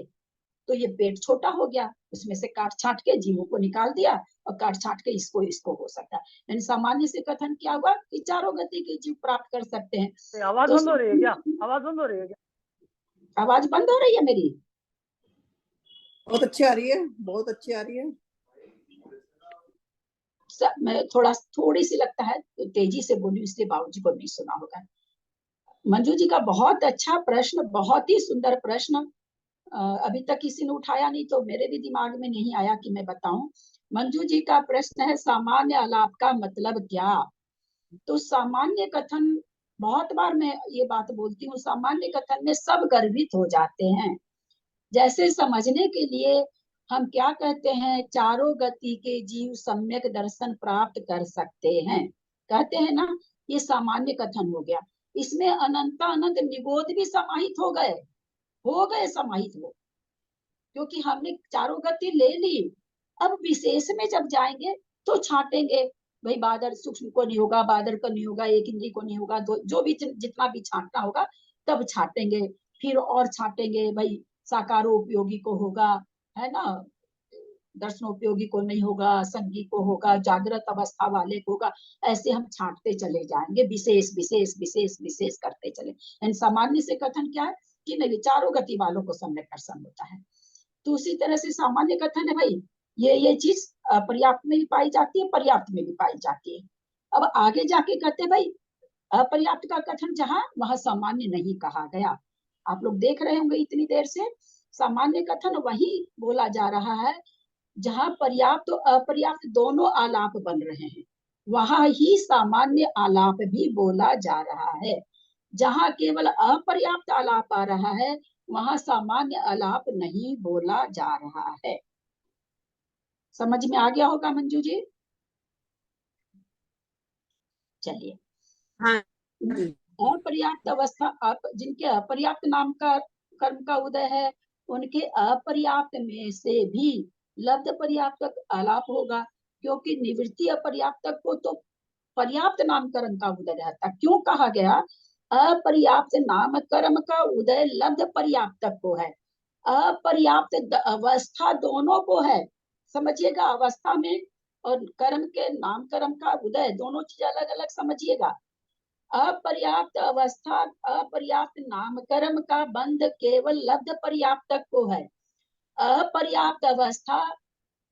तो ये पेट छोटा हो गया, उसमें से काट छाट के जीवों को निकाल दिया और काट छाट के इसको इसको हो सकता है। यानी सामान्य से कथन क्या हुआ कि चारों गति के जीव प्राप्त कर सकते हैं। आवाज बंद हो रही है क्या? आवाज बंद हो रही है क्या? आवाज बंद हो रही है मेरी? बहुत अच्छी आ रही है, बहुत अच्छी आ रही है। मैं थोड़ी सी लगता है तो तेजी से बोली, इसलिए बाबूजी को नहीं सुना होगा। मंजू जी का बहुत अच्छा प्रश्न, बहुत ही सुंदर प्रश्न। अभी तक किसी ने उठाया नहीं तो मेरे भी दिमाग में नहीं आया कि मैं बताऊं। मंजू जी का प्रश्न है सामान्य आलाप का मतलब क्या? तो सामान्य कथन, बहुत बार मैं ये बात बोलती हूँ, सामान्य कथन में सब गर्भित हो जाते हैं। जैसे समझने के लिए हम क्या कहते हैं, चारों गति के जीव सम्यक दर्शन प्राप्त कर सकते हैं, कहते हैं ना, ये सामान्य कथन हो गया। इसमें अनंत अनंत निगोद भी समाहित हो गए समाहित हो, क्योंकि हमने चारों गति ले ली। अब विशेष में जब जाएंगे तो छाटेंगे, भाई बादर सूक्ष्म को नहीं होगा, बादर को नहीं होगा, एक इंद्री को नहीं होगा, जो भी जितना भी छाटना होगा तब छाटेंगे। फिर और छाटेंगे, भाई साकारो उपयोगी को होगा, है ना, दर्शनोपयोगी को नहीं होगा, संगी को होगा, जागृत अवस्था वाले को होगा। ऐसे हम छाटते चले जाएंगे, विशेष विशेष विशेष विशेष करते चले। सामान्य से कथन क्या है कि नहीं, चारों गति वालों को सम्यक दर्शन होता है। तो उसी तरह से सामान्य कथन है भाई ये चीज पर्याप्त में भी पाई जाती है, पर्याप्त में भी पाई जाती है। अब आगे जाके कहते हैं भाई अपर्याप्त का कथन जहां, वहां सामान्य नहीं कहा गया। आप लोग देख रहे होंगे इतनी देर से, सामान्य कथन वही बोला जा रहा है जहां पर्याप्त और अपर्याप्त दोनों आलाप बन रहे हैं, वहां ही सामान्य आलाप भी बोला जा रहा है। जहां केवल अपर्याप्त आलाप आ रहा है वहां सामान्य आलाप नहीं बोला जा रहा है। समझ में आ गया होगा मंजू जी? चलिए, हाँ। अपर्याप्त अवस्था, जिनके अपर्याप्त नाम का कर्म का उदय है, उनके अपर्याप्त में से भी लब्ध पर्याप्त आलाप होगा, क्योंकि निवृत्ति अपर्याप्त को तो पर्याप्त नाम कर्म का उदय रहता। क्यों कहा गया? अपर्याप्त नाम कर्म का उदय लब्ध पर्याप्त को है, अपर्याप्त अवस्था दोनों को है। समझिएगा, अवस्था में और कर्म के नाम कर्म का उदय दोनों चीज अलग अलग समझिएगा। अपर्याप्त अवस्था, अपर्याप्त नाम कर्म का बंध केवल लब्ध पर्याप्त को है। अपर्याप्त अवस्था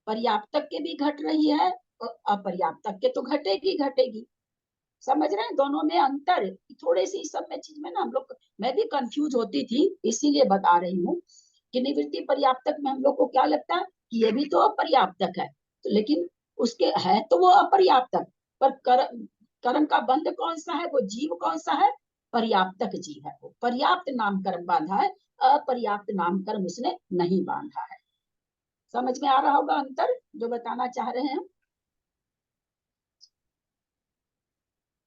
पर्याप्त के भी घट रही है और अपर्याप्त के तो घटेगी घटेगी। समझ रहे हैं दोनों में अंतर? थोड़े सी सब में चीज में ना हम लोग, मैं भी कंफ्यूज होती थी, इसीलिए बता रही हूँ कि निवृत्ति पर्याप्तक में हम लोग को क्या लगता है कि ये भी तो अपर्याप्तक है, तो लेकिन उसके है तो वो अपर्याप्तक, पर कर्म का बंध कौन सा है, वो जीव कौन सा है, पर्याप्तक जीव है। वो पर्याप्त नाम कर्म बांधा है, अपर्याप्त नाम कर्म उसने नहीं बांधा है। समझ में आ रहा होगा अंतर जो बताना चाह रहे हैं?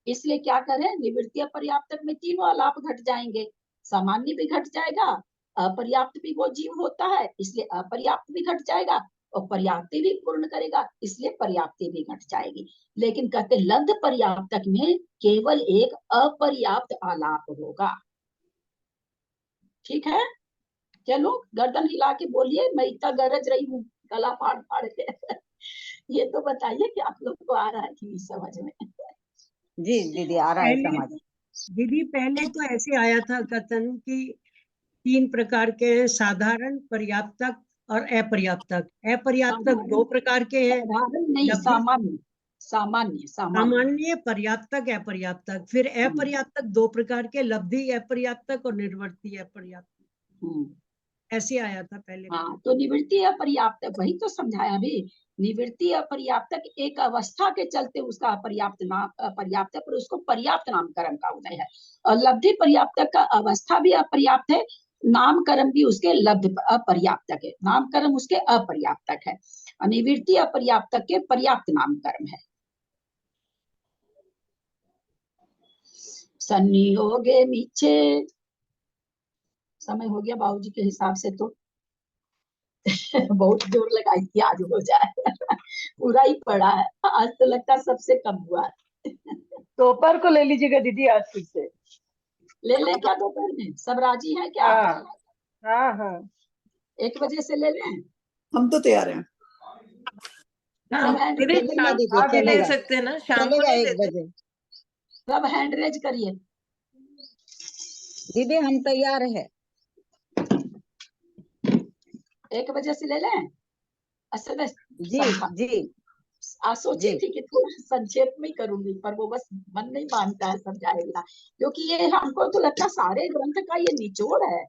इसलिए क्या करें, निवृत्ति पर्याप्तक में तीनों आलाप घट जाएंगे, सामान्य भी घट जाएगा, अपर्याप्त भी वो जीव होता है इसलिए अपर्याप्त भी घट जाएगा, और पर्याप्ति भी पूर्ण करेगा, इसलिए पर्याप्ति भी घट जाएगी। लेकिन कहते लब्ध पर्याप्तक में केवल एक अपर्याप्त आलाप होगा। ठीक है, चलो गर्दन हिला के बोलिए, मैं इतना गरज रही हूँ गला फाड़ फाड़ के। ये तो बताइए कि आप लोग को आ रहा है कि नहीं समझ में? जी दीदी आ रहा है समझ। दीदी पहले तो ऐसे आया था कथन कि 3 प्रकार के हैं, साधारण, पर्याप्तक और अपर्याप्तक। अपर्याप्तक 2 प्रकार के हैं, साधारण नहीं, सामान्य सामान्य सामान्य, पर्याप्तक, अपर्याप्तक। फिर अपर्याप्तक 2 प्रकार के, लब्धि अपर्याप्तक और निर्वर्ती अपर्याप्तक, ऐसे आया था पहले। हाँ, तो निवृत्ति अपर्याप्तक वही तो समझाया अभी। निवृत्ति अपर्याप्तक एक अवस्था के चलते उसका अपर्याप्त नाम, अपर्याप्त पर उसको पर्याप्त नामकरण का उदय है। और लब्धि पर्याप्तक का अवस्था भी अपर्याप्त है, नामकरण भी उसके लब्ध अपर्याप्तक है, नामकरण उसके अपर्याप्तक है। निवृत्ति अपर्याप्तक के पर्याप्त नामकरण है। संयोगे नीचे समय हो गया बाबूजी के हिसाब से तो। बहुत जोर लगाई थी आज हो जाए। पूरा ही पड़ा है आज, तो लगता है सबसे कम हुआ है। दोपहर को ले लीजिएगा दीदी आज फिर से। ले ले क्या दोपहर में? सब राजी हैं क्या? हाँ हाँ 1 बजे से ले लें? हम तो तैयार हैं। आप भी ले सकते हैं ना, शाम को ले 1 बजे। सब हैंड रेज करिए। दीदी हम तैयार है। 1 बजे से ले लें? असल में जी जी आज सोची थी कि थोड़ा संक्षेप में करूंगी, पर वो बस मन नहीं मानता है समझाएगा, क्योंकि ये हमको तो लगता सारे ग्रंथ का ये निचोड़ है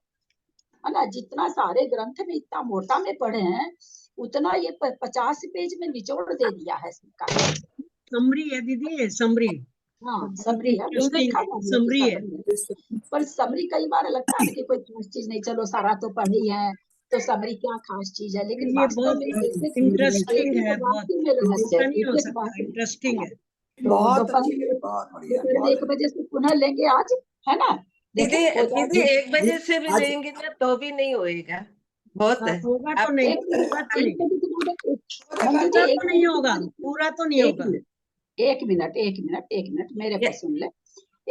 ना। जितना सारे ग्रंथ में इतना मोटा में पढ़े हैं, उतना ये 50 पेज में निचोड़ दे दिया है सबका। समरी है दीदी, ये समरी। हाँ समरी है, समरी है। पर समरी कई बार लगता है कि कोई खास चीज नहीं, चलो सारा तो पढ़ी है तो समरी क्या खास चीज है, लेकिन ये बहुत इंटरेस्टिंग है, बहुत इंटरेस्टिंग है। बहुत बढ़िया। 1 बजे से पुनः लेंगे आज, है ना? दीदी 1 बजे से भी लेंगे ना तो भी नहीं होएगा, बहुत है। होगा तो नहीं, पूरा तो नहीं होगा, पूरा तो नहीं होगा। 1 मिनट मेरे को सुन ले।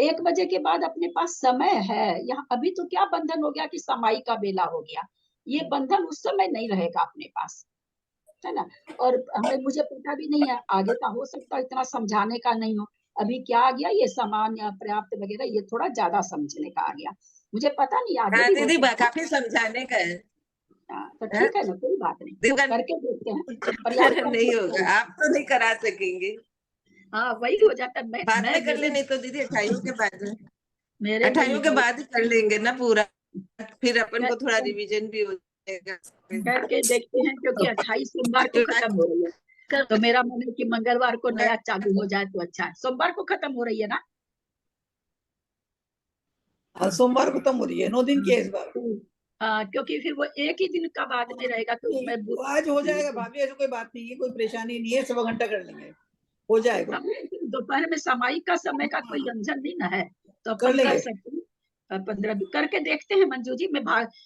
1 बजे के बाद अपने पास समय है। यहाँ अभी तो क्या बंधन हो गया कि समाई का बेला हो गया, ये बंधन उस समय नहीं रहेगा अपने पास, है ना? और हमें मुझे पता भी नहीं है आगे का, हो सकता है इतना समझाने का नहीं हो। अभी क्या आ गया, ये सामान्य पर्याप्त वगैरह, ये थोड़ा ज्यादा समझने का आ गया, मुझे पता नहीं आगे भी दीदी काफी समझाने का है। तो ठीक है ना, कोई बात नहीं, करके देखते हैं। नहीं होगा, आप तो नहीं करा सकेंगे। हाँ वही हो जाता है। बाद में कर ले, नहीं तो दीदी 28 के बाद, मेरे 28 के बाद ही कर लेंगे ना पूरा, फिर अपन को थोड़ा रिवीजन भी हो जाएगा। करके देखते हैं, क्योंकि 28 सोमवार को खत्म हो रही है, तो मेरा मन है कि मंगलवार को नया चालू हो जाए तो अच्छा है। सोमवार को खत्म हो रही है ना? सोमवार को खत्म हो रही है, 9 दिन की है इस बार। क्योंकि फिर वो एक ही दिन का बाद में रहेगा, तो उसमें आज हो जाएगा भाभी, ऐसी कोई बात नहीं है, कोई परेशानी नहीं है, 1.25 घंटा कर लेंगे, हो जाएगा। दोपहर में सामायिक का समय का कोई गंजन नहीं ना है, तो कर लेंगे। 15 करके देखते हैं। मंजू जी मैं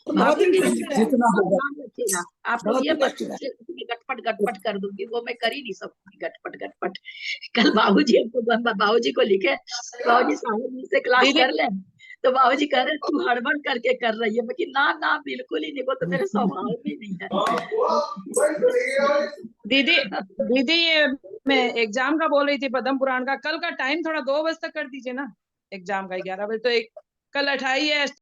जितना होगा रखिएगा, आप लोग ये गटपट कर दूंगी, वो मैं कर ही नहीं सकती गटपट। कल बाबूजी को लिखे, बाबूजी साहब से क्लास कर ले, तो बाबूजी कह रहे तू हड़बड़ करके कर रही है। मैं ना बिल्कुल ही नहीं, वो तो मेरे स्वभाव में नहीं है। दीदी ये मैं एग्जाम का बोल रही थी, पद्म पुराण का। कल का टाइम थोड़ा 2 बजे तक कर दीजिए ना एग्जाम का, 11 बजे। तो कल 28 है